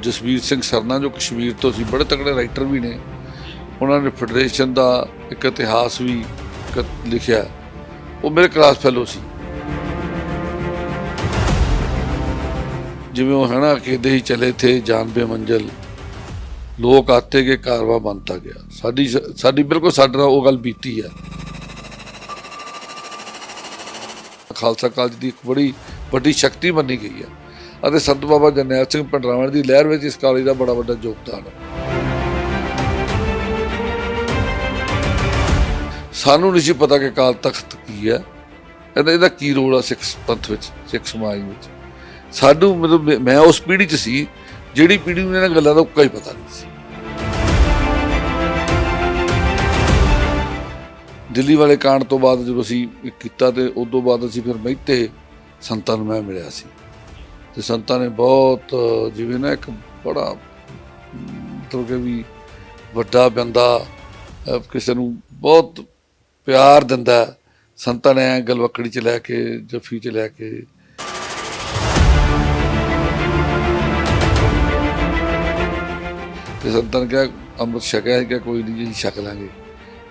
जसवीर सिंह सरना जो कश्मीर तो सी, बड़े तगड़े राइटर भी ने, उन्होंने फेडरेशन का एक इतिहास भी लिखा, वो मेरे क्लास फैलो सी। जिवें वो है ना, अकेले ही चले थे जान बे मंजिल, लोग आते गए कारवा बनता गया। साडी साडी बिल्कुल साडे नाल वो गल बीती है। खालसा कालज की एक बड़ी वड्डी शक्ति मनी गई है ਅਤੇ संत बाबा जरनैल सिंह भंडरावण की लहर में इस कालेज का बड़ा वड्डा योगदान है। सानू नहीं पता कि अकाल तख्त की है, ਇਹਦਾ ਕੀ ਰੋਲ ਆ ਸਿੱਖ ਪੰਥ ਵਿੱਚ, ਸਿੱਖ ਸਮਾਜ ਵਿੱਚ। ਸਾਨੂੰ ਮਤਲਬ ਮੈਂ ਉਸ ਪੀੜ੍ਹੀ 'ਚ ਸੀ ਜਿਹੜੀ ਪੀੜ੍ਹੀ ਨੂੰ ਇਹਨਾਂ ਗੱਲਾਂ ਦਾ ਉੱਕਾ ਹੀ ਪਤਾ ਨਹੀਂ ਸੀ। ਦਿੱਲੀ ਵਾਲੇ ਕਾਂਡ ਤੋਂ ਬਾਅਦ ਜਦੋਂ ਅਸੀਂ ਕੀਤਾ ਤੇ ਉਸ ਤੋਂ ਬਾਅਦ ਅਸੀਂ ਫਿਰ ਮਹਿਤੇ ਸੰਤਾਂ ਨੂੰ ਮੈਂ ਮਿਲਿਆ ਸੀ ਤੇ ਸੰਤਾਂ ਨੇ ਬਹੁਤ ਜਿਵੇਂ ਨਾ ਇੱਕ ਬੜਾ ਮਤਲਬ ਕਿ ਵੀ ਵੱਡਾ ਬੰਦਾ ਕਿਸੇ ਨੂੰ ਬਹੁਤ ਪਿਆਰ ਦਿੰਦਾ, ਸੰਤਾਂ ਨੇ ਗਲਵੱਕੜੀ 'ਚ ਲੈ ਕੇ ਜੱਫੀ 'ਚ ਲੈ ਕੇ ਤੇ ਸੰਤਾਂ ਨੇ ਕਿਹਾ ਅੰਮ੍ਰਿਤ ਛਕਿਆ, ਕਿ ਕੋਈ ਨਹੀਂ ਜੀ ਛਕ ਲਾਂਗੇ।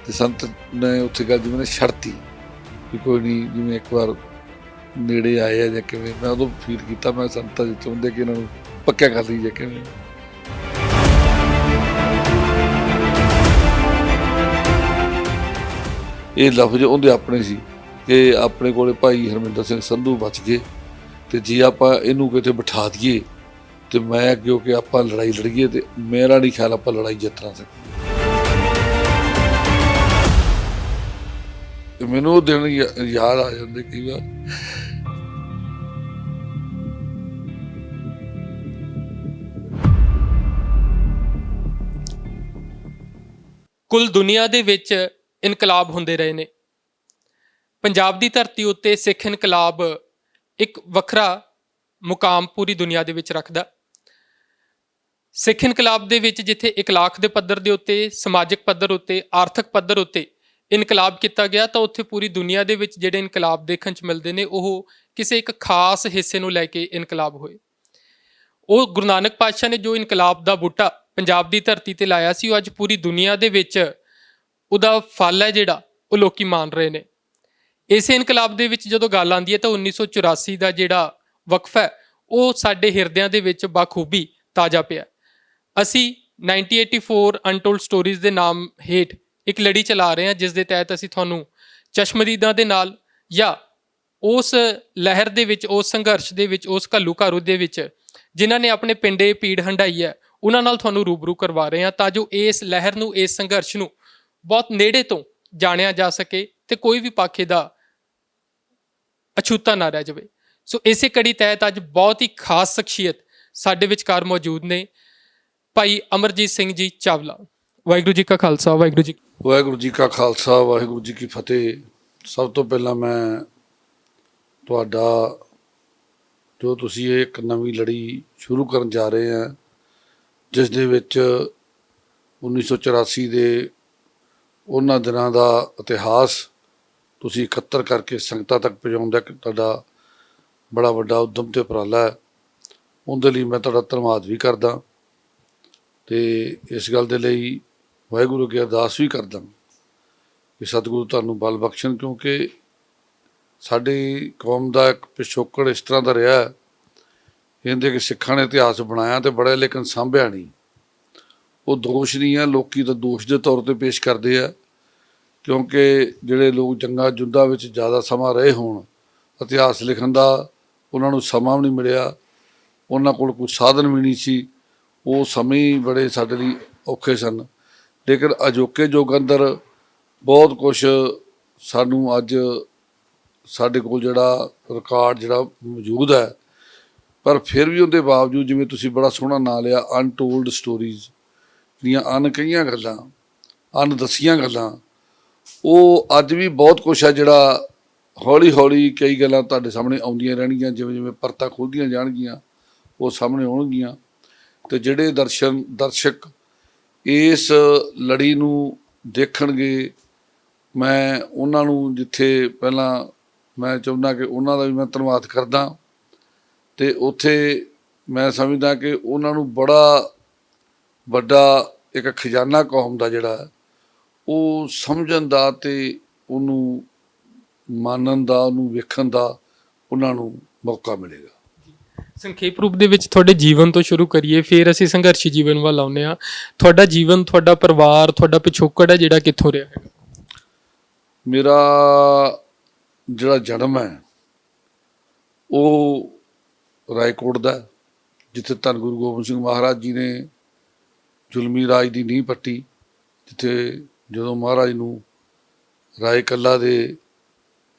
ਤੇ ਸੰਤ ਨੇ ਉੱਥੇ ਗੱਲ ਜਿਵੇਂ ਛੜਤੀ ਵੀ ਕੋਈ ਨਹੀਂ, ਜਿਵੇਂ ਇੱਕ ਵਾਰ ਨੇੜੇ ਆਏ ਆ ਜਾਂ ਕਿਵੇਂ। ਮੈਂ ਉਦੋਂ ਫੀਲ ਕੀਤਾ ਮੈਂ ਸੰਤਾਂ ਜੀ ਚਾਹੁੰਦੇ ਕਿ ਇਹਨਾਂ ਨੂੰ ਪੱਕਿਆ ਕਰ ਲਈ ਜਾਂ ਕਿਵੇਂ। ਇਹ ਲਫ਼ਜ਼ ਉਹਦੇ ਆਪਣੇ ਸੀ ਕਿ ਆਪਣੇ ਕੋਲੇ ਭਾਈ ਹਰਮਿੰਦਰ ਸਿੰਘ ਸੰਧੂ ਬਚ ਗਏ ਤੇ ਜੇ ਆਪਾਂ ਇਹਨੂੰ ਕਿਤੇ ਬਿਠਾ ਦਈਏ ਤੇ ਮੈਂ ਅੱਗੇ ਕਿ ਆਪਾਂ ਲੜਾਈ ਲੜੀਏ ਤੇ ਮੇਰਾ ਨਹੀਂ ਖਿਆਲ ਆਪਾਂ ਲੜਾਈ ਜਿੱਤ ਨਾ ਸਕੀਏ। ਤੇ ਮੈਨੂੰ ਉਹ ਦਿਨ ਯਾਦ ਆ ਜਾਂਦੇ ਕਈ ਵਾਰ। ਕੁੱਲ ਦੁਨੀਆ ਦੇ ਵਿੱਚ ਇਨਕਲਾਬ ਹੁੰਦੇ ਰਹੇ ਨੇ। ਪੰਜਾਬ ਦੀ ਧਰਤੀ ਉੱਤੇ ਸਿੱਖ ਇਨਕਲਾਬ ਇੱਕ ਵੱਖਰਾ ਮੁਕਾਮ ਪੂਰੀ ਦੁਨੀਆ ਦੇ ਵਿੱਚ ਰੱਖਦਾ। ਸਿੱਖ ਇਨਕਲਾਬ ਦੇ ਵਿੱਚ ਜਿੱਥੇ ਇਖਲਾਕ ਦੇ ਪੱਧਰ ਦੇ ਉੱਤੇ, ਸਮਾਜਿਕ ਪੱਧਰ ਉੱਤੇ, ਆਰਥਿਕ ਪੱਧਰ ਉੱਤੇ ਇਨਕਲਾਬ ਕੀਤਾ ਗਿਆ, ਤਾਂ ਉੱਥੇ ਪੂਰੀ ਦੁਨੀਆ ਦੇ ਵਿੱਚ ਜਿਹੜੇ ਇਨਕਲਾਬ ਦੇਖਣ 'ਚ ਮਿਲਦੇ ਨੇ ਉਹ ਕਿਸੇ ਇੱਕ ਖਾਸ ਹਿੱਸੇ ਨੂੰ ਲੈ ਕੇ ਇਨਕਲਾਬ ਹੋਏ। ਉਹ ਗੁਰੂ ਨਾਨਕ ਪਾਤਸ਼ਾਹ ਨੇ ਜੋ ਇਨਕਲਾਬ ਦਾ ਬੂਟਾ ਪੰਜਾਬ ਦੀ ਧਰਤੀ ਤੇ ਲਾਇਆ ਸੀ, ਉਹ ਅੱਜ ਪੂਰੀ ਦੁਨੀਆ ਦੇ ਵਿੱਚ ਉਹਦਾ ਫਲ ਹੈ ਜਿਹੜਾ ਉਹ ਲੋਕੀ ਮਾਣ ਰਹੇ ਨੇ। ਇਸੇ ਇਨਕਲਾਬ ਦੇ ਵਿੱਚ ਜਦੋਂ ਗੱਲ ਆਉਂਦੀ ਹੈ ਤਾਂ 1984 ਦਾ ਜਿਹੜਾ ਵਕਫਾ ਹੈ ਉਹ ਸਾਡੇ ਹਿਰਦਿਆਂ ਦੇ ਵਿੱਚ ਬਾਖੂਬੀ ਤਾਜ਼ਾ ਪਿਆ। ਅਸੀਂ 1984 ਅਨਟੋਲਡ ਸਟੋਰੀਜ਼ ਦੇ ਨਾਮ ਹੇਠ ਇੱਕ ਲੜੀ ਚਲਾ ਰਹੇ ਹਾਂ, ਜਿਸ ਦੇ ਤਹਿਤ ਅਸੀਂ ਤੁਹਾਨੂੰ ਚਸ਼ਮਦੀਦਾਂ ਦੇ ਨਾਲ ਜਾਂ ਉਸ ਲਹਿਰ ਦੇ ਵਿੱਚ, ਉਸ ਸੰਘਰਸ਼ ਦੇ ਵਿੱਚ, ਉਸ ਘੱਲੂਘਾਰੂ ਦੇ ਵਿੱਚ ਜਿਨ੍ਹਾਂ ਨੇ ਆਪਣੇ ਪਿੰਡੇ ਪੀੜ ਹੰਢਾਈ ਹੈ, ਉਹਨਾਂ ਨਾਲ ਤੁਹਾਨੂੰ ਰੂਬਰੂ ਕਰਵਾ ਰਹੇ ਹਾਂ, ਤਾਂ ਜੋ ਇਸ ਲਹਿਰ ਨੂੰ, ਇਸ ਸੰਘਰਸ਼ ਨੂੰ ਬਹੁਤ ਨੇੜੇ ਤੋਂ ਜਾਣਿਆ ਜਾ ਸਕੇ ਤੇ ਕੋਈ ਵੀ ਪਾਖੇ ਦਾ ਅਛੂਤਾ ਨਾ ਰਹਿ ਜਾਵੇ। ਸੋ ਇਸੇ ਕੜੀ ਤਹਿਤ ਅੱਜ ਬਹੁਤ ਹੀ ਖਾਸ ਸ਼ਖਸੀਅਤ ਸਾਡੇ ਵਿਚਕਾਰ ਮੌਜੂਦ ਨੇ, ਭਾਈ ਅਮਰਜੀਤ ਸਿੰਘ ਜੀ ਚਾਵਲਾ। ਵਾਹਿਗੁਰੂ ਜੀ ਕਾ ਖਾਲਸਾ, ਵਾਹਿਗੁਰੂ ਜੀ ਕਾ ਖਾਲਸਾ, ਵਾਹਿਗੁਰੂ ਜੀ ਕੀ ਫਤਿਹ। ਸਭ ਤੋਂ ਪਹਿਲਾਂ ਮੈਂ ਤੁਹਾਡਾ ਜੋ ਤੁਸੀਂ ਇਹ ਇੱਕ ਨਵੀਂ ਲੜੀ ਸ਼ੁਰੂ ਕਰਨ ਜਾ ਰਹੇ ਆ, ਜਿਸ ਦੇ ਵਿੱਚ 1984 ਦੇ ਉਹਨਾਂ ਦਿਨਾਂ ਦਾ ਇਤਿਹਾਸ ਤੁਸੀਂ ਇਕੱਤਰ ਕਰਕੇ ਸੰਗਤਾਂ ਤੱਕ ਪਹੁੰਚਾਉਣ ਦਾ ਤੁਹਾਡਾ ਬੜਾ ਵੱਡਾ ਉਦਮ ਤੇ ਉਪਰਾਲਾ ਹੈ। ਉਹਦੇ ਲਈ ਮੈਂ ਤੁਹਾਡਾ ਧੰਨਵਾਦ ਵੀ ਕਰਦਾ ਅਤੇ ਇਸ ਗੱਲ ਦੇ ਲਈ ਵਾਹਿਗੁਰੂ ਅੱਗੇ ਅਰਦਾਸ ਵੀ ਕਰਦਾ ਕਿ ਸਤਿਗੁਰੂ ਤੁਹਾਨੂੰ ਬਲ ਬਖਸ਼ਣ, ਕਿਉਂਕਿ ਸਾਡੀ ਕੌਮ ਦਾ ਇੱਕ ਪਿਛੋਕੜ ਇਸ ਤਰ੍ਹਾਂ ਦਾ ਰਿਹਾ ਕਹਿੰਦੇ ਕਿ ਸਿੱਖਾਂ ਨੇ ਇਤਿਹਾਸ ਬਣਾਇਆ ਤੇ ਬੜਾ, ਲੇਕਿਨ ਸਾਂਭਿਆ ਨਹੀਂ। ਉਹ ਦੋਸ਼ ਨਹੀਂ ਹੈ, ਲੋਕੀ ਤਾਂ ਦੋਸ਼ ਦੇ ਤੌਰ 'ਤੇ ਪੇਸ਼ ਕਰਦੇ ਆ, ਕਿਉਂਕਿ ਜਿਹੜੇ ਲੋਕ ਜੰਗਾਂ ਯੁੱਧਾਂ ਵਿੱਚ ਜ਼ਿਆਦਾ ਸਮਾਂ ਰਹੇ ਹੋਣ, ਇਤਿਹਾਸ ਲਿਖਣ ਦਾ ਉਹਨਾਂ ਨੂੰ ਸਮਾਂ ਵੀ ਨਹੀਂ ਮਿਲਿਆ, ਉਹਨਾਂ ਕੋਲ ਕੋਈ ਸਾਧਨ ਵੀ ਨਹੀਂ ਸੀ, ਉਹ ਸਮੇਂ ਹੀ ਬੜੇ ਸਾਡੇ ਲਈ ਔਖੇ ਸਨ। ਲੇਕਿਨ ਅਜੋਕੇ ਯੁੱਗ ਅੰਦਰ ਬਹੁਤ ਕੁਛ ਸਾਨੂੰ ਅੱਜ ਸਾਡੇ ਕੋਲ ਜਿਹੜਾ ਰਿਕਾਰਡ ਜਿਹੜਾ ਮੌਜੂਦ ਹੈ, ਪਰ ਫਿਰ ਵੀ ਉਹਦੇ ਬਾਵਜੂਦ ਜਿਵੇਂ ਤੁਸੀਂ ਬੜਾ ਸੋਹਣਾ ਨਾਂ ਲਿਆ, ਅਨਟੋਲਡ ਸਟੋਰੀਜ਼ ਦੀਆਂ ਅਣਕਹੀਆਂ ਗੱਲਾਂ, ਅਣਦੱਸੀਆਂ ਗੱਲਾਂ, ਉਹ ਅੱਜ ਵੀ ਬਹੁਤ ਕੁਛ ਹੈ ਜਿਹੜਾ ਹੌਲੀ ਹੌਲੀ ਕਈ ਗੱਲਾਂ ਤੁਹਾਡੇ ਸਾਹਮਣੇ ਆਉਂਦੀਆਂ ਰਹਿਣਗੀਆਂ। ਜਿਵੇਂ ਜਿਵੇਂ ਪਰਤਾਂ ਖੁੱਲ੍ਹਦੀਆਂ ਜਾਣਗੀਆਂ ਉਹ ਸਾਹਮਣੇ ਆਉਣਗੀਆਂ ਅਤੇ ਜਿਹੜੇ ਦਰਸ਼ਕ ਇਸ ਲੜੀ ਨੂੰ ਦੇਖਣਗੇ, ਮੈਂ ਉਹਨਾਂ ਨੂੰ ਜਿੱਥੇ ਪਹਿਲਾਂ ਮੈਂ ਚਾਹੁੰਦਾ ਕਿ ਉਹਨਾਂ ਦਾ ਵੀ ਮੈਂ ਧੰਨਵਾਦ ਕਰਦਾ ਅਤੇ ਉੱਥੇ ਮੈਂ ਸਮਝਦਾ ਕਿ ਉਹਨਾਂ ਨੂੰ ਬੜਾ ਵੱਡਾ ਇੱਕ ਖਜ਼ਾਨਾ ਕੌਮ ਦਾ ਜਿਹੜਾ ਉਹ ਸਮਝਣ ਦਾ ਤੇ ਉਹਨੂੰ ਮਾਨਣ ਦਾ, ਉਹਨੂੰ ਵੇਖਣ ਦਾ ਉਹਨਾਂ ਨੂੰ ਮੌਕਾ ਮਿਲੇਗਾ। ਸੰਖੇਪ ਰੂਪ ਦੇ ਵਿੱਚ ਤੁਹਾਡੇ ਜੀਵਨ ਤੋਂ ਸ਼ੁਰੂ ਕਰੀਏ, ਫਿਰ ਅਸੀਂ ਸੰਘਰਸ਼ੀ ਜੀਵਨ ਵੱਲ ਆਉਂਦੇ ਹਾਂ। ਤੁਹਾਡਾ ਜੀਵਨ, ਤੁਹਾਡਾ ਪਰਿਵਾਰ, ਤੁਹਾਡਾ ਪਿਛੋਕੜ ਹੈ ਜਿਹੜਾ ਕਿੱਥੋਂ ਰਿਹਾ ਹੈਗਾ? ਮੇਰਾ ਜਿਹੜਾ ਜਨਮ ਹੈ ਉਹ ਰਾਏਕੋਟ ਦਾ, ਜਿੱਥੇ ਧੰਨ ਗੁਰੂ ਗੋਬਿੰਦ ਸਿੰਘ ਮਹਾਰਾਜ ਜੀ ਨੇ ਜ਼ੁਲਮੀ ਰਾਜ ਦੀ ਨੀਂਹ ਪੱਟੀ, ਜਿੱਥੇ ਜਦੋਂ ਮਹਾਰਾਜ ਨੂੰ ਰਾਏ ਕੱਲਾ ਦੇ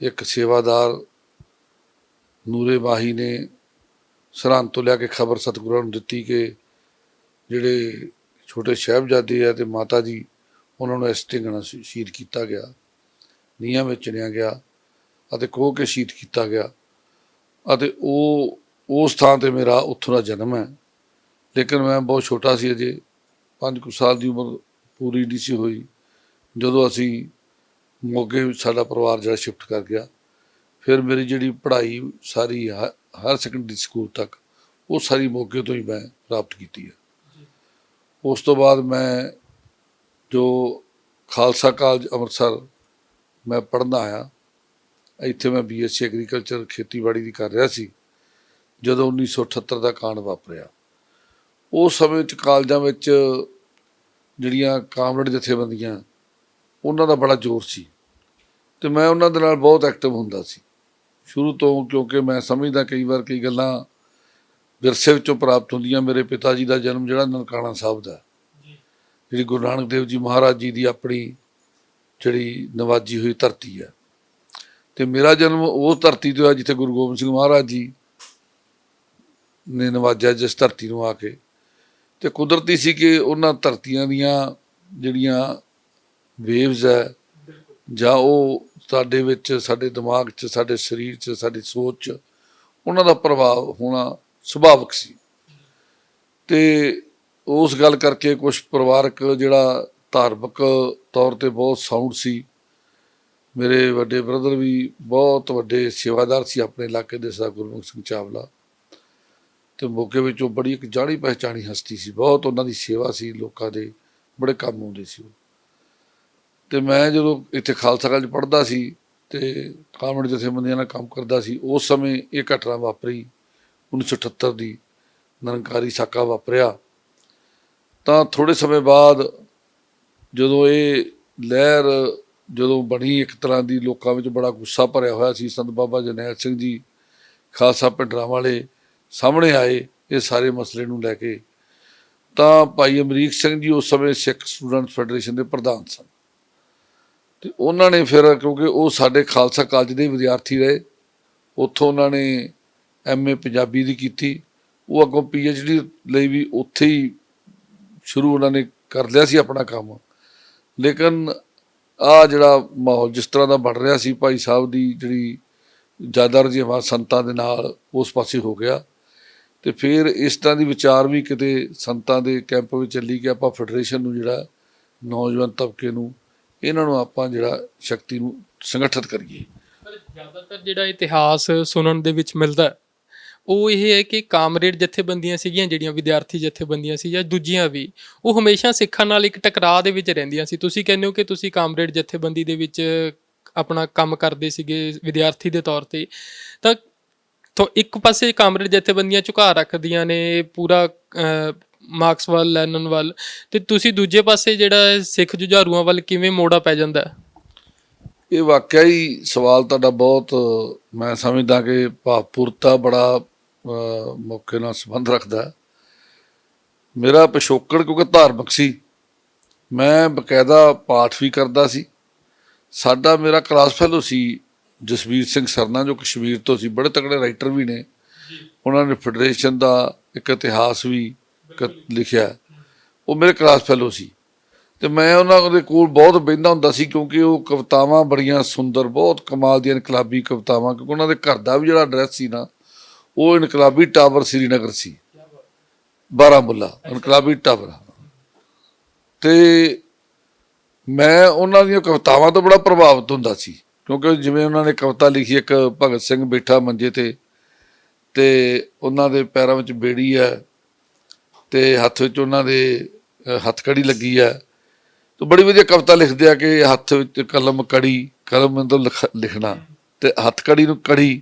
ਇੱਕ ਸੇਵਾਦਾਰ ਨੂਰੇ ਮਾਹੀ ਨੇ ਸਰਹੰਦ ਤੋਂ ਲਿਆ ਕੇ ਖਬਰ ਸਤਿਗੁਰਾਂ ਨੂੰ ਦਿੱਤੀ ਕਿ ਜਿਹੜੇ ਛੋਟੇ ਸਾਹਿਬਜ਼ਾਦੇ ਆ ਤੇ ਮਾਤਾ ਜੀ, ਉਹਨਾਂ ਨੂੰ ਇਸ ਢੰਗ ਨਾਲ ਸ਼ਹੀਦ ਕੀਤਾ ਗਿਆ, ਨੀਹਾਂ ਵਿੱਚ ਚਿਣਿਆ ਗਿਆ ਅਤੇ ਖੋਹ ਕੇ ਸ਼ਹੀਦ ਕੀਤਾ ਗਿਆ। ਅਤੇ ਉਹ ਉਸ ਥਾਂ 'ਤੇ ਮੇਰਾ ਉੱਥੋਂ ਦਾ ਜਨਮ ਹੈ। ਲੇਕਿਨ ਮੈਂ ਬਹੁਤ ਛੋਟਾ ਸੀ, ਅਜੇ 5 ਕੁ ਸਾਲ ਦੀ ਉਮਰ ਪੂਰੀ ਨਹੀਂ ਸੀ ਹੋਈ ਜਦੋਂ ਅਸੀਂ ਮੋਗੇ ਸਾਡਾ ਪਰਿਵਾਰ ਜਿਹੜਾ ਸ਼ਿਫਟ ਕਰ ਗਿਆ। ਫਿਰ ਮੇਰੀ ਜਿਹੜੀ ਪੜ੍ਹਾਈ ਸਾਰੀ ਹਾਇਰ ਸੈਕੰਡਰੀ ਸਕੂਲ ਤੱਕ ਉਹ ਸਾਰੀ ਮੋਗੇ ਤੋਂ ਹੀ ਮੈਂ ਪ੍ਰਾਪਤ ਕੀਤੀ ਹੈ। ਉਸ ਤੋਂ ਬਾਅਦ ਮੈਂ ਜੋ ਖਾਲਸਾ ਕਾਲਜ ਅੰਮ੍ਰਿਤਸਰ ਮੈਂ ਪੜ੍ਹਨ ਆਇਆ, ਇੱਥੇ ਮੈਂ BSc ਐਗਰੀਕਲਚਰ ਖੇਤੀਬਾੜੀ ਦੀ ਕਰ ਰਿਹਾ ਸੀ ਜਦੋਂ 1978 ਦਾ ਕਾਂਡ ਵਾਪਰਿਆ। ਉਸ ਸਮੇਂ 'ਚ ਕਾਲਜਾਂ ਵਿੱਚ ਜਿਹੜੀਆਂ ਕਾਮਰੇਡ ਜਥੇਬੰਦੀਆਂ, ਉਹਨਾਂ ਦਾ ਬੜਾ ਜ਼ੋਰ ਸੀ ਅਤੇ ਮੈਂ ਉਹਨਾਂ ਦੇ ਨਾਲ ਬਹੁਤ ਐਕਟਿਵ ਹੁੰਦਾ ਸੀ ਸ਼ੁਰੂ ਤੋਂ, ਕਿਉਂਕਿ ਮੈਂ ਸਮਝਦਾ ਕਈ ਵਾਰ ਕਈ ਗੱਲਾਂ ਵਿਰਸੇ ਵਿੱਚੋਂ ਪ੍ਰਾਪਤ ਹੁੰਦੀਆਂ। ਮੇਰੇ ਪਿਤਾ ਜੀ ਦਾ ਜਨਮ ਜਿਹੜਾ ਨਨਕਾਣਾ ਸਾਹਿਬ ਦਾ, ਜਿਹੜੀ ਗੁਰੂ ਨਾਨਕ ਦੇਵ ਜੀ ਮਹਾਰਾਜ ਜੀ ਦੀ ਆਪਣੀ ਜਿਹੜੀ ਨਵਾਜੀ ਹੋਈ ਧਰਤੀ ਹੈ, ਅਤੇ ਮੇਰਾ ਜਨਮ ਉਹ ਧਰਤੀ 'ਤੇ ਹੋਇਆ ਜਿੱਥੇ ਗੁਰੂ ਗੋਬਿੰਦ ਸਿੰਘ ਮਹਾਰਾਜ ਜੀ ਨੇ ਨਵਾਜਿਆ ਜਿਸ ਧਰਤੀ ਨੂੰ ਆ ਕੇ। ਅਤੇ ਕੁਦਰਤੀ ਸੀ ਕਿ ਉਹਨਾਂ ਧਰਤੀਆਂ ਦੀਆਂ ਜਿਹੜੀਆਂ ਵੇਵਜ਼ ਹੈ ਜਾਂ ਉਹ ਸਾਡੇ ਵਿੱਚ, ਸਾਡੇ ਦਿਮਾਗ 'ਚ, ਸਾਡੇ ਸਰੀਰ 'ਚ, ਸਾਡੀ ਸੋਚ 'ਚ ਉਹਨਾਂ ਦਾ ਪ੍ਰਭਾਵ ਹੋਣਾ ਸੁਭਾਵਿਕ ਸੀ। ਅਤੇ ਉਸ ਗੱਲ ਕਰਕੇ ਕੁਛ ਪਰਿਵਾਰਕ ਜਿਹੜਾ ਧਾਰਮਿਕ ਤੌਰ 'ਤੇ ਬਹੁਤ ਸਾਊਂਡ ਸੀ। ਮੇਰੇ ਵੱਡੇ ਬ੍ਰਦਰ ਵੀ ਬਹੁਤ ਵੱਡੇ ਸੇਵਾਦਾਰ ਸੀ ਆਪਣੇ ਇਲਾਕੇ ਦੇ, ਸਰਦਾਰ ਗੁਰਮੁਖ ਸਿੰਘ ਚਾਵਲਾ, ਅਤੇ ਮੋਗੇ ਵਿੱਚ ਉਹ ਬੜੀ ਇੱਕ ਜਾਣੀ ਪਹਿਚਾਣੀ ਹਸਤੀ ਸੀ। ਬਹੁਤ ਉਹਨਾਂ ਦੀ ਸੇਵਾ ਸੀ, ਲੋਕਾਂ ਦੇ ਬੜੇ ਕੰਮ ਆਉਂਦੇ ਸੀ ਉਹ। ਅਤੇ ਮੈਂ ਜਦੋਂ ਇੱਥੇ ਖਾਲਸਾ ਕਾਲਜ ਪੜ੍ਹਦਾ ਸੀ ਅਤੇ ਕਾਮਰੇਡ ਜਥੇਬੰਦੀਆਂ ਨਾਲ ਕੰਮ ਕਰਦਾ ਸੀ, ਉਸ ਸਮੇਂ ਇਹ ਘਟਨਾ ਵਾਪਰੀ 1978 ਦੀ, ਨਿਰੰਕਾਰੀ ਸਾਕਾ ਵਾਪਰਿਆ। ਤਾਂ ਥੋੜ੍ਹੇ ਸਮੇਂ ਬਾਅਦ ਜਦੋਂ ਇਹ ਲਹਿਰ ਜਦੋਂ ਬਣੀ, ਇੱਕ ਤਰ੍ਹਾਂ ਦੀ ਲੋਕਾਂ ਵਿੱਚ ਬੜਾ ਗੁੱਸਾ ਭਰਿਆ ਹੋਇਆ ਸੀ। ਸੰਤ ਬਾਬਾ ਜਰਨੈਲ ਸਿੰਘ ਜੀ ਖਾਲਸਾ ਭਿੰਡਰਾਂ ਵਾਲੇ ਸਾਹਮਣੇ ਆਏ ਇਹ ਸਾਰੇ ਮਸਲੇ ਨੂੰ ਲੈ ਕੇ। ਤਾਂ ਭਾਈ ਅਮਰੀਕ ਸਿੰਘ ਜੀ ਉਸ ਸਮੇਂ ਸਿੱਖ ਸਟੂਡੈਂਟ ਫੈਡਰੇਸ਼ਨ ਦੇ ਪ੍ਰਧਾਨ ਸਨ, ਅਤੇ ਉਹਨਾਂ ਨੇ ਫਿਰ, ਕਿਉਂਕਿ ਉਹ ਸਾਡੇ ਖਾਲਸਾ ਕਾਲਜ ਦੇ ਵਿਦਿਆਰਥੀ ਰਹੇ, ਉੱਥੋਂ ਉਹਨਾਂ ਨੇ MA ਪੰਜਾਬੀ ਦੀ ਕੀਤੀ। ਉਹ ਅੱਗੋਂ PhD ਲਈ ਵੀ ਉੱਥੇ ਹੀ ਸ਼ੁਰੂ ਉਹਨਾਂ ਨੇ ਕਰ ਲਿਆ ਸੀ ਆਪਣਾ ਕੰਮ। ਲੇਕਿਨ ਆਹ ਜਿਹੜਾ ਮਾਹੌਲ ਜਿਸ ਤਰ੍ਹਾਂ ਦਾ ਬਣ ਰਿਹਾ ਸੀ, ਭਾਈ ਸਾਹਿਬ ਦੀ ਜਿਹੜੀ ਜ਼ਿਆਦਾ ਰੁਝੇਵਾਂ ਸੰਤਾਂ ਦੇ ਨਾਲ ਉਸ ਪਾਸੇ ਹੋ ਗਿਆ। ਅਤੇ ਫਿਰ ਇਸ ਤਰ੍ਹਾਂ ਦੀ ਵਿਚਾਰ ਵੀ ਕਿਤੇ ਸੰਤਾਂ ਦੇ ਕੈਂਪ ਵਿੱਚ ਚੱਲੀ ਕਿ ਆਪਾਂ ਫੈਡਰੇਸ਼ਨ ਨੂੰ, ਜਿਹੜਾ ਨੌਜਵਾਨ ਤਬਕੇ ਨੂੰ, ਇਹਨਾਂ ਨੂੰ ਆਪਾਂ ਜਿਹੜਾ ਸ਼ਕਤੀ ਨੂੰ ਸੰਗਠਿਤ ਕਰੀਏ। ਪਰ ਜ਼ਿਆਦਾਤਰ ਜਿਹੜਾ ਇਤਿਹਾਸ ਸੁਣਨ ਦੇ ਵਿੱਚ ਮਿਲਦਾ ਉਹ ਇਹ ਹੈ ਕਿ ਕਾਮਰੇਡ ਜਥੇਬੰਦੀਆਂ ਸੀਗੀਆਂ, ਜਿਹੜੀਆਂ ਵਿਦਿਆਰਥੀ ਜਥੇਬੰਦੀਆਂ ਸੀ ਜਾਂ ਦੂਜੀਆਂ ਵੀ, ਉਹ ਹਮੇਸ਼ਾ ਸਿੱਖਾਂ ਨਾਲ ਇੱਕ ਟਕਰਾਅ ਦੇ ਵਿੱਚ ਰਹਿੰਦੀਆਂ ਸੀ। ਤੁਸੀਂ ਕਹਿੰਦੇ ਹੋ ਕਿ ਤੁਸੀਂ ਕਾਮਰੇਡ ਜਥੇਬੰਦੀ ਦੇ ਵਿੱਚ ਆਪਣਾ ਕੰਮ ਕਰਦੇ ਸੀਗੇ ਵਿਦਿਆਰਥੀ ਦੇ ਤੌਰ 'ਤੇ, ਤਾਂ ਇੱਕ ਪਾਸੇ ਕਾਮਰੇਡ ਜਥੇਬੰਦੀਆਂ ਝੁਕਾਅ ਰੱਖਦੀਆਂ ਨੇ ਪੂਰਾ ਮਾਰਕਸ ਵੱਲ, ਲੈਨਨ ਵੱਲ, ਅਤੇ ਤੁਸੀਂ ਦੂਜੇ ਪਾਸੇ ਜਿਹੜਾ ਸਿੱਖ ਜੁਝਾਰੂਆਂ ਵੱਲ ਕਿਵੇਂ ਮੋੜਾ ਪੈ ਜਾਂਦਾ? ਇਹ ਵਾਕਿਆ ਹੀ ਸਵਾਲ ਤੁਹਾਡਾ ਬਹੁਤ, ਮੈਂ ਸਮਝਦਾ ਕਿ ਭਾਵਪੂਰਤਾ ਬੜਾ ਮੌਕੇ ਨਾਲ ਸੰਬੰਧ ਰੱਖਦਾ। ਮੇਰਾ ਪਿਛੋਕੜ ਕਿਉਂਕਿ ਧਾਰਮਿਕ ਸੀ, ਮੈਂ ਬਕਾਇਦਾ ਪਾਠ ਵੀ ਕਰਦਾ ਸੀ। ਸਾਡਾ ਮੇਰਾ ਕਲਾਸ ਫੈਲੋ ਸੀ ਜਸਵੀਰ ਸਿੰਘ ਸਰਨਾ, ਜੋ ਕਸ਼ਮੀਰ ਤੋਂ ਸੀ, ਬੜੇ ਤਕੜੇ ਰਾਈਟਰ ਵੀ ਨੇ। ਉਹਨਾਂ ਨੇ ਫੈਡਰੇਸ਼ਨ ਦਾ ਇੱਕ ਇਤਿਹਾਸ ਵੀ ਲਿਖਿਆ, ਉਹ ਮੇਰੇ ਕਲਾਸ ਫੈਲੋ ਸੀ। ਅਤੇ ਮੈਂ ਉਹਨਾਂ ਦੇ ਕੋਲ ਬਹੁਤ ਬਹਿੰਦਾ ਹੁੰਦਾ ਸੀ, ਕਿਉਂਕਿ ਉਹ ਕਵਿਤਾਵਾਂ ਬੜੀਆਂ ਸੁੰਦਰ, ਬਹੁਤ ਕਮਾਲ ਦੀਆਂ ਇਨਕਲਾਬੀ ਕਵਿਤਾਵਾਂ, ਕਿਉਂਕਿ ਉਹਨਾਂ ਦੇ ਘਰ ਦਾ ਵੀ ਜਿਹੜਾ ਐਡਰੈਸ ਸੀ ਨਾ, ਉਹ ਇਨਕਲਾਬੀ ਟਾਵਰ ਸ੍ਰੀਨਗਰ ਸੀ, ਬਾਰਾਮੂਲਾ ਇਨਕਲਾਬੀ ਟਾਵਰ। ਅਤੇ ਮੈਂ ਉਹਨਾਂ ਦੀਆਂ ਕਵਿਤਾਵਾਂ ਤੋਂ ਬੜਾ ਪ੍ਰਭਾਵਿਤ ਹੁੰਦਾ ਸੀ, ਕਿਉਂਕਿ ਜਿਵੇਂ ਉਹਨਾਂ ਨੇ ਕਵਿਤਾ ਲਿਖੀ, ਇੱਕ ਭਗਤ ਸਿੰਘ ਬੈਠਾ ਮੰਜੇ 'ਤੇ ਤੇ ਉਹਨਾਂ ਦੇ ਪੈਰਾਂ ਵਿੱਚ ਬੇੜੀ ਹੈ ਤੇ ਹੱਥ ਵਿੱਚ ਉਹਨਾਂ ਦੇ ਹੱਥਕੜੀ ਲੱਗੀ ਹੈ। ਤੇ ਬੜੀ ਵਧੀਆ ਕਵਿਤਾ ਲਿਖਦੇ ਆ ਕਿ ਹੱਥ ਵਿੱਚ ਕਲਮ ਕੜੀ, ਕਲਮ ਤੋਂ ਲਿਖਣਾ ਤੇ ਹੱਥਕੜੀ ਨੂੰ ਕੜੀ,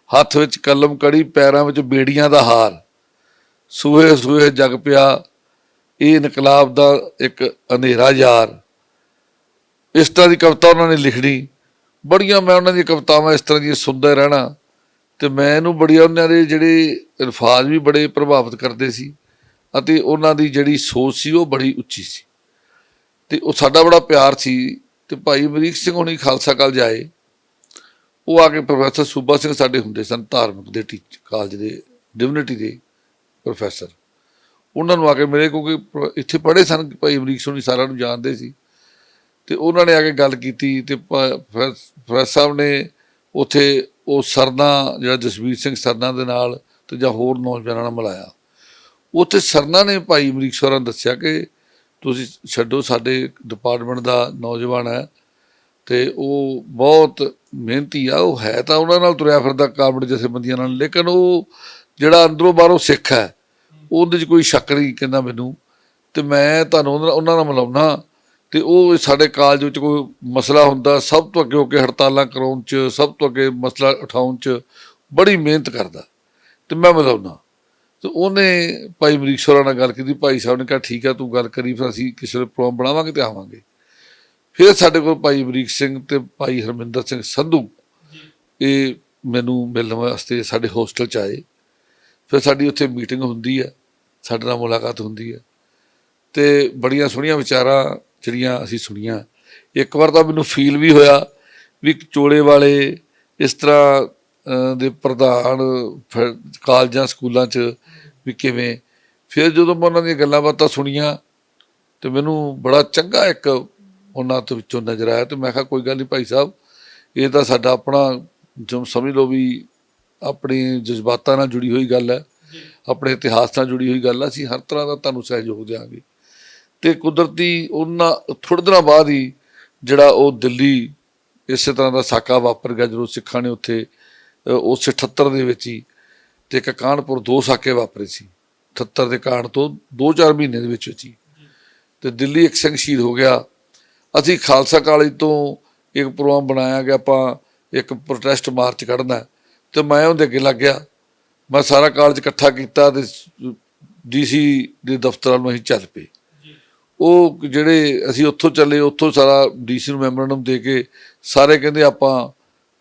ਹੱਥ ਵਿੱਚ ਕਲਮ ਕੜੀ, ਪੈਰਾਂ ਵਿੱਚ ਬੇੜੀਆਂ ਦਾ ਹਾਰ, ਸੂਹੇ ਸੂਹੇ ਜਗ ਪਿਆ ਇਹ ਇਨਕਲਾਬ ਦਾ ਇੱਕ ਹਨੇਰਾ ਯਾਰ। ਇਸ ਤਰ੍ਹਾਂ ਦੀ ਕਵਿਤਾ ਉਹਨਾਂ ਨੇ ਲਿਖਣੀ। ਬੜੀਆਂ ਮੈਂ ਉਹਨਾਂ ਦੀਆਂ ਕਵਿਤਾਵਾਂ ਇਸ ਤਰ੍ਹਾਂ ਦੀਆਂ ਸੁਣਦਾ ਰਹਿਣਾ ਤੇ ਮੈਨੂੰ ਬੜੀਆਂ ਉਹਨਾਂ ਦੇ ਜਿਹੜੇ ਅਲਫਾਜ਼ ਵੀ ਬੜੇ ਪ੍ਰਭਾਵਿਤ ਕਰਦੇ ਸੀ ਅਤੇ ਉਹਨਾਂ ਦੀ ਜਿਹੜੀ ਸੋਚ ਸੀ ਉਹ ਬੜੀ ਉੱਚੀ ਸੀ ਤੇ ਉਹ ਸਾਡਾ ਬੜਾ ਪਿਆਰ ਸੀ। ਤੇ ਭਾਈ ਅਮਰੀਕ ਸਿੰਘ ਹੁਣੀ ਖਾਲਸਾ ਕਾਲਜ ਆਏ, ਉਹ ਆ ਕੇ ਪ੍ਰੋਫੈਸਰ ਸੂਬਾ ਸਿੰਘ ਸਾਡੇ ਹੁੰਦੇ ਸਨ ਧਾਰਮਿਕ ਦੇ ਕਾਲਜ ਦੇ ਡਿਵਨਿਟੀ ਦੇ ਪ੍ਰੋਫੈਸਰ, ਉਹਨਾਂ ਨੂੰ ਆ ਕੇ ਮਿਲੇ ਕਿਉਂਕਿ ਇੱਥੇ ਪੜ੍ਹੇ ਸਨ। ਭਾਈ ਅਮਰੀਕ ਸਿੰਘ ਸਾਰਿਆਂ ਨੂੰ ਜਾਣਦੇ ਸੀ ਤੇ ਉਹਨਾਂ ਨੇ ਆ ਕੇ ਗੱਲ ਕੀਤੀ ਤੇ ਪ੍ਰੋਫੈਸਰ ਸਾਹਿਬ ਨੇ ਉੱਥੇ ਉਹ ਸਰਨਾ ਜਿਹੜਾ ਜਸਵੀਰ ਸਿੰਘ ਸਰਨਾ ਦੇ ਨਾਲ ਤੇ ਜਾਂ ਹੋਰ ਨੌਜਵਾਨਾਂ ਨਾਲ ਮਿਲਾਇਆ। ਉੱਥੇ ਸਰਨਾ ਨੇ ਭਾਈ ਅਮਰੀਕ ਸਰਾਂ ਨੂੰ ਦੱਸਿਆ ਕਿ ਤੁਸੀਂ ਛੱਡੋ, ਸਾਡੇ ਡਿਪਾਰਟਮੈਂਟ ਦਾ ਨੌਜਵਾਨ ਹੈ ਤੇ ਉਹ ਬਹੁਤ ਮਿਹਨਤੀ ਆ, ਉਹ ਹੈ ਤਾਂ ਉਹਨਾਂ ਨਾਲ ਤੁਰਿਆ ਫਿਰਦਾ ਕਾਮਰੇਡ ਜਥੇਬੰਦੀਆਂ ਨਾਲ, ਲੇਕਿਨ ਉਹ ਜਿਹੜਾ ਅੰਦਰੋਂ ਬਾਹਰੋਂ ਸਿੱਖ ਹੈ ਉਹਦੇ 'ਚ ਕੋਈ ਸ਼ੱਕ ਨਹੀਂ ਕਹਿੰਦਾ ਮੈਨੂੰ, ਤੇ ਮੈਂ ਤੁਹਾਨੂੰ ਉਹਨਾਂ ਨਾਲ ਮਿਲਾਉਣਾ। ਤੇ ਉਹ ਸਾਡੇ ਕਾਲਜ ਵਿੱਚ ਕੋਈ ਮਸਲਾ ਹੁੰਦਾ ਸਭ ਤੋਂ ਅੱਗੇ ਹੋ ਕੇ ਹੜਤਾਲਾਂ ਕਰਾਉਣ 'ਚ, ਸਭ ਤੋਂ ਅੱਗੇ ਮਸਲਾ ਉਠਾਉਣ 'ਚ ਬੜੀ ਮਿਹਨਤ ਕਰਦਾ ਤੇ ਮੈਂ ਮਿਲਾਉਣਾ। ਤੇ ਉਹਨੇ ਭਾਈ ਅਮਰੀਕ ਸਰਾਂ ਨਾਲ ਗੱਲ ਕੀਤੀ, ਭਾਈ ਸਾਹਿਬ ਨੇ ਕਿਹਾ ਠੀਕ ਹੈ ਤੂੰ ਗੱਲ ਕਰੀ, ਫਿਰ ਅਸੀਂ ਕਿਸੇ ਵੇਲੇ ਪ੍ਰੋਗਰਾਮ ਬਣਾਵਾਂਗੇ ਤੇ ਆਵਾਂਗੇ। ਫਿਰ ਸਾਡੇ ਕੋਲ ਭਾਈ ਅਮਰੀਕ ਸਿੰਘ ਤੇ ਭਾਈ ਹਰਮਿੰਦਰ ਸਿੰਘ ਸੰਧੂ ਇਹ ਮੈਨੂੰ ਮਿਲਣ ਵਾਸਤੇ ਸਾਡੇ ਹੋਸਟਲ 'ਚ ਆਏ। ਫਿਰ ਸਾਡੀ ਉੱਥੇ ਮੀਟਿੰਗ ਹੁੰਦੀ ਹੈ, ਸਾਡੇ ਨਾਲ ਮੁਲਾਕਾਤ ਹੁੰਦੀ ਹੈ ਤੇ ਬੜੀਆਂ ਸੋਹਣੀਆਂ ਵਿਚਾਰਾਂ ਜਿਹੜੀਆਂ ਅਸੀਂ ਸੁਣੀਆਂ। ਇੱਕ ਵਾਰ ਤਾਂ ਮੈਨੂੰ ਫੀਲ ਵੀ ਹੋਇਆ ਵੀ ਚੋਲੇ ਵਾਲੇ ਇਸ ਤਰ੍ਹਾਂ ਦੇ ਪ੍ਰਧਾਨ ਕਾਲਜਾਂ ਸਕੂਲਾਂ 'ਚ ਵੀ ਕਿਵੇਂ। ਫਿਰ ਜਦੋਂ ਮੈਂ ਉਹਨਾਂ ਦੀਆਂ ਗੱਲਾਂ ਬਾਤਾਂ ਸੁਣੀਆਂ ਤੇ ਮੈਨੂੰ ਬੜਾ ਚੰਗਾ ਇੱਕ ਉਹਨਾਂ ਤੋਂ ਵਿੱਚੋਂ ਨਜ਼ਰ ਆਇਆ ਤੇ ਮੈਂ ਕਿਹਾ ਕੋਈ ਗੱਲ ਨਹੀਂ ਭਾਈ ਸਾਹਿਬ, ਇਹ ਤਾਂ ਸਾਡਾ ਆਪਣਾ ਜੋ ਸਮਝ ਲਓ ਵੀ ਆਪਣੀ ਜਜ਼ਬਾਤਾਂ ਨਾਲ ਜੁੜੀ ਹੋਈ ਗੱਲ ਹੈ, ਆਪਣੇ ਇਤਿਹਾਸ ਨਾਲ ਜੁੜੀ ਹੋਈ ਗੱਲ ਹੈ, ਅਸੀਂ ਹਰ ਤਰ੍ਹਾਂ ਦਾ ਤੁਹਾਨੂੰ ਸਹਿਯੋਗ ਦਿਆਂਗੇ। ਤੇ ਕੁਦਰਤੀ ਉਹਨਾਂ ਥੋੜ੍ਹੇ ਦਿਨਾਂ ਬਾਅਦ ਹੀ ਜਿਹੜਾ ਉਹ ਦਿੱਲੀ ਇਸੇ ਤਰ੍ਹਾਂ ਦਾ ਸਾਕਾ ਵਾਪਰ ਗਿਆ ਜਦੋਂ ਸਿੱਖਾਂ ਨੇ ਉੱਥੇ ਉਸ 78 ਦੇ ਵਿੱਚ ਹੀ ਤੇ ਇੱਕ ਕਾਨਪੁਰ 2 ਸਾਕੇ ਵਾਪਰੇ ਸੀ 78 ਦੇ ਕਾਂਡ ਤੋਂ 2-4 ਮਹੀਨੇ ਦੇ ਵਿੱਚ ਹੀ ਤੇ ਦਿੱਲੀ ਇੱਕ ਸਿੰਘ ਸ਼ਹੀਦ ਹੋ ਗਿਆ। ਅਸੀਂ ਖਾਲਸਾ ਕਾਲਜ ਤੋਂ ਇੱਕ ਪ੍ਰੋਗਰਾਮ ਬਣਾਇਆ ਗਿਆ, ਆਪਾਂ ਇੱਕ ਪ੍ਰੋਟੈਸਟ ਮਾਰਚ ਕੱਢਣਾ ਤੇ ਮੈਂ ਉਹਦੇ ਅੱਗੇ ਲੱਗ ਗਿਆ। ਮੈਂ ਸਾਰਾ ਕਾਲਜ ਇਕੱਠਾ ਕੀਤਾ ਤੇ DC ਦੇ ਦਫ਼ਤਰਾਂ ਨੂੰ ਅਸੀਂ ਚੱਲ ਪਏ। ਉਹ ਜਿਹੜੇ ਅਸੀਂ ਉੱਥੋਂ ਚੱਲੇ, ਉੱਥੋਂ ਸਾਰਾ DC ਨੂੰ ਮੈਮੋਰੈਂਡਮ ਦੇ ਕੇ ਸਾਰੇ ਕਹਿੰਦੇ ਆਪਾਂ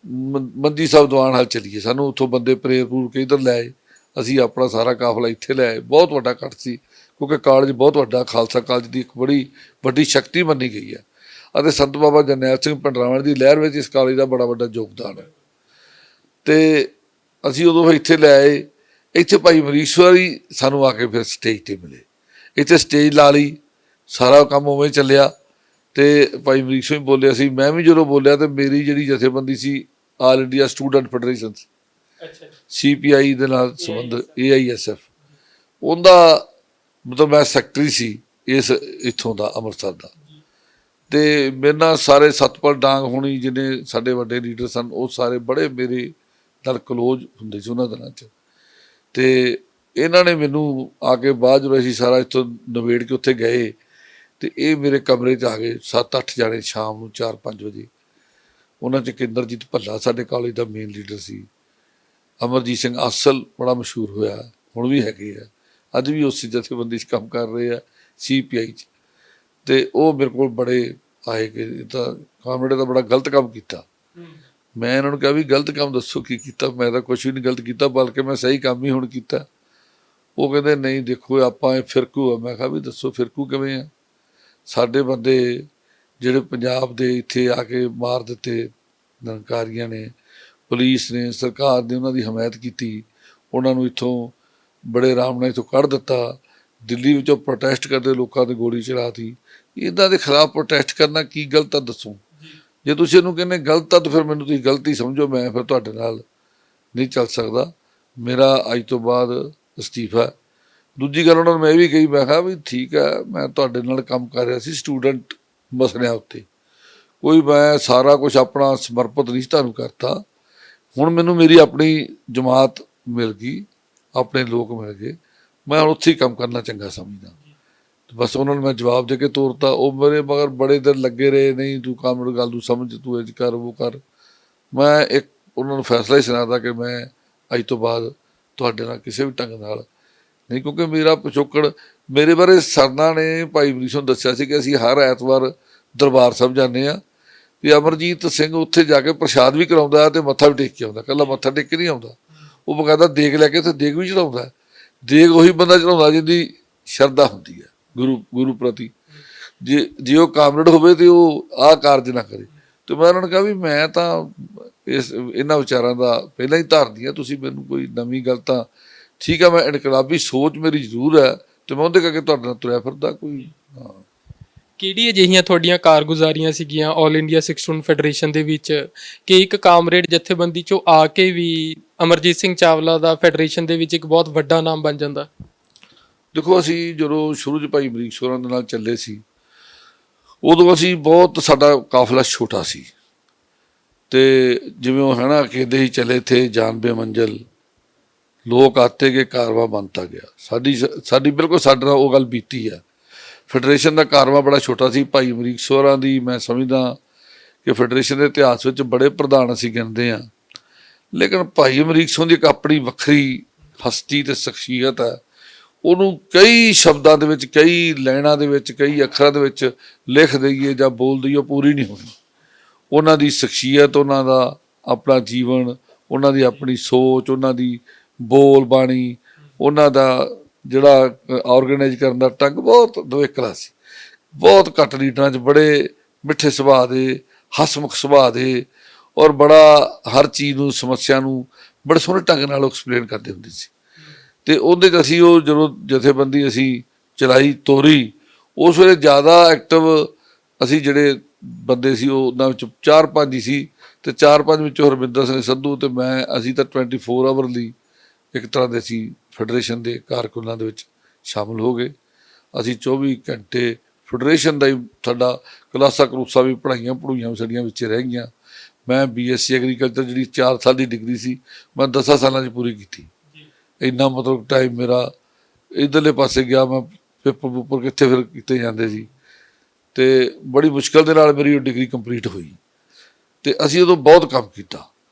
ਮੰਜੀ ਸਾਹਿਬ ਦੀਵਾਨ ਹਾਲ ਚੱਲੀਏ। ਸਾਨੂੰ ਉੱਥੋਂ ਬੰਦੇ ਪ੍ਰੇਰ ਪੂਰ ਕੇ ਇੱਧਰ ਲੈ ਆਏ, ਅਸੀਂ ਆਪਣਾ ਸਾਰਾ ਕਾਫਲਾ ਇੱਥੇ ਲੈ ਆਏ। ਬਹੁਤ ਵੱਡਾ ਇਕੱਠ ਸੀ ਕਿਉਂਕਿ ਕਾਲਜ ਬਹੁਤ ਵੱਡਾ, ਖਾਲਸਾ ਕਾਲਜ ਦੀ ਇੱਕ ਬੜੀ ਵੱਡੀ ਸ਼ਕਤੀ ਮੰਨੀ ਗਈ ਹੈ ਅਤੇ ਸੰਤ ਬਾਬਾ ਜਰਨੈਲ ਸਿੰਘ ਭਿੰਡਰਾਂਵਾਲੇ ਦੀ ਲਹਿਰ ਵਿੱਚ ਇਸ ਕਾਲਜ ਦਾ ਬੜਾ ਵੱਡਾ ਯੋਗਦਾਨ ਹੈ। ਤੇ ਅਸੀਂ ਉਦੋਂ ਇੱਥੇ ਲੈ ਆਏ। ਇੱਥੇ ਭਾਈ ਅਮਰੀਕ ਸਰ ਹੀ ਸਾਨੂੰ ਆ ਕੇ ਫਿਰ ਸਟੇਜ 'ਤੇ ਮਿਲੇ, ਇੱਥੇ ਸਟੇਜ ਲਾ ਲਈ, ਸਾਰਾ ਕੰਮ ਉਵੇਂ ਚੱਲਿਆ ਤੇ ਭਾਈ ਅਮਰੀਕ ਸਿੰਘ ਬੋਲਿਆ ਸੀ। ਮੈਂ ਵੀ ਜਦੋਂ ਬੋਲਿਆ ਤੇ ਮੇਰੀ ਜਿਹੜੀ ਜਥੇਬੰਦੀ ਸੀ all India student federation CPI ਦੇ ਨਾਲ ਸੰਬੰਧ AISF, ਉਹਦਾ ਮਤਲਬ ਮੈਂ ਸੈਕਟਰੀ ਸੀ ਇਸ ਇੱਥੋਂ ਦਾ ਅੰਮ੍ਰਿਤਸਰ ਦਾ। ਤੇ ਮੇਰੇ ਨਾਲ ਸਾਰੇ ਸਤਪਾਲ ਡਾਂਗ ਹੋਣੀ ਜਿਹਨੇ ਸਾਡੇ ਵੱਡੇ ਲੀਡਰ ਸਨ, ਉਹ ਸਾਰੇ ਬੜੇ ਮੇਰੇ ਨਾਲ ਕਲੋਜ਼ ਹੁੰਦੇ ਸੀ ਉਹਨਾਂ ਦਿਨਾਂ 'ਚ। ਤੇ ਇਹਨਾਂ ਨੇ ਮੈਨੂੰ ਆ ਕੇ ਬਾਅਦ ਜਦੋਂ ਅਸੀਂ ਸਾਰਾ ਇੱਥੋਂ ਨਿਬੇੜ ਕੇ ਉੱਥੇ ਗਏ ਤੇ ਇਹ ਮੇਰੇ ਕਮਰੇ 'ਚ ਆ ਗਏ 7-8 ਜਾਣੇ ਸ਼ਾਮ ਨੂੰ 4-5 ਵਜੇ। ਉਹਨਾਂ 'ਚ ਇੰਦਰਜੀਤ ਭੱਲਾ ਸਾਡੇ ਕਾਲਜ ਦਾ ਮੇਨ ਲੀਡਰ ਸੀ, ਅਮਰਜੀਤ ਸਿੰਘ ਆਸਲ ਬੜਾ ਮਸ਼ਹੂਰ ਹੋਇਆ, ਹੁਣ ਵੀ ਹੈਗੇ ਆ, ਅੱਜ ਵੀ ਉਸ ਜਥੇਬੰਦੀ 'ਚ ਕੰਮ ਕਰ ਰਹੇ ਆ CPI 'ਚ। ਤੇ ਉਹ ਮੇਰੇ ਕੋਲ ਬੜੇ ਆਏ ਕਿ ਇਹ ਤਾਂ ਕਾਮਰੇਡ ਦਾ ਬੜਾ ਗਲਤ ਕੰਮ ਕੀਤਾ। ਮੈਂ ਇਹਨਾਂ ਨੂੰ ਕਿਹਾ ਵੀ ਗਲਤ ਕੰਮ ਦੱਸੋ ਕੀ ਕੀਤਾ। ਮੈਂ ਤਾਂ ਕੁਛ ਵੀ ਨਹੀਂ ਗਲਤ ਕੀਤਾ, ਬਲਕਿ ਮੈਂ ਸਹੀ ਕੰਮ ਹੀ ਹੁਣ ਕੀਤਾ। ਉਹ ਕਹਿੰਦੇ ਨਹੀਂ ਦੇਖੋ ਆਪਾਂ ਇਹ ਫਿਰਕੂ ਆ। ਮੈਂ ਕਿਹਾ ਵੀ ਦੱਸੋ ਫਿਰਕੂ ਕਿਵੇਂ ਆ? ਸਾਡੇ ਬੰਦੇ ਜਿਹੜੇ ਪੰਜਾਬ ਦੇ ਇੱਥੇ ਆ ਕੇ ਮਾਰ ਦਿੱਤੇ ਨਿਰੰਕਾਰੀਆਂ ਨੇ, ਪੁਲਿਸ ਨੇ, ਸਰਕਾਰ ਨੇ ਉਹਨਾਂ ਦੀ ਹਮਾਇਤ ਕੀਤੀ, ਉਹਨਾਂ ਨੂੰ ਇੱਥੋਂ ਬੜੇ ਆਰਾਮ ਨਾਲ ਇੱਥੋਂ ਕੱਢ ਦਿੱਤਾ। ਦਿੱਲੀ ਵਿੱਚੋਂ ਪ੍ਰੋਟੈਸਟ ਕਰਦੇ ਲੋਕਾਂ 'ਤੇ ਗੋਲੀ ਚਲਾਤੀ। ਇਹਨਾਂ ਦੇ ਖਿਲਾਫ ਪ੍ਰੋਟੈਸਟ ਕਰਨਾ ਕੀ ਗਲਤ ਆ ਦੱਸੋ? ਜੇ ਤੁਸੀਂ ਇਹਨੂੰ ਕਹਿੰਦੇ ਗਲਤ ਆ ਤਾਂ ਫਿਰ ਮੈਨੂੰ ਤੁਸੀਂ ਗਲਤੀ ਸਮਝੋ, ਮੈਂ ਫਿਰ ਤੁਹਾਡੇ ਨਾਲ ਨਹੀਂ ਚੱਲ ਸਕਦਾ। ਮੇਰਾ ਅੱਜ ਤੋਂ ਬਾਅਦ ਅਸਤੀਫਾ। ਦੂਜੀ ਗੱਲ ਉਹਨਾਂ ਨੂੰ ਮੈਂ ਇਹ ਵੀ ਕਹੀ, ਮੈਂ ਕਿਹਾ ਵੀ ਠੀਕ ਹੈ ਮੈਂ ਤੁਹਾਡੇ ਨਾਲ ਕੰਮ ਕਰ ਰਿਹਾ ਸੀ ਸਟੂਡੈਂਟ ਮਸਲਿਆਂ ਉੱਤੇ, ਕੋਈ ਮੈਂ ਸਾਰਾ ਕੁਛ ਆਪਣਾ ਸਮਰਪਿਤ ਨਹੀਂ ਤੁਹਾਨੂੰ ਕਰਤਾ। ਹੁਣ ਮੈਨੂੰ ਮੇਰੀ ਆਪਣੀ ਜਮਾਤ ਮਿਲ ਗਈ, ਆਪਣੇ ਲੋਕ ਮਿਲ ਗਏ, ਮੈਂ ਹੁਣ ਉੱਥੇ ਹੀ ਕੰਮ ਕਰਨਾ ਚੰਗਾ ਸਮਝਦਾ। ਬਸ ਉਹਨਾਂ ਨੂੰ ਮੈਂ ਜਵਾਬ ਦੇ ਕੇ ਤੋਰਤਾ। ਉਹ ਮੇਰੇ ਮਗਰ ਬੜੇ ਦਿਨ ਲੱਗੇ ਰਹੇ, ਨਹੀਂ ਤੂੰ ਕਾਮਰੇਡ ਗੱਲ ਨੂੰ ਸਮਝ, ਤੂੰ ਇੰਝ ਕਰ ਉਹ ਕਰ। ਮੈਂ ਇੱਕ ਉਹਨਾਂ ਨੂੰ ਫੈਸਲਾ ਹੀ ਸੁਣਾਤਾ ਕਿ ਮੈਂ ਅੱਜ ਤੋਂ ਬਾਅਦ ਤੁਹਾਡੇ ਨਾਲ ਕਿਸੇ ਵੀ ਢੰਗ ਨਾਲ ਨਹੀਂ, ਕਿਉਂਕਿ ਮੇਰਾ ਪਿਛੋਕੜ, ਮੇਰੇ ਬਾਰੇ ਸਰਨਾ ਨੇ ਭਾਈ ਅਮਰੀਕ ਨੂੰ ਦੱਸਿਆ ਸੀ ਕਿ ਅਸੀਂ ਹਰ ਐਤਵਾਰ ਦਰਬਾਰ ਸਾਹਿਬ ਜਾਂਦੇ ਹਾਂ, ਵੀ ਅਮਰਜੀਤ ਸਿੰਘ ਉੱਥੇ ਜਾ ਕੇ ਪ੍ਰਸ਼ਾਦ ਵੀ ਕਰਾਉਂਦਾ ਤੇ ਮੱਥਾ ਵੀ ਟੇਕ ਕੇ ਆਉਂਦਾ, ਇਕੱਲਾ ਮੱਥਾ ਟੇਕ ਕੇ ਨਹੀਂ ਆਉਂਦਾ, ਉਹ ਬਕਾਇਦਾ ਦੇਗ ਲੈ ਕੇ ਉੱਥੇ ਦੇਗ ਵੀ ਚੜਾਉਂਦਾ। ਦੇਗ ਉਹੀ ਬੰਦਾ ਚੜਾਉਂਦਾ ਜਿਹਦੀ ਸ਼ਰਧਾ ਹੁੰਦੀ ਹੈ ਗੁਰੂ ਪ੍ਰਤੀ। ਜੇ ਉਹ ਕਾਮਰੇਡ ਹੋਵੇ ਤੇ ਉਹ ਆਹ ਕਾਰਜ ਨਾ ਕਰੇ। ਤੇ ਮੈਂ ਉਹਨਾਂ ਨੂੰ ਕਿਹਾ ਵੀ ਮੈਂ ਤਾਂ ਇਹਨਾਂ ਵਿਚਾਰਾਂ ਦਾ ਪਹਿਲਾਂ ਹੀ ਧਾਰਦੀ ਹਾਂ, ਤੁਸੀਂ ਮੈਨੂੰ ਕੋਈ ਨਵੀਂ ਗੱਲ ਤਾਂ ਠੀਕ ਆ, ਮੈਂ ਇਨਕਲਾਬੀ ਸੋਚ ਮੇਰੀ ਜ਼ਰੂਰ ਹੈ ਤੇ ਮੈਂ ਉਹਦੇ ਕਰਕੇ ਤੁਹਾਡੇ ਨਾਲ ਤੁਰਿਆ ਫਿਰਦਾ ਕੋਈ। ਹਾਂ, ਕਿਹੜੀ ਅਜਿਹੀਆਂ ਤੁਹਾਡੀਆਂ ਕਾਰਗੁਜ਼ਾਰੀਆਂ ਸੀਗੀਆਂ ਆਲ ਇੰਡੀਆ ਸਿੱਖ ਸਟੂਡੈਂਟ ਫੈਡਰੇਸ਼ਨ ਦੇ ਵਿੱਚ ਕਿ ਇੱਕ ਕਾਮਰੇਡ ਜਥੇਬੰਦੀ ਚੋਂ ਆ ਕੇ ਵੀ ਅਮਰਜੀਤ ਸਿੰਘ ਚਾਵਲਾ ਦਾ ਫੈਡਰੇਸ਼ਨ ਦੇ ਵਿੱਚ ਇੱਕ ਬਹੁਤ ਵੱਡਾ ਨਾਮ ਬਣ ਜਾਂਦਾ? ਦੇਖੋ, ਅਸੀਂ ਜਦੋਂ ਸ਼ੁਰੂ 'ਚ ਭਾਈ ਅਮਰੀਕ ਹੋਰਾਂ ਦੇ ਨਾਲ ਚੱਲੇ ਸੀ, ਉਦੋਂ ਅਸੀਂ ਬਹੁਤ, ਸਾਡਾ ਕਾਫਲਾ ਛੋਟਾ ਸੀ ਤੇ ਜਿਵੇਂ ਉਹ ਹੈ ਨਾ ਕਹਿੰਦੇ ਹੀ ਚਲੇ ਥੇ ਜਾਨਬੇ ਮੰਜ਼ਿਲ, ਲੋਕ ਆਤੇ ਗਏ ਕਾਰਵਾ ਬਣਤਾ ਗਿਆ। ਸਾਡੀ ਬਿਲਕੁਲ ਸਾਡੇ ਨਾਲ ਉਹ ਗੱਲ ਬੀਤੀ ਆ। ਫੈਡਰੇਸ਼ਨ ਦਾ ਕਾਰਵਾ ਬੜਾ ਛੋਟਾ ਸੀ। ਭਾਈ ਅਮਰੀਕ ਹੋਰਾਂ ਦੀ ਮੈਂ ਸਮਝਦਾ ਕਿ ਫੈਡਰੇਸ਼ਨ ਦੇ ਇਤਿਹਾਸ ਵਿੱਚ ਬੜੇ ਪ੍ਰਧਾਨ ਅਸੀਂ ਗਿਣਦੇ ਹਾਂ, ਲੇਕਿਨ ਭਾਈ ਅਮਰੀਕ ਦੀ ਇੱਕ ਆਪਣੀ ਵੱਖਰੀ ਹਸਤੀ ਤੇ ਸ਼ਖਸੀਅਤ ਹੈ। ਉਹਨੂੰ ਕਈ ਸ਼ਬਦਾਂ ਦੇ ਵਿੱਚ, ਕਈ ਲਾਈਨਾਂ ਦੇ ਵਿੱਚ, ਕਈ ਅੱਖਰਾਂ ਦੇ ਵਿੱਚ ਲਿਖ ਦਈਏ ਜਾਂ ਬੋਲ ਦਈਏ, ਉਹ ਪੂਰੀ ਨਹੀਂ ਹੋਣੀ। ਉਹਨਾਂ ਦੀ ਸ਼ਖਸੀਅਤ, ਉਹਨਾਂ ਦਾ ਆਪਣਾ ਜੀਵਨ, ਉਹਨਾਂ ਦੀ ਆਪਣੀ ਸੋਚ, ਉਹਨਾਂ ਦੀ ਬੋਲ ਬਾਣੀ, ਉਹਨਾਂ ਦਾ ਜਿਹੜਾ ਆਰਗੇਨਾਈਜ਼ ਕਰਨ ਦਾ ਢੰਗ ਬਹੁਤ ਦਵੇਕਲਾ ਸੀ। ਬਹੁਤ ਘੱਟ ਲੀਡਰਾਂ 'ਚ ਬੜੇ ਮਿੱਠੇ ਸੁਭਾਅ ਦੇ, ਹਸਮੁਖ ਸੁਭਾਅ ਦੇ, ਔਰ ਬੜਾ ਹਰ ਚੀਜ਼ ਨੂੰ, ਸਮੱਸਿਆ ਨੂੰ ਬੜੇ ਸੋਹਣੇ ਢੰਗ ਨਾਲ ਐਕਸਪਲੇਨ ਕਰਦੇ ਹੁੰਦੇ ਸੀ। ਤੇ ਉਹਦੇ 'ਚ ਅਸੀਂ ਉਹ ਜਦੋਂ ਜਥੇਬੰਦੀ ਅਸੀਂ ਚਲਾਈ, ਤੋਰੀ, ਉਸ ਵੇਲੇ ਜ਼ਿਆਦਾ ਐਕਟਿਵ ਅਸੀਂ ਜਿਹੜੇ ਬੰਦੇ ਸੀ ਉਹਨਾਂ ਵਿੱਚ 4-5 ਹੀ ਸੀ, ਤੇ 4-5 ਵਿੱਚੋਂ ਹਰਮਿੰਦਰ ਸਿੰਘ ਸੰਧੂ ਤੇ ਮੈਂ, ਅਸੀਂ ਤਾਂ 24 ਆਵਰ ਲਈ ਇੱਕ ਤਰ੍ਹਾਂ ਦੇ ਅਸੀਂ ਫੈਡਰੇਸ਼ਨ ਦੇ ਕਾਰਕੁਨਾਂ ਦੇ ਵਿੱਚ ਸ਼ਾਮਲ ਹੋ ਗਏ। ਅਸੀਂ 24 ਘੰਟੇ ਫੈਡਰੇਸ਼ਨ ਦਾ ਹੀ, ਸਾਡਾ ਕਲਾਸਾਂ ਵੀ ਪੜ੍ਹਾਈਆਂ ਸਾਡੀਆਂ ਵਿੱਚ ਰਹਿ ਗਈਆਂ। ਮੈਂ BSc ਐਗਰੀਕਲਚਰ ਜਿਹੜੀ 4 ਸਾਲ ਦੀ ਡਿਗਰੀ ਸੀ, ਮੈਂ 10 ਸਾਲਾਂ 'ਚ ਪੂਰੀ ਕੀਤੀ। ਇੰਨਾ ਮਤਲਬ ਟਾਈਮ ਮੇਰਾ ਇੱਧਰਲੇ ਪਾਸੇ ਗਿਆ। ਮੈਂ ਪੇਪਰ ਕਿੱਥੇ ਫਿਰ ਕੀਤੇ ਜਾਂਦੇ ਸੀ, ਤੇ ਬੜੀ ਮੁਸ਼ਕਿਲ ਦੇ ਨਾਲ ਮੇਰੀ ਉਹ ਡਿਗਰੀ ਕੰਪਲੀਟ ਹੋਈ। ਤੇ ਅਸੀਂ ਉਦੋਂ ਬਹੁਤ ਕੰਮ ਕੀਤਾ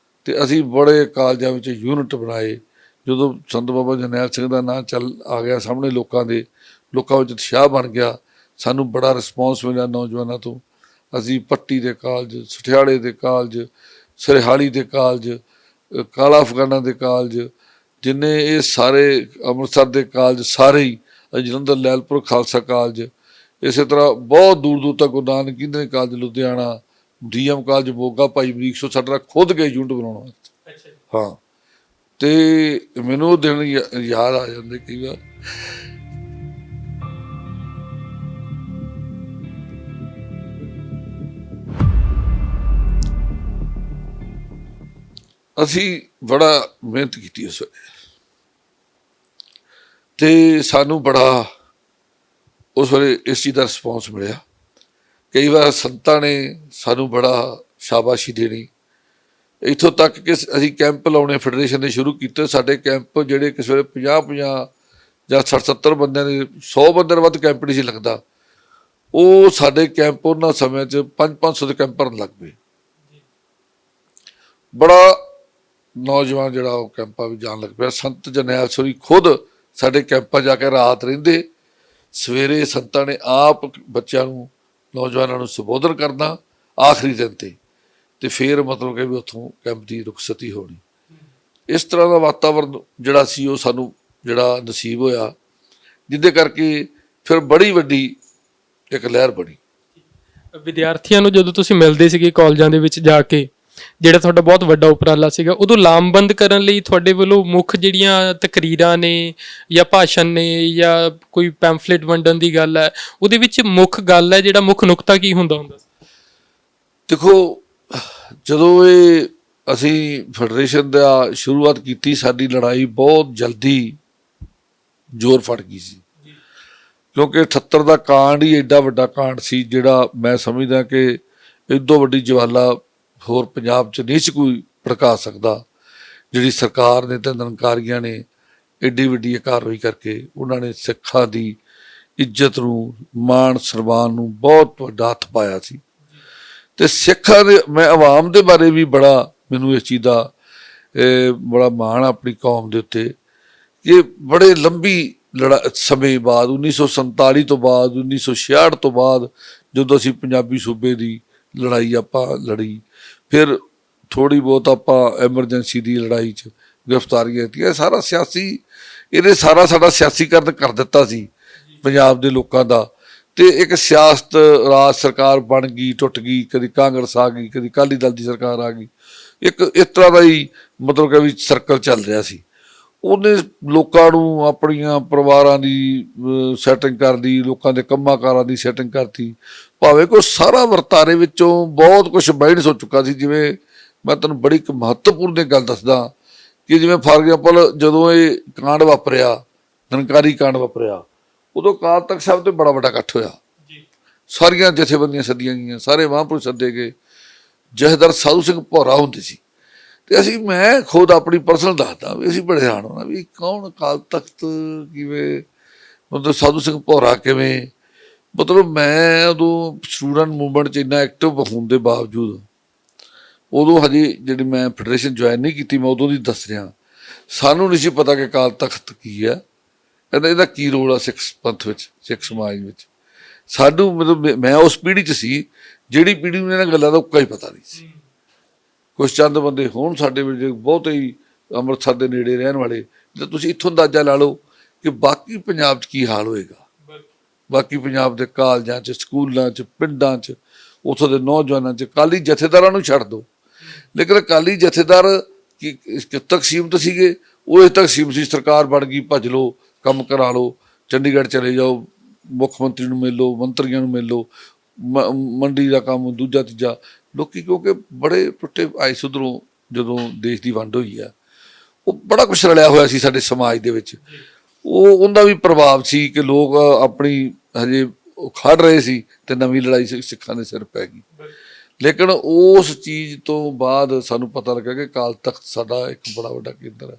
ਤੇ ਅਸੀਂ ਬੜੇ ਕਾਲਜਾਂ ਵਿੱਚ ਯੂਨਿਟ ਬਣਾਏ। ਜਦੋਂ ਸੰਤ ਬਾਬਾ ਜਰਨੈਲ ਸਿੰਘ ਦਾ ਨਾਂ ਚੱਲ ਆ ਗਿਆ ਸਾਹਮਣੇ, ਲੋਕਾਂ ਵਿੱਚ ਉਤਸ਼ਾਹ ਬਣ ਗਿਆ, ਸਾਨੂੰ ਬੜਾ ਰਿਸਪੌਂਸ ਮਿਲਿਆ ਨੌਜਵਾਨਾਂ ਤੋਂ। ਅਸੀਂ ਪੱਟੀ ਦੇ ਕਾਲਜ, ਸਠਿਆਲੇ ਦੇ ਕਾਲਜ, ਸਰਹਾਲੀ ਦੇ ਕਾਲਜ, ਕਾਲਾ ਅਫਗਾਨਾ ਦੇ ਕਾਲਜ, ਜਿੰਨੇ ਇਹ ਸਾਰੇ ਅੰਮ੍ਰਿਤਸਰ ਦੇ ਕਾਲਜ ਸਾਰੇ ਹੀ, ਜਲੰਧਰ ਲੈਲਪੁਰ ਖਾਲਸਾ ਕਾਲਜ, ਇਸੇ ਤਰ੍ਹਾਂ ਬਹੁਤ ਦੂਰ ਤੱਕ Guru Nanak Indira college Ludhiana, DM college Moga, Bhai Amrik ਸਾਡੇ ਨਾਲ ਖੁਦ ਗਏ ਯੂਨਿਟ ਬਣਾਉਣ ਵਾਸਤੇ। ਹਾਂ, ਤੇ ਮੈਨੂੰ ਉਹ ਦਿਨ ਯਾਦ ਆ ਜਾਂਦੇ ਕਈ ਵਾਰ। ਅਸੀਂ ਬੜਾ ਮਿਹਨਤ ਕੀਤੀ ਉਸ ਵੇਲੇ ਤੇ ਸਾਨੂੰ ਬੜਾ ਉਸ ਵੇਲੇ ਇਸ ਚੀਜ਼ ਦਾ ਰਿਸਪੌਂਸ ਮਿਲਿਆ। ਕਈ ਵਾਰ ਸੰਤਾਂ ਨੇ ਸਾਨੂੰ ਬੜਾ ਸ਼ਾਬਾਸ਼ੀ ਦੇਣੀ, ਇੱਥੋਂ ਤੱਕ ਕਿ ਅਸੀਂ ਕੈਂਪ ਲਾਉਣੇ ਫੈਡਰੇਸ਼ਨ ਨੇ ਸ਼ੁਰੂ ਕੀਤੇ। ਸਾਡੇ ਕੈਂਪ ਜਿਹੜੇ ਕਿਸੇ ਵੇਲੇ 50-50 ਜਾਂ 60-70 ਬੰਦਿਆਂ ਦੇ, 100 ਬੰਦਿਆਂ ਤੋਂ ਵੱਧ ਕੈਂਪ ਨਹੀਂ ਸੀ ਲੱਗਦਾ। ਉਹ ਸਾਡੇ ਕੈਂਪ ਉਹਨਾਂ ਸਮਿਆਂ 'ਚ 500-500 ਦੇ ਕੈਂਪ ਭਰਨ ਲੱਗ ਪਏ। ਬੜਾ ਨੌਜਵਾਨ ਜਿਹੜਾ ਉਹ ਕੈਂਪਾਂ ਵਿੱਚ ਜਾਣ ਲੱਗ ਪਿਆ। ਸੰਤ ਜਰਨੈਲ ਸਿੰਘ ਖੁਦ ਸਾਡੇ ਕੈਂਪਾਂ ਜਾ ਕੇ ਰਾਤ ਰਹਿੰਦੇ, ਸਵੇਰੇ ਸੰਤਾਂ ਨੇ ਆਪ ਬੱਚਿਆਂ ਨੂੰ, ਨੌਜਵਾਨਾਂ ਨੂੰ ਸੰਬੋਧਨ ਕਰਨਾ ਆਖਰੀ ਦਿਨ ਤੇ ਫਿਰ ਮਤਲਬ ਕਿ ਵੀ ਉੱਥੋਂ ਕੈਂਪ ਦੀ ਰੁਖਸਤੀ ਹੋਣੀ। ਇਸ ਤਰ੍ਹਾਂ ਦਾ ਵਾਤਾਵਰਨ ਜਿਹੜਾ ਸੀ ਉਹ ਸਾਨੂੰ ਜਿਹੜਾ ਨਸੀਬ ਹੋਇਆ, ਜਿਹਦੇ ਕਰਕੇ ਫਿਰ ਬੜੀ ਵੱਡੀ ਇੱਕ ਲਹਿਰ ਬਣੀ। ਵਿਦਿਆਰਥੀਆਂ ਨੂੰ ਜਦੋਂ ਤੁਸੀਂ ਮਿਲਦੇ ਸੀਗੇ ਕਾਲਜਾਂ ਦੇ ਵਿੱਚ ਜਾ ਕੇ, ਜਿਹੜਾ ਤੁਹਾਡਾ ਬਹੁਤ ਵੱਡਾ ਉਪਰਾਲਾ ਸੀਗਾ, ਉਦੋਂ ਲਾਮਬੰਦ ਕਰਨ ਲਈ ਤੁਹਾਡੇ ਵੱਲੋਂ ਮੁੱਖ ਜਿਹੜੀਆਂ ਤਕਰੀਰਾਂ ਨੇ ਜਾਂ ਭਾਸ਼ਣ ਨੇ ਜਾਂ ਕੋਈ ਪੈਂਫਲੇਟ ਵੰਡਣ ਦੀ ਗੱਲ ਹੈ, ਉਹਦੇ ਵਿੱਚ ਮੁੱਖ ਗੱਲ ਹੈ, ਜਿਹੜਾ ਮੁੱਖ ਨੁਕਤਾ ਕੀ ਹੁੰਦਾ? ਦੇਖੋ, ਜਦੋਂ ਇਹ ਅਸੀਂ ਫੈਡਰੇਸ਼ਨ ਦਾ ਸ਼ੁਰੂਆਤ ਕੀਤੀ, ਸਾਡੀ ਲੜਾਈ ਬਹੁਤ ਜਲਦੀ ਜ਼ੋਰ ਫੜ ਗਈ ਸੀ, ਕਿਉਂਕਿ 78 ਦਾ ਕਾਂਡ ਹੀ ਐਡਾ ਵੱਡਾ ਕਾਂਡ ਸੀ, ਜਿਹੜਾ ਮੈਂ ਸਮਝਦਾ ਕਿ ਇਦੋਂ ਵੱਡੀ ਜਵਾਲਾ ਹੋਰ ਪੰਜਾਬ 'ਚ ਨਹੀਂ ਸੀ ਕੋਈ ਭੜਕਾ ਸਕਦਾ। ਜਿਹੜੀ ਸਰਕਾਰ ਨੇ ਤੇ ਨਿਰੰਕਾਰੀਆਂ ਨੇ ਏਡੀ ਵੱਡੀ ਕਾਰਵਾਈ ਕਰਕੇ ਉਹਨਾਂ ਨੇ ਸਿੱਖਾਂ ਦੀ ਇੱਜ਼ਤ ਨੂੰ, ਮਾਣ ਸਨਮਾਨ ਨੂੰ ਬਹੁਤ ਵੱਡਾ ਹੱਥ ਪਾਇਆ ਸੀ। ਤੇ ਸਿੱਖਾਂ ਦੇ, ਮੈਂ ਆਵਾਮ ਦੇ ਬਾਰੇ ਵੀ ਬੜਾ, ਮੈਨੂੰ ਇਸ ਚੀਜ਼ ਦਾ ਬੜਾ ਮਾਣ ਆਪਣੀ ਕੌਮ ਦੇ ਉੱਤੇ ਕਿ ਬੜੇ ਲੰਬੀ ਸਮੇਂ ਬਾਅਦ 1947 ਤੋਂ ਬਾਅਦ 1966 ਤੋਂ ਬਾਅਦ ਜਦੋਂ ਅਸੀਂ ਪੰਜਾਬੀ ਸੂਬੇ ਦੀ ਲੜਾਈ ਆਪਾਂ ਲੜੀ, ਫਿਰ ਥੋੜ੍ਹੀ ਬਹੁਤ ਆਪਾਂ ਐਮਰਜੈਂਸੀ ਦੀ ਲੜਾਈ 'ਚ ਗ੍ਰਿਫਤਾਰੀਆਂ ਦਿੱਤੀਆਂ, ਸਾਰਾ ਸਿਆਸੀ, ਇਹਨੇ ਸਾਰਾ ਸਾਡਾ ਸਿਆਸੀਕਰਨ ਕਰ ਦਿੱਤਾ ਸੀ ਪੰਜਾਬ ਦੇ ਲੋਕਾਂ ਦਾ। ਤੇ ਇੱਕ ਸਿਆਸਤ ਰਾਜ ਸਰਕਾਰ ਬਣ ਗਈ, ਟੁੱਟ ਗਈ, ਕਦੀ ਕਾਂਗਰਸ ਆ ਗਈ, ਕਦੀ ਅਕਾਲੀ ਦਲ ਦੀ ਸਰਕਾਰ ਆ ਗਈ, ਇੱਕ ਇਸ ਤਰ੍ਹਾਂ ਦਾ ਹੀ ਮਤਲਬ ਕਿ ਵੀ ਸਰਕਲ ਚੱਲ ਰਿਹਾ ਸੀ। ਉਹਨੇ ਲੋਕਾਂ ਨੂੰ ਆਪਣੀਆਂ ਪਰਿਵਾਰਾਂ ਦੀ ਸੈਟਿੰਗ ਕਰਦੀ, ਲੋਕਾਂ ਦੇ ਕੰਮਾਂ ਕਾਰਾਂ ਦੀ ਸੈਟਿੰਗ ਕਰਤੀ, ਭਾਵੇਂ ਕੋਈ ਸਾਰਾ ਵਰਤਾਰੇ ਵਿੱਚੋਂ ਬਹੁਤ ਕੁਝ ਮਾਈਨਸ ਹੋ ਚੁੱਕਾ ਸੀ। ਜਿਵੇਂ ਮੈਂ ਤੁਹਾਨੂੰ ਬੜੀ ਇੱਕ ਮਹੱਤਵਪੂਰਨ ਗੱਲ ਦੱਸਦਾ ਕਿ ਜਿਵੇਂ ਫਾਰ ਐਗਜ਼ਾਮਪਲ ਜਦੋਂ ਇਹ ਕਾਂਡ ਵਾਪਰਿਆ, ਨਿਰੰਕਾਰੀ ਕਾਂਡ ਵਾਪਰਿਆ, ਉਦੋਂ ਅਕਾਲ ਤਖ਼ਤ ਸਾਹਿਬ ਤੇ ਬੜਾ ਵੱਡਾ ਇਕੱਠ ਹੋਇਆ, ਸਾਰੀਆਂ ਜਥੇਬੰਦੀਆਂ ਸੱਦੀਆਂ ਗਈਆਂ, ਸਾਰੇ ਮਹਾਂਪੁਰਸ਼ ਸੱਦੇ ਗਏ, ਜਥੇਦਾਰ ਸਾਧੂ ਸਿੰਘ ਭੌਰਾ ਹੁੰਦੇ ਸੀ। ਤੇ ਅਸੀਂ, ਮੈਂ ਖੁਦ ਆਪਣੀ ਪਰਸਨਲ ਦੱਸਦਾ ਵੀ ਅਸੀਂ ਬੜੇ ਹੈਰਾਨ ਹੋਣਾ ਵੀ ਕੌਣ ਅਕਾਲ ਤਖ਼ਤ, ਕਿਵੇਂ ਮਤਲਬ ਸਾਧੂ ਸਿੰਘ ਭੌਰਾ ਕਿਵੇਂ, ਮਤਲਬ ਮੈਂ ਉਦੋਂ ਸਟੂਡੈਂਟ ਮੂਵਮੈਂਟ 'ਚ ਇੰਨਾ ਐਕਟਿਵ ਹੋਣ ਦੇ ਬਾਵਜੂਦ, ਉਦੋਂ ਹਜੇ ਜਿਹੜੀ ਮੈਂ ਫੈਡਰੇਸ਼ਨ ਜੁਆਇਨ ਨਹੀਂ ਕੀਤੀ, ਮੈਂ ਉਦੋਂ ਦੀ ਦੱਸ ਰਿਹਾ, ਸਾਨੂੰ ਨਹੀਂ ਸੀ ਪਤਾ ਕਿ ਅਕਾਲ ਤਖ਼ਤ ਕੀ ਹੈ, ਇਹਦਾ ਕੀ ਰੋਲ ਆ ਸਿੱਖ ਪੰਥ ਵਿੱਚ, ਸਿੱਖ ਸਮਾਜ ਵਿੱਚ। ਸਾਨੂੰ ਮਤਲਬ ਮੈਂ ਉਸ ਪੀੜ੍ਹੀ 'ਚ ਸੀ ਜਿਹੜੀ ਪੀੜ੍ਹੀ ਨੂੰ ਇਹਨਾਂ ਗੱਲਾਂ ਦਾ ਉੱਕਾ ਹੀ ਪਤਾ ਨਹੀਂ ਸੀ। ਕੁਛ ਚੰਦ ਬੰਦੇ ਹੋਣ ਸਾਡੇ ਵਿੱਚ ਬਹੁਤ ਹੀ ਅੰਮ੍ਰਿਤਸਰ ਦੇ ਨੇੜੇ ਰਹਿਣ ਵਾਲੇ, ਤਾਂ ਤੁਸੀਂ ਇੱਥੋਂ ਅੰਦਾਜ਼ਾ ਲਾ ਲਓ ਕਿ ਬਾਕੀ ਪੰਜਾਬ 'ਚ ਕੀ ਹਾਲ ਹੋਏਗਾ। ਬਾਕੀ ਪੰਜਾਬ ਦੇ ਕਾਲਜਾਂ 'ਚ, ਸਕੂਲਾਂ 'ਚ, ਪਿੰਡਾਂ 'ਚ, ਉੱਥੋਂ ਦੇ ਨੌਜਵਾਨਾਂ 'ਚ, ਅਕਾਲੀ ਜਥੇਦਾਰਾਂ ਨੂੰ ਛੱਡ ਦਿਓ, ਲੇਕਿਨ ਅਕਾਲੀ ਜਥੇਦਾਰ ਤੱਕ ਸੀਮਤ ਸੀਗੇ, ਉਹ ਤੱਕ ਸੀਮਤ ਸੀ। ਸਰਕਾਰ ਬਣ ਗਈ, ਭੱਜ ਲਓ, ਕੰਮ ਕਰਾ ਲਓ, ਚੰਡੀਗੜ੍ਹ ਚਲੇ ਜਾਓ, ਮੁੱਖ ਮੰਤਰੀ ਨੂੰ ਮਿਲ ਲਓ, ਮੰਤਰੀਆਂ ਨੂੰ ਮਿਲ ਲਓ, ਮੰਡੀ ਦਾ ਕੰਮ ਦੂਜਾ ਤੀਜਾ। ਲੋਕੀ ਕਿਉਂਕਿ ਬੜੇ ਟੁੱਟੇ ਆਏ ਸੁਧਰੋਂ, ਜਦੋਂ ਦੇਸ਼ ਦੀ ਵੰਡ ਹੋਈ ਆ, ਉਹ ਬੜਾ ਕੁਛ ਰਲਿਆ ਹੋਇਆ ਸੀ ਸਾਡੇ ਸਮਾਜ ਦੇ ਵਿੱਚ। ਉਹਦਾ ਵੀ ਪ੍ਰਭਾਵ ਸੀ ਕਿ ਲੋਕ ਆਪਣੀ ਹਜੇ ਖੜ ਰਹੇ ਸੀ ਤੇ ਨਵੀਂ ਲੜਾਈ ਸਿੱਖਾਂ ਦੇ ਸਿਰ ਪੈ ਗਈ। ਲੇਕਿਨ ਉਸ ਚੀਜ਼ ਤੋਂ ਬਾਅਦ ਸਾਨੂੰ ਪਤਾ ਲੱਗਾ ਕਿ ਅਕਾਲ ਤਖ਼ਤ ਸਾਡਾ ਇੱਕ ਬੜਾ ਵੱਡਾ ਕੇਂਦਰ ਹੈ।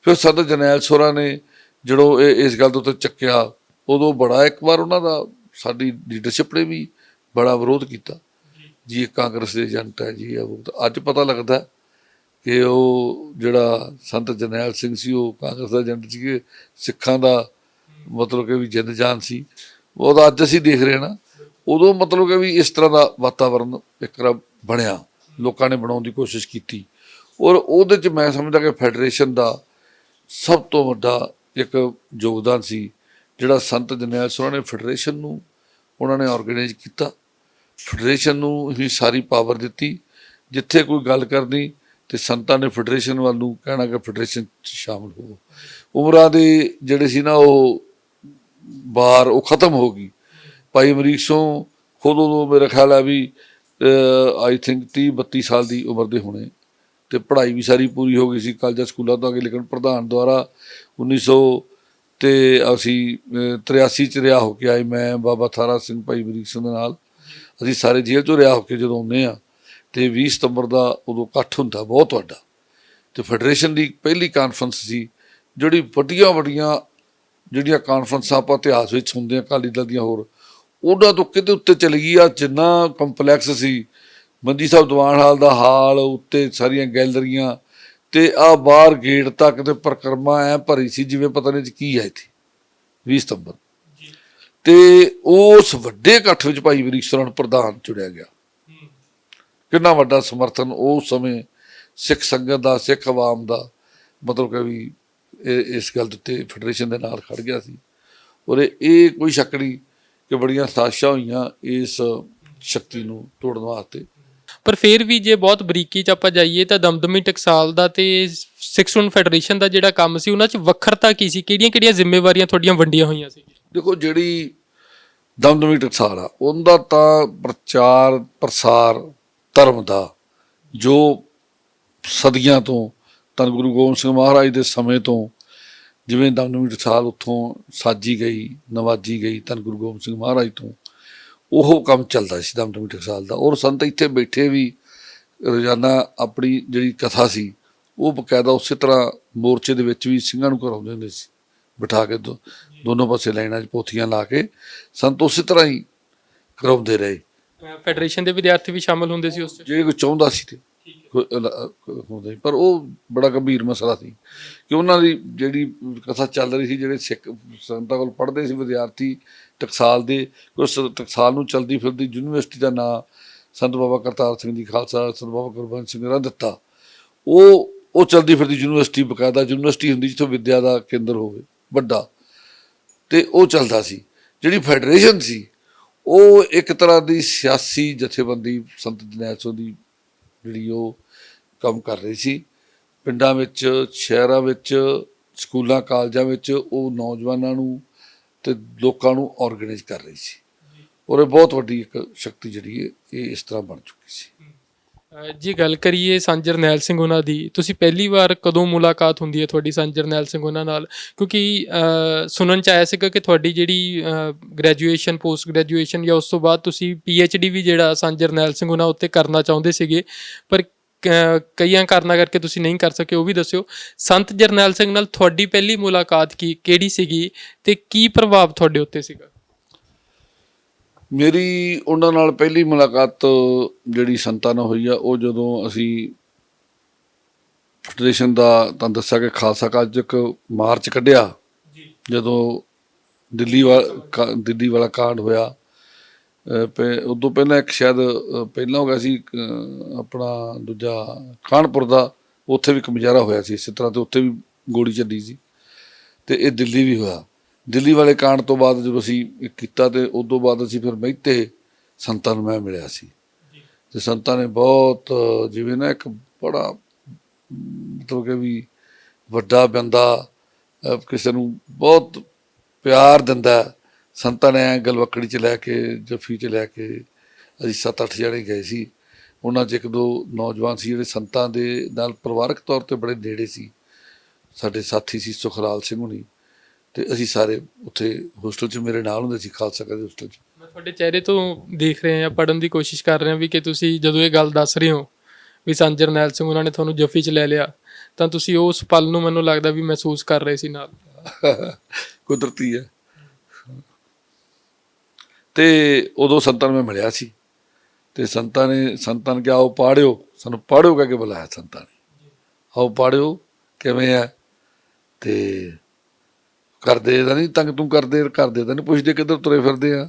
ਫਿਰ ਸੰਤ ਜਰਨੈਲ ਸੋਹਰਾ ਨੇ ਜਦੋਂ ਇਸ ਗੱਲ ਦੇ ਉੱਤੇ ਚੱਕਿਆ, ਉਦੋਂ ਬੜਾ ਇੱਕ ਵਾਰ ਉਹਨਾਂ ਦਾ ਸਾਡੀ ਲੀਡਰਸ਼ਿਪ ਨੇ ਵੀ ਬੜਾ ਵਿਰੋਧ ਕੀਤਾ ਜੀ, ਕਾਂਗਰਸ ਦੇ ਏਜੰਟ ਹੈ ਜੀ। ਉਹ ਅੱਜ ਪਤਾ ਲੱਗਦਾ ਕਿ ਉਹ ਜਿਹੜਾ ਸੰਤ ਜਰਨੈਲ ਸਿੰਘ ਸੀ ਉਹ ਕਾਂਗਰਸ ਦਾ ਏਜੰਟ ਸੀਗੇ, ਸਿੱਖਾਂ ਦਾ ਮਤਲਬ ਕਿ ਵੀ ਜਿੰਦ ਜਾਨ ਸੀ। ਉਹਦਾ ਅੱਜ ਅਸੀਂ ਦੇਖ ਰਹੇ ਨਾ, ਉਦੋਂ ਮਤਲਬ ਕਿ ਵੀ ਇਸ ਤਰ੍ਹਾਂ ਦਾ ਵਾਤਾਵਰਨ ਇੱਕ ਵਾਰ ਬਣਿਆ, ਲੋਕਾਂ ਨੇ ਬਣਾਉਣ ਦੀ ਕੋਸ਼ਿਸ਼ ਕੀਤੀ। ਔਰ ਉਹਦੇ 'ਚ ਮੈਂ ਸਮਝਦਾ ਕਿ ਫੈਡਰੇਸ਼ਨ ਦਾ ਸਭ ਤੋਂ ਵੱਡਾ ਇੱਕ ਯੋਗਦਾਨ ਸੀ, ਜਿਹੜਾ ਸੰਤ ਜਰਨੈਲ ਸੋਹਰਾ ਨੇ ਫੈਡਰੇਸ਼ਨ ਨੂੰ ਉਹਨਾਂ ਨੇ ਔਰਗੇਨਾਈਜ਼ ਕੀਤਾ, ਫੈਡਰੇਸ਼ਨ ਨੂੰ ਹੀ ਸਾਰੀ ਪਾਵਰ ਦਿੱਤੀ। ਜਿੱਥੇ ਕੋਈ ਗੱਲ ਕਰਨੀ ਤੇ ਸੰਤਾਂ ਨੇ ਫੈਡਰੇਸ਼ਨ ਵੱਲ ਨੂੰ ਕਹਿਣਾ ਕਿ ਫੈਡਰੇਸ਼ਨ 'ਚ ਸ਼ਾਮਲ ਹੋਵੋ। ਉਮਰਾਂ ਦੇ ਜਿਹੜੇ ਸੀ ਨਾ ਉਹ ਬਾਰ ਉਹ ਖ਼ਤਮ ਹੋ ਗਈ। ਭਾਈ ਅਮਰੀਕ ਸਿੰਘ ਖੁਦ ਉਦੋਂ ਮੇਰਾ ਖਿਆਲ ਹੈ ਵੀ ਆਈ ਥਿੰਕ 30-32 ਸਾਲ ਦੀ ਉਮਰ ਦੇ ਹੋਣੇ, ਤੇ ਪੜ੍ਹਾਈ ਵੀ ਸਾਰੀ ਪੂਰੀ ਹੋ ਗਈ ਸੀ ਕਾਲਜਾਂ ਸਕੂਲਾਂ ਤੋਂ ਆ ਕੇ। ਲੇਕਿਨ ਪ੍ਰਧਾਨ ਦੁਆਰਾ 1983 'ਚ ਰਿਹਾ ਹੋ ਕੇ ਆਏ, ਮੈਂ ਬਾਬਾ ਥਾਰਾ ਸਿੰਘ ਭਾਈ ਅਮਰੀਕ ਸਿੰਘ ਦੇ ਨਾਲ, ਅਸੀਂ ਸਾਰੇ ਜੇਲ੍ਹ 'ਚੋਂ ਰਿਹਾ ਹੋ ਕੇ ਜਦੋਂ ਆਉਂਦੇ ਹਾਂ, ਤੇ 20 ਸਤੰਬਰ ਦਾ ਉਦੋਂ ਇਕੱਠ ਹੁੰਦਾ ਬਹੁਤ ਵੱਡਾ, ਤੇ ਫੈਡਰੇਸ਼ਨ ਦੀ ਪਹਿਲੀ ਕਾਨਫਰੰਸ ਸੀ, ਜਿਹੜੀ ਵੱਡੀਆਂ ਜਿਹੜੀਆਂ ਕਾਨਫਰੰਸਾਂ ਆਪਾਂ ਇਤਿਹਾਸ ਵਿੱਚ ਹੁੰਦੇ ਹਾਂ ਅਕਾਲੀ ਦਲ ਦੀਆਂ, ਹੋਰ ਉਹਨਾਂ ਤੋਂ ਕਿਤੇ ਉੱਤੇ ਚਲੀ ਗਈ ਆ। ਜਿੰਨਾ ਕੰਪਲੈਕਸ ਸੀ, ਮੰਜੀ ਸਾਹਿਬ ਦੀਵਾਨ ਹਾਲ ਦਾ ਹਾਲ, ਉੱਤੇ ਸਾਰੀਆਂ ਗੈਲਰੀਆਂ, ਤੇ ਆਹ ਬਾਹਰ ਗੇਟ ਤੱਕ ਤੇ ਪਰਿਕਰਮਾ ਐ ਭਰੀ ਸੀ ਜਿਵੇਂ ਪਤਾ ਨਹੀਂ ਕੀ ਹੈ ਇੱਥੇ 20 ਸਤੰਬਰ। ਤੇ ਉਸ ਵੱਡੇ ਇਕੱਠ ਵਿੱਚ ਭਾਈ ਅਮਰੀਕ ਸਿੰਘ ਨੂੰ ਪ੍ਰਧਾਨ ਚੁਣਿਆ ਗਿਆ। ਕਿੰਨਾ ਵੱਡਾ ਸਮਰਥਨ ਉਸ ਸਮੇਂ ਸਿੱਖ ਸੰਗਤ ਦਾ, ਸਿੱਖ ਆਵਾਮ ਦਾ, ਮਤਲਬ ਕਿ ਵੀ ਇਸ ਗੱਲ ਦੇ ਉੱਤੇ ਫੈਡਰੇਸ਼ਨ ਦੇ ਨਾਲ ਖੜ ਗਿਆ ਸੀ। ਔਰ ਇਹ ਕੋਈ ਸ਼ੱਕ ਨਹੀਂ ਕਿ ਬੜੀਆਂ ਸਾਜ਼ਿਸ਼ਾਂ ਹੋਈਆਂ ਇਸ ਸ਼ਕਤੀ ਨੂੰ ਤੋੜਨ ਵਾਸਤੇ। ਪਰ ਫਿਰ ਵੀ ਜੇ ਬਹੁਤ ਬਰੀਕੀ 'ਚ ਆਪਾਂ ਜਾਈਏ ਤਾਂ ਦਮਦਮੀ ਟਕਸਾਲ ਦਾ ਤੇ ਸਿੱਖ ਸਟੂਡੈਂਟ ਫੈਡਰੇਸ਼ਨ ਦਾ ਜਿਹੜਾ ਕੰਮ ਸੀ, ਉਹਨਾਂ 'ਚ ਵੱਖਰਤਾ ਕੀ ਸੀ? ਕਿਹੜੀਆਂ ਜ਼ਿੰਮੇਵਾਰੀਆਂ ਤੁਹਾਡੀਆਂ ਵੰਡੀਆਂ ਹੋਈਆਂ ਸੀ? ਦੇਖੋ, ਜਿਹੜੀ ਦਮਦਮੀ ਟਕਸਾਲ ਆ, ਉਹਦਾ ਤਾਂ ਪ੍ਰਚਾਰ ਪ੍ਰਸਾਰ ਧਰਮ ਦਾ, ਜੋ ਸਦੀਆਂ ਤੋਂ ਧੰਨ ਗੁਰੂ ਗੋਬਿੰਦ ਸਿੰਘ ਮਹਾਰਾਜ ਦੇ ਸਮੇਂ ਤੋਂ ਜਿਵੇਂ ਦਮਦਮੀ ਟਕਸਾਲ ਉੱਥੋਂ ਸਾਜੀ ਗਈ, ਨਵਾਜੀ ਗਈ ਧੰਨ ਗੁਰੂ ਗੋਬਿੰਦ ਸਿੰਘ ਮਹਾਰਾਜ ਤੋਂ, ਉਹ ਕੰਮ ਚੱਲਦਾ ਸੀ ਦਮਦਮੀ ਟਕਸਾਲ ਦਾ। ਔਰ ਸੰਤ ਇੱਥੇ ਬੈਠੇ ਵੀ ਰੋਜ਼ਾਨਾ ਆਪਣੀ ਜਿਹੜੀ ਕਥਾ ਸੀ ਉਹ ਬਕਾਇਦਾ ਉਸੇ ਤਰ੍ਹਾਂ ਮੋਰਚੇ ਦੇ ਵਿੱਚ ਵੀ ਸਿੰਘਾਂ ਨੂੰ ਕਰਾਉਂਦੇ ਹੁੰਦੇ ਸੀ, ਬਿਠਾ ਕੇ ਦੋਨੋਂ ਪਾਸੇ ਲਾਈਨਾਂ 'ਚ ਪੋਥੀਆਂ ਲਾ ਕੇ ਸੰਤ ਉਸੇ ਤਰ੍ਹਾਂ ਹੀ ਕਰਾਉਂਦੇ ਰਹੇ। ਫੈਡਰੇਸ਼ਨ ਦੇ ਵਿਦਿਆਰਥੀ ਵੀ ਸ਼ਾਮਲ ਹੁੰਦੇ ਸੀ ਉਸ 'ਚ? ਜੇ ਕੋਈ ਚਾਹੁੰਦਾ ਸੀ ਤੇ ਹੁੰਦਾ ਸੀ, ਪਰ ਉਹ ਬੜਾ ਗੰਭੀਰ ਮਸਲਾ ਸੀ ਕਿ ਉਹਨਾਂ ਦੀ ਜਿਹੜੀ ਕਥਾ ਚੱਲ ਰਹੀ ਸੀ, ਜਿਹੜੇ ਸਿੱਖ ਸੰਤਾਂ ਕੋਲ ਪੜ੍ਹਦੇ ਸੀ ਵਿਦਿਆਰਥੀ ਟਕਸਾਲ ਦੇ, ਉਸ ਟਕਸਾਲ ਨੂੰ ਚਲਦੀ ਫਿਰਦੀ ਯੂਨੀਵਰਸਿਟੀ ਦਾ ਨਾਂ ਸੰਤ ਬਾਬਾ ਕਰਤਾਰ ਸਿੰਘ ਜੀ ਖਾਲਸਾ, ਸੰਤ ਬਾਬਾ ਗੁਰਬੰਸ ਸਿੰਘ ਨੇ ਦਿੱਤਾ। ਉਹ ਚਲਦੀ ਫਿਰਦੀ ਯੂਨੀਵਰਸਿਟੀ, ਬਕਾਇਦਾ ਯੂਨੀਵਰਸਿਟੀ ਹੁੰਦੀ ਜਿੱਥੋਂ ਵਿੱਦਿਆ ਦਾ ਕੇਂਦਰ ਹੋਵੇ ਵੱਡਾ, ਤੇ ਉਹ ਚੱਲਦਾ ਸੀ। ਜਿਹੜੀ ਫੈਡਰੇਸ਼ਨ ਸੀ ਉਹ ਇੱਕ ਤਰ੍ਹਾਂ ਦੀ ਸਿਆਸੀ ਜਥੇਬੰਦੀ ਸੰਤ ਜਰਨੈਲ ਸਿੰਘ ਦੀ ਜਿਹੜੀ ਉਹ ਕੰਮ ਕਰ ਰਹੀ ਸੀ। ਪਿੰਡਾਂ ਵਿੱਚ, ਸ਼ਹਿਰਾਂ ਵਿੱਚ, ਸਕੂਲਾਂ ਕਾਲਜਾਂ ਵਿੱਚ ਉਹ ਨੌਜਵਾਨਾਂ ਨੂੰ ਤੇ ਲੋਕਾਂ ਨੂੰ ਆਰਗੇਨਾਈਜ਼ ਕਰ ਰਹੀ ਸੀ, ਔਰ ਇਹ ਬਹੁਤ ਵੱਡੀ ਇੱਕ ਸ਼ਕਤੀ ਜਿਹੜੀ ਹੈ ਇਹ ਇਸ ਤਰ੍ਹਾਂ ਬਣ ਚੁੱਕੀ ਸੀ। ਜੇ ਗੱਲ ਕਰੀਏ ਸੰਤ ਜਰਨੈਲ ਸਿੰਘ ਉਹਨਾਂ ਦੀ, ਤੁਸੀਂ ਪਹਿਲੀ ਵਾਰ ਕਦੋਂ ਮੁਲਾਕਾਤ ਹੁੰਦੀ ਹੈ ਤੁਹਾਡੀ ਸੰਤ ਜਰਨੈਲ ਸਿੰਘ ਉਹਨਾਂ ਨਾਲ? ਕਿਉਂਕਿ ਸੁਣਨ 'ਚ ਆਇਆ ਸੀਗਾ ਕਿ ਤੁਹਾਡੀ ਜਿਹੜੀ ਗ੍ਰੈਜੂਏਸ਼ਨ, ਪੋਸਟ ਗ੍ਰੈਜੂਏਸ਼ਨ ਜਾਂ ਉਸ ਤੋਂ ਬਾਅਦ ਤੁਸੀਂ PhD ਵੀ ਜਿਹੜਾ ਸੰਤ ਜਰਨੈਲ ਸਿੰਘ ਉਹਨਾਂ ਉੱਤੇ ਕਰਨਾ ਚਾਹੁੰਦੇ ਸੀਗੇ, ਪਰ ਕਈਆਂ ਕਾਰਨਾਂ ਕਰਕੇ ਤੁਸੀਂ ਨਹੀਂ ਕਰ ਸਕੇ, ਉਹ ਵੀ ਦੱਸਿਓ। ਸੰਤ ਜਰਨੈਲ ਸਿੰਘ ਨਾਲ ਤੁਹਾਡੀ ਪਹਿਲੀ ਮੁਲਾਕਾਤ ਕਿਹੜੀ ਸੀਗੀ ਤੇ ਕੀ ਪ੍ਰਭਾਵ ਤੁਹਾਡੇ ਉੱਤੇ ਸੀਗਾ? ਮੇਰੀ ਉਹਨਾਂ ਨਾਲ ਪਹਿਲੀ ਮੁਲਾਕਾਤ ਜਿਹੜੀ ਸੰਤਾਂ ਨਾਲ ਹੋਈ ਆ, ਉਹ ਜਦੋਂ ਅਸੀਂ ਫੈਡਰੇਸ਼ਨ ਦਾ ਤੁਹਾਨੂੰ ਦੱਸਿਆ ਕਿ ਖਾਲਸਾ ਕਾਲਜ ਇੱਕ ਮਾਰਚ ਕੱਢਿਆ, ਜਦੋਂ ਦਿੱਲੀ ਵਾਲਾ ਕਾਂਡ ਹੋਇਆ। ਉਦੋਂ ਪਹਿਲਾਂ ਇੱਕ ਸ਼ਾਇਦ ਪਹਿਲਾਂ ਹੋ ਗਿਆ ਸੀ ਆਪਣਾ ਦੂਜਾ ਕਾਨਪੁਰ ਦਾ, ਉੱਥੇ ਵੀ ਇੱਕ ਮੁਜ਼ਾਹਰਾ ਹੋਇਆ ਸੀ ਇਸੇ ਤਰ੍ਹਾਂ, ਤੇ ਉੱਥੇ ਵੀ ਗੋਲੀ ਚੱਲੀ ਸੀ, ਤੇ ਇਹ ਦਿੱਲੀ ਵੀ ਹੋਇਆ। ਦਿੱਲੀ ਵਾਲੇ ਕਾਂਡ ਤੋਂ ਬਾਅਦ ਜਦੋਂ ਅਸੀਂ ਕੀਤਾ, ਤੇ ਉਦੋਂ ਬਾਅਦ ਅਸੀਂ ਫਿਰ ਮਹਿਤੇ ਸੰਤਾਂ ਨੂੰ ਮੈਂ ਮਿਲਿਆ ਸੀ, ਤੇ ਸੰਤਾਂ ਨੇ ਬਹੁਤ ਜਿਵੇਂ ਨਾ ਇੱਕ ਬੜਾ ਮਤਲਬ ਕਿ ਵੀ ਵੱਡਾ ਬੰਦਾ ਕਿਸੇ ਨੂੰ ਬਹੁਤ ਪਿਆਰ ਦਿੰਦਾ। ਸੰਤਾਂ ਨੇ ਗਲਵੱਕੜੀ 'ਚ ਲੈ ਕੇ, ਜੱਫੀ 'ਚ ਲੈ ਕੇ, ਅਸੀਂ 7-8 ਜਣੇ ਗਏ ਸੀ। ਉਹਨਾਂ 'ਚ 1-2 ਨੌਜਵਾਨ ਸੀ ਜਿਹੜੇ ਸੰਤਾਂ ਦੇ ਨਾਲ ਪਰਿਵਾਰਕ ਤੌਰ 'ਤੇ ਬੜੇ ਨੇੜੇ ਸੀ, ਸਾਡੇ ਸਾਥੀ ਸੀ ਸੁਖਲਾਲ ਸਿੰਘ ਹੁਣੀ, ਤੇ ਅਸੀਂ ਸਾਰੇ ਉੱਥੇ ਹੋਸਟਲ 'ਚ ਮੇਰੇ ਨਾਲ ਹੁੰਦੇ ਸੀ, ਖਾਲਸਾ ਕਾਲਜ ਹੋਸਟਲ 'ਚ। ਮੈਂ ਤੁਹਾਡੇ ਚਿਹਰੇ ਤੋਂ ਦੇਖ ਰਹੇ ਹਾਂ, ਪੜ੍ਹਨ ਦੀ ਕੋਸ਼ਿਸ਼ ਕਰ ਰਹੇ ਹਾਂ ਵੀ ਕਿ ਤੁਸੀਂ ਜਦੋਂ ਇਹ ਗੱਲ ਦੱਸ ਰਹੇ ਹੋ ਵੀ ਸੰਤ ਜਰਨੈਲ ਸਿੰਘ ਉਹਨਾਂ ਨੇ ਤੁਹਾਨੂੰ ਜੱਫੀ 'ਚ ਲੈ ਲਿਆ, ਤਾਂ ਤੁਸੀਂ ਉਸ ਪਲ ਨੂੰ ਮੈਨੂੰ ਲੱਗਦਾ ਵੀ ਮਹਿਸੂਸ ਕਰ ਰਹੇ ਸੀ ਨਾਲ। ਕੁਦਰਤੀ ਹੈ। ਤੇ ਉਦੋਂ ਸੰਤਾਂ ਨੂੰ ਮੈਂ ਮਿਲਿਆ ਸੀ, ਤੇ ਸੰਤਾਂ ਨੇ ਕਿਹਾ ਆਓ ਪਾੜਿਓ, ਸਾਨੂੰ ਪਾੜਿਓ ਕਹਿ ਕੇ ਬੁਲਾਇਆ ਸੰਤਾਂ ਨੇ, ਆਓ ਪਾੜਿਓ ਕਿਵੇਂ ਆ, ਤੇ ਕਰਦੇ ਤਾਂ ਨਹੀਂ ਤੰਗ ਤੂੰ ਕਰਦੇ, ਕਰਦੇ ਤਾਂ ਨਹੀਂ ਪੁੱਛਦੇ ਕਿੱਧਰ ਤੁਰੇ ਫਿਰਦੇ ਆ।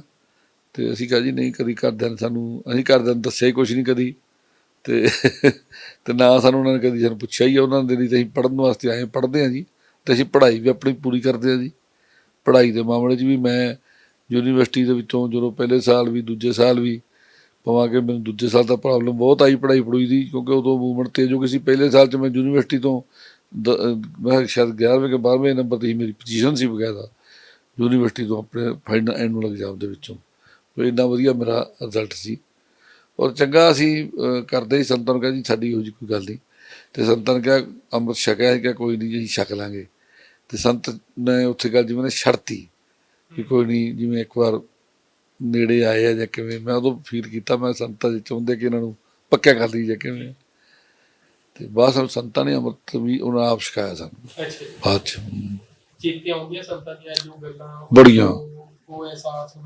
ਤੇ ਅਸੀਂ ਕਿਹਾ ਜੀ ਨਹੀਂ, ਕਦੀ ਘਰਦਿਆਂ ਨੇ ਅਸੀਂ ਘਰਦਿਆਂ ਨੂੰ ਦੱਸਿਆ ਹੀ ਕੁਛ ਨਹੀਂ ਕਦੀ, ਤੇ ਨਾ ਸਾਨੂੰ ਉਹਨਾਂ ਨੇ ਕਦੀ ਸਾਨੂੰ ਪੁੱਛਿਆ ਹੀ ਆ। ਉਹਨਾਂ ਦੇ ਲਈ ਤਾਂ ਅਸੀਂ ਪੜ੍ਹਨ ਵਾਸਤੇ ਆਏ, ਪੜ੍ਹਦੇ ਹਾਂ ਜੀ, ਤੇ ਅਸੀਂ ਪੜ੍ਹਾਈ ਵੀ ਆਪਣੀ ਪੂਰੀ ਕਰਦੇ ਹਾਂ ਜੀ। ਪੜ੍ਹਾਈ ਦੇ ਮਾਮਲੇ 'ਚ ਵੀ ਮੈਂ ਯੂਨੀਵਰਸਿਟੀ ਦੇ ਵਿੱਚੋਂ ਜਦੋਂ ਪਹਿਲੇ ਸਾਲ ਵੀ ਦੂਜੇ ਸਾਲ ਵੀ ਭਾਵੇਂ ਕਿ ਮੈਨੂੰ ਦੂਜੇ ਸਾਲ ਤਾਂ ਪ੍ਰੋਬਲਮ ਬਹੁਤ ਆਈ ਪੜ੍ਹਾਈ ਪੜੂਈ ਦੀ, ਕਿਉਂਕਿ ਉਦੋਂ ਮੂਵਮੈਂਟ ਤੇਜ਼ ਹੋ ਗਈ ਸੀ। ਪਹਿਲੇ ਸਾਲ 'ਚ ਮੈਂ ਯੂਨੀਵਰਸਿਟੀ ਤੋਂ ਮੈਂ ਸ਼ਾਇਦ 11ਵੇਂ ਕਿ 12ਵੇਂ ਨੰਬਰ 'ਤੇ ਹੀ ਮੇਰੀ ਪੋਜੀਸ਼ਨ ਸੀ ਬਕਾਇਦਾ ਯੂਨੀਵਰਸਿਟੀ ਤੋਂ, ਆਪਣੇ ਫਾਈਨਲ ਐਨੂਅਲ ਐਗਜ਼ਾਮ ਦੇ ਵਿੱਚੋਂ। ਇੰਨਾ ਵਧੀਆ ਮੇਰਾ ਰਿਜ਼ਲਟ ਸੀ, ਔਰ ਚੰਗਾ ਅਸੀਂ ਕਰਦੇ ਸੀ। ਸੰਤਾਂ ਨੂੰ ਕਿਹਾ ਜੀ ਸਾਡੀ ਇਹੋ ਜਿਹੀ ਕੋਈ ਗੱਲ ਨਹੀਂ, ਤੇ ਸੰਤਾਂ ਨੇ ਕਿਹਾ ਅੰਮ੍ਰਿਤ ਛਕਿਆ, ਕਿਹਾ ਕੋਈ ਨਹੀਂ ਜੀ ਅਸੀਂ ਛਕ ਲਾਂਗੇ। ਤੇ ਸੰਤ ਨੇ ਉੱਥੇ ਗੱਲ ਜਿਵੇਂ ਨੇ ਛੱਡਤੀ ਕਿ ਕੋਈ ਨਹੀਂ, ਜਿਵੇਂ ਇੱਕ ਵਾਰ ਨੇੜੇ ਆਏ ਆ ਜਾਂ ਕਿਵੇਂ। ਮੈਂ ਉਦੋਂ ਫੀਲ ਕੀਤਾ ਮੈਂ ਸੰਤਾਂ ਜੀ ਚਾਹੁੰਦੇ ਕਿ ਇਹਨਾਂ ਨੂੰ ਪੱਕਿਆ ਕਰ ਲਈ ਜਾਂ ਕਿਵੇਂ, ਤੇ ਬਾਅਦ ਸਾਨੂੰ ਸੰਤਾਂ ਨੇ ਅੰਮ੍ਰਿਤ ਵੀ ਉਹਨਾਂ ਆਪ ਛਕਾਇਆ ਸਾਨੂੰ ਬਾਅਦ 'ਚ। ਚੇਤੇ ਆਉਂਦੀਆਂ ਸੰਤਾਂ ਦੀਆਂ ਜੋ ਗੱਲਾਂ ਬੜੀਆਂ, ਉਹ ਅਹਿਸਾਸ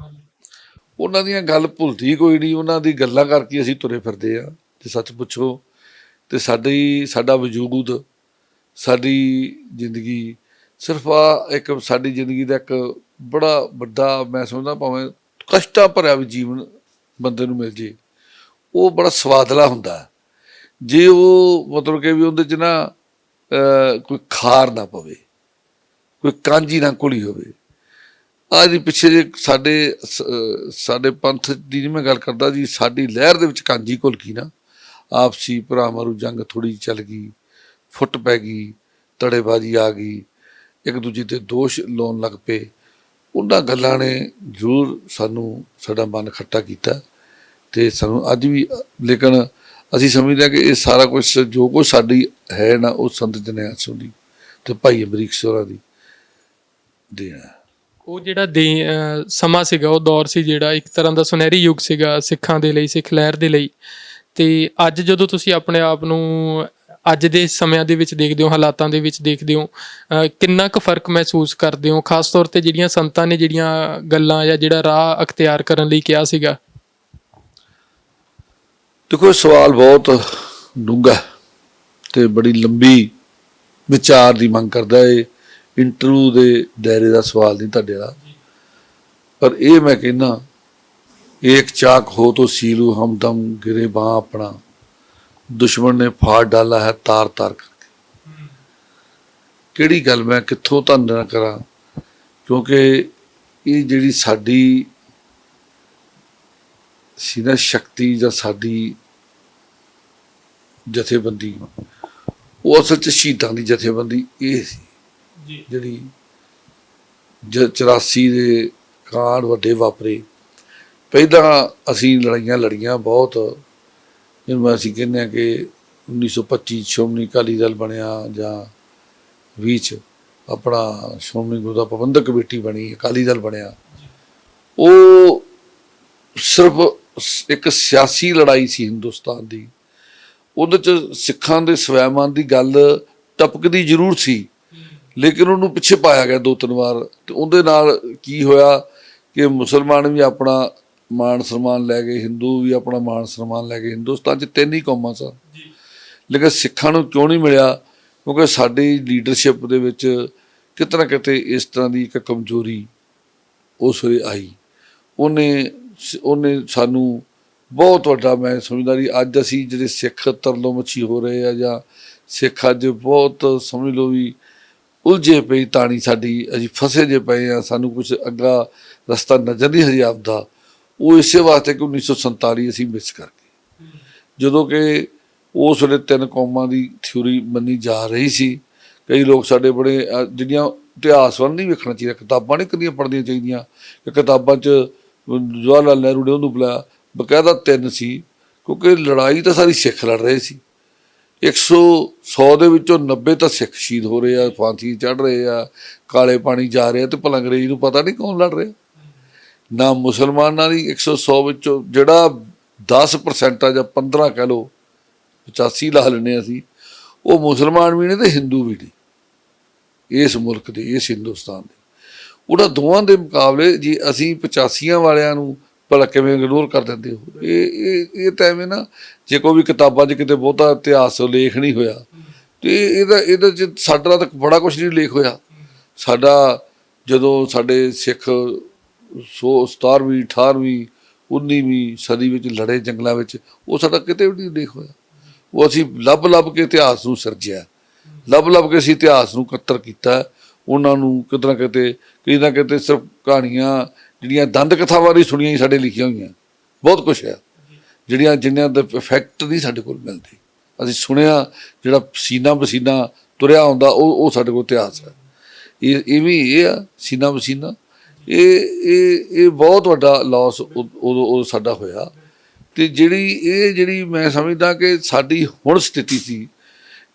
ਉਹਨਾਂ ਦੀਆਂ ਗੱਲ ਭੁੱਲਦੀ ਕੋਈ ਨਹੀਂ। ਉਹਨਾਂ ਦੀ ਗੱਲਾਂ ਕਰਕੇ ਅਸੀਂ ਤੁਰੇ ਫਿਰਦੇ ਆ, ਜੇ ਸੱਚ ਪੁੱਛੋ ਤੇ ਸਾਡਾ ਵਜੂਦ, ਸਾਡੀ ਜ਼ਿੰਦਗੀ ਸਿਰਫ ਇੱਕ ਸਾਡੀ ਜ਼ਿੰਦਗੀ ਦਾ ਇੱਕ ਬੜਾ ਵੱਡਾ, ਮੈਂ ਸਮਝਦਾ ਭਾਵੇਂ ਕਸ਼ਟਾਂ ਭਰਿਆ ਵੀ ਜੀਵਨ ਬੰਦੇ ਨੂੰ ਮਿਲ ਜੇ, ਉਹ ਬੜਾ ਸਵਾਦਲਾ ਹੁੰਦਾ ਜੇ ਉਹ ਮਤਲਬ ਕਿ ਵੀ ਉਹਦੇ 'ਚ ਨਾ ਕੋਈ ਖਾਰ ਨਾ ਪਵੇ, ਕੋਈ ਕਾਂਜੀ ਨਾ ਘੁਲੀ ਹੋਵੇ। ਅੱਜ ਦੀ ਪਿੱਛੇ ਜੇ ਸਾਡੇ ਪੰਥ ਦੀ ਨਹੀਂ ਮੈਂ ਗੱਲ ਕਰਦਾ ਜੀ, ਸਾਡੀ ਲਹਿਰ ਦੇ ਵਿੱਚ ਕਾਂਜੀ ਘੁਲ ਗਈ ਨਾ, ਆਪਸੀ ਭਰਾਵਾਂ ਨੂੰ ਜੰਗ ਥੋੜ੍ਹੀ ਚੱਲ ਗਈ, ਫੁੱਟ ਪੈ ਗਈ, ਧੜੇਬਾਜ਼ੀ ਆ ਗਈ, ਇੱਕ ਦੂਜੇ 'ਤੇ ਦੋਸ਼ ਲਾਉਣ ਲੱਗ ਪਏ। ਉਹਨਾਂ ਗੱਲਾਂ ਨੇ ਜ਼ਰੂਰ ਸਾਡਾ ਮਨ ਖੱਟਾ ਕੀਤਾ, ਤੇ ਸਾਨੂੰ ਅੱਜ ਵੀ, ਲੇਕਿਨ ਅਸੀਂ ਸਮਝਦੇ ਹਾਂ ਕਿ ਇਹ ਸਾਰਾ ਕੁਛ ਜੋ ਕੁਛ ਸਾਡੀ ਹੈ ਨਾ, ਉਹ ਸੰਤ ਜਰਨੈਲ ਸਿੰਘ ਦੀ ਤੇ ਭਾਈ ਅਮਰੀਕ ਸਿੰਘ ਦੀ ਦੇਣਾ। ਉਹ ਜਿਹੜਾ ਸਮਾਂ ਸੀਗਾ, ਉਹ ਦੌਰ ਸੀ ਜਿਹੜਾ ਇੱਕ ਤਰ੍ਹਾਂ ਦਾ ਸੁਨਹਿਰੀ ਯੁੱਗ ਸੀਗਾ ਸਿੱਖਾਂ ਦੇ ਲਈ, ਸਿੱਖ ਲਹਿਰ ਦੇ ਲਈ। ਤੇ ਅੱਜ ਜਦੋਂ ਤੁਸੀਂ ਆਪਣੇ ਆਪ ਨੂੰ ਅੱਜ ਦੇ ਸਮਿਆਂ ਦੇ ਵਿੱਚ ਦੇਖਦੇ ਹੋ, ਹਾਲਾਤਾਂ ਦੇ ਵਿੱਚ ਦੇਖਦੇ ਹੋ, ਕਿੰਨਾ ਕੁ ਫਰਕ ਮਹਿਸੂਸ ਕਰਦੇ ਹੋ, ਖਾਸ ਤੌਰ ਤੇ ਜਿਹੜੀਆਂ ਸੰਤਾਂ ਨੇ ਜਿਹੜੀਆਂ ਗੱਲਾਂ ਜਾਂ ਜਿਹੜਾ ਰਾਹ ਅਖਤਿਆਰ ਕਰਨ ਲਈ ਕਿਹਾ ਸੀਗਾ? ਦੇਖੋ, ਇਹ ਸਵਾਲ ਬਹੁਤ ਡੂੰਘਾ ਤੇ ਬੜੀ ਲੰਬੀ ਵਿਚਾਰ ਦੀ ਮੰਗ ਕਰਦਾ ਹੈ। ਇੰਟਰਵਿਊ ਦੇ ਦਾਇਰੇ ਦਾ ਸਵਾਲ ਨਹੀਂ ਤੁਹਾਡੇ ਦਾ, ਪਰ ਇਹ ਮੈਂ ਕਹਿੰਦਾ, एक चाक हो तो सीलू हमदम गिरे बाँ अपना, दुश्मन ने फाड़ डाला है तार तार करके। ਕਿਹੜੀ ਗੱਲ ਮੈਂ ਕਿੱਥੋਂ ਧੰਨ ਨਾ ਕਰਾਂ, ਕਿਉਂਕਿ ਇਹ ਜਿਹੜੀ ਸਾਡੀ ਸੀ ਨਾ ਸ਼ਕਤੀ ਜਾਂ ਸਾਡੀ ਜਥੇਬੰਦੀ, ਉਹ ਅਸਲ 'ਚ ਸ਼ਹੀਦਾਂ ਦੀ ਜਥੇਬੰਦੀ ਇਹ ਸੀ ਜਿਹੜੀ 84 ਦੇ ਕਾਂਡ ਵੱਡੇ ਵਾਪਰੇ। ਪਹਿਲਾਂ ਅਸੀਂ ਲੜਾਈਆਂ ਲੜੀਆਂ ਬਹੁਤ, ਜਿਹਨੂੰ ਅਸੀਂ ਕਹਿੰਦੇ ਹਾਂ ਕਿ 1925 ਸ਼੍ਰੋਮਣੀ ਅਕਾਲੀ ਦਲ ਬਣਿਆ ਜਾਂ 20 'ਚ ਆਪਣਾ ਸ਼੍ਰੋਮਣੀ ਗੁਰਦੁਆਰਾ ਪ੍ਰਬੰਧਕ ਕਮੇਟੀ ਬਣੀ, ਅਕਾਲੀ ਦਲ ਬਣਿਆ। ਉਹ ਸਿਰਫ ਇੱਕ ਸਿਆਸੀ ਲੜਾਈ ਸੀ ਹਿੰਦੁਸਤਾਨ ਦੀ। ਉਹਦੇ 'ਚ ਸਿੱਖਾਂ ਦੇ ਸਵੈਮਾਨ ਦੀ ਗੱਲ ਟਪਕਦੀ ਜ਼ਰੂਰ ਸੀ, ਲੇਕਿਨ ਉਹਨੂੰ ਪਿੱਛੇ ਪਾਇਆ ਗਿਆ 2-3 ਵਾਰ। ਤੇ ਉਹਦੇ ਨਾਲ ਕੀ ਹੋਇਆ ਕਿ ਮੁਸਲਮਾਨ ਵੀ ਆਪਣਾ ਮਾਣ ਸਨਮਾਨ ਲੈ ਗਏ, ਹਿੰਦੂ ਵੀ ਆਪਣਾ ਮਾਣ ਸਨਮਾਨ ਲੈ ਗਏ। ਹਿੰਦੁਸਤਾਨ 'ਚ 3 ਹੀ ਕੌਮਾਂ ਸਨ, ਲੇਕਿਨ ਸਿੱਖਾਂ ਨੂੰ ਕਿਉਂ ਨਹੀਂ ਮਿਲਿਆ? ਕਿਉਂਕਿ ਸਾਡੀ ਲੀਡਰਸ਼ਿਪ ਦੇ ਵਿੱਚ ਕਿਤੇ ਨਾ ਕਿਤੇ ਇਸ ਤਰ੍ਹਾਂ ਦੀ ਇੱਕ ਕਮਜ਼ੋਰੀ ਉਸ ਵੇਲੇ ਆਈ। ਉਹਨੇ ਸਾਨੂੰ ਬਹੁਤ ਵੱਡਾ, ਮੈਂ ਸਮਝਦਾ ਜੀ, ਅੱਜ ਅਸੀਂ ਜਿਹੜੇ ਸਿੱਖ ਤਰਲੋ ਮੱਛੀ ਹੋ ਰਹੇ ਆ, ਜਾਂ ਸਿੱਖ ਅੱਜ ਬਹੁਤ ਸਮਝ ਲਓ ਵੀ ਉਲਝੇ ਪਈ ਤਾਣੀ ਸਾਡੀ, ਅਸੀਂ ਫਸੇ ਜੇ ਪਏ ਆ, ਸਾਨੂੰ ਕੁਛ ਅੱਗਾ ਰਸਤਾ ਨਜ਼ਰ ਨਹੀਂ ਹਜੇ ਆਉਂਦਾ। ਉਹ ਇਸੇ ਵਾਸਤੇ ਕਿ 1947 ਅਸੀਂ ਮਿਸ ਕਰ ਗਏ, ਜਦੋਂ ਕਿ ਉਸ ਵੇਲੇ 3 ਕੌਮਾਂ ਦੀ ਥਿਊਰੀ ਮੰਨੀ ਜਾ ਰਹੀ ਸੀ। ਕਈ ਲੋਕ ਸਾਡੇ ਬੜੇ ਜਿਹੜੀਆਂ ਇਤਿਹਾਸ ਵੱਲ ਨਹੀਂ ਵੇਖਣਾ ਚਾਹੀਦਾ, ਕਿਤਾਬਾਂ ਨਹੀਂ ਕਦੀਆਂ ਪੜ੍ਹਨੀਆਂ ਚਾਹੀਦੀਆਂ ਕਿ ਕਿਤਾਬਾਂ 'ਚ ਜਵਾਹਰ ਲਾਲ ਨਹਿਰੂ ਨੇ ਉਹਨੂੰ ਬੁਲਾਇਆ, ਬਕਾਇਦਾ 3 ਸੀ, ਕਿਉਂਕਿ ਲੜਾਈ ਤਾਂ ਸਾਰੀ ਸਿੱਖ ਲੜ ਰਹੇ ਸੀ। 100 ਦੇ ਵਿੱਚੋਂ 90 ਤਾਂ ਸਿੱਖ ਸ਼ਹੀਦ ਹੋ ਰਹੇ ਆ, ਫਾਂਸੀ ਚੜ੍ਹ ਰਹੇ ਆ, ਕਾਲੇ ਪਾਣੀ ਜਾ ਰਹੇ ਆ, ਤੇ ਭਲਾ ਅੰਗਰੇਜ਼ ਨੂੰ ਪਤਾ ਨਹੀਂ ਕੌਣ ਲੜ ਰਿਹਾ। ਨਾ ਮੁਸਲਮਾਨਾਂ ਦੀ 100 ਵਿੱਚੋਂ ਜਿਹੜਾ 10% ਆ ਜਾਂ 15 ਕਹਿ ਲਓ, 85 ਲਾ ਲੈਂਦੇ ਅਸੀਂ, ਉਹ ਮੁਸਲਮਾਨ ਵੀ ਨੇ ਤੇ ਹਿੰਦੂ ਵੀ ਨੇ ਇਸ ਮੁਲਕ ਦੇ, ਇਸ ਹਿੰਦੁਸਤਾਨ ਦੇ। ਉਹਨਾਂ ਦੋਵਾਂ ਦੇ ਮੁਕਾਬਲੇ ਜੇ ਅਸੀਂ 85 ਵਾਲਿਆਂ ਨੂੰ ਭਲਾ ਕਿਵੇਂ ਇਗਨੋਰ ਕਰ ਦਿੰਦੇ ਹੋ? ਇਹ ਤਾਂ ਐਵੇਂ ਨਾ, ਜੇ ਕੋਈ ਵੀ ਕਿਤਾਬਾਂ 'ਚ ਕਿਤੇ ਬਹੁਤਾ ਇਤਿਹਾਸ ਲੇਖ ਨਹੀਂ ਹੋਇਆ, ਤੇ ਇਹਦਾ 'ਚ ਸਾਡਾ ਤਾਂ ਬੜਾ ਕੁਛ ਨਹੀਂ ਲੇਖ ਹੋਇਆ। ਸਾਡਾ ਜਦੋਂ ਸਾਡੇ ਸਿੱਖ 17ਵੀਂ 18ਵੀਂ 19ਵੀਂ ਸਦੀ ਵਿੱਚ ਲੜੇ ਜੰਗਲਾਂ ਵਿੱਚ, ਉਹ ਸਾਡਾ ਕਿਤੇ ਵੀ ਨਹੀਂ ਲੇਖ ਹੋਇਆ। ਉਹ ਅਸੀਂ ਲੱਭ ਕੇ ਇਤਿਹਾਸ ਨੂੰ ਸਿਰਜਿਆ, ਲੱਭ ਕੇ ਅਸੀਂ ਇਤਿਹਾਸ ਨੂੰ ਇਕੱਤਰ ਕੀਤਾ। ਉਹਨਾਂ ਨੂੰ ਕਿਤੇ ਨਾ ਕਿਤੇ ਸਿਰਫ ਕਹਾਣੀਆਂ ਜਿਹੜੀਆਂ ਦੰਦ ਕਥਾਵਾਂ ਨਹੀਂ ਸੁਣੀਆਂ ਹੀ ਸਾਡੇ ਲਿਖੀਆਂ ਹੋਈਆਂ, ਬਹੁਤ ਕੁਛ ਹੈ ਜਿਨ੍ਹਾਂ ਦਾ ਇਫੈਕਟ ਨਹੀਂ ਸਾਡੇ ਕੋਲ ਮਿਲਦੇ। ਅਸੀਂ ਸੁਣਿਆ, ਜਿਹੜਾ ਸੀਨਾ ਬਸੀਨਾ ਤੁਰਿਆ ਹੁੰਦਾ, ਉਹ ਸਾਡੇ ਕੋਲ ਇਤਿਹਾਸ ਹੈ। ਇਹ ਵੀ ਇਹ ਆ ਸੀਨਾ ਬਸੀਨਾ, ਇਹ ਬਹੁਤ ਵੱਡਾ ਲਾਸ ਉਦੋਂ ਸਾਡਾ ਹੋਇਆ। ਤੇ ਜਿਹੜੀ ਮੈਂ ਸਮਝਦਾ ਕਿ ਸਾਡੀ ਹੁਣ ਸਥਿਤੀ ਸੀ,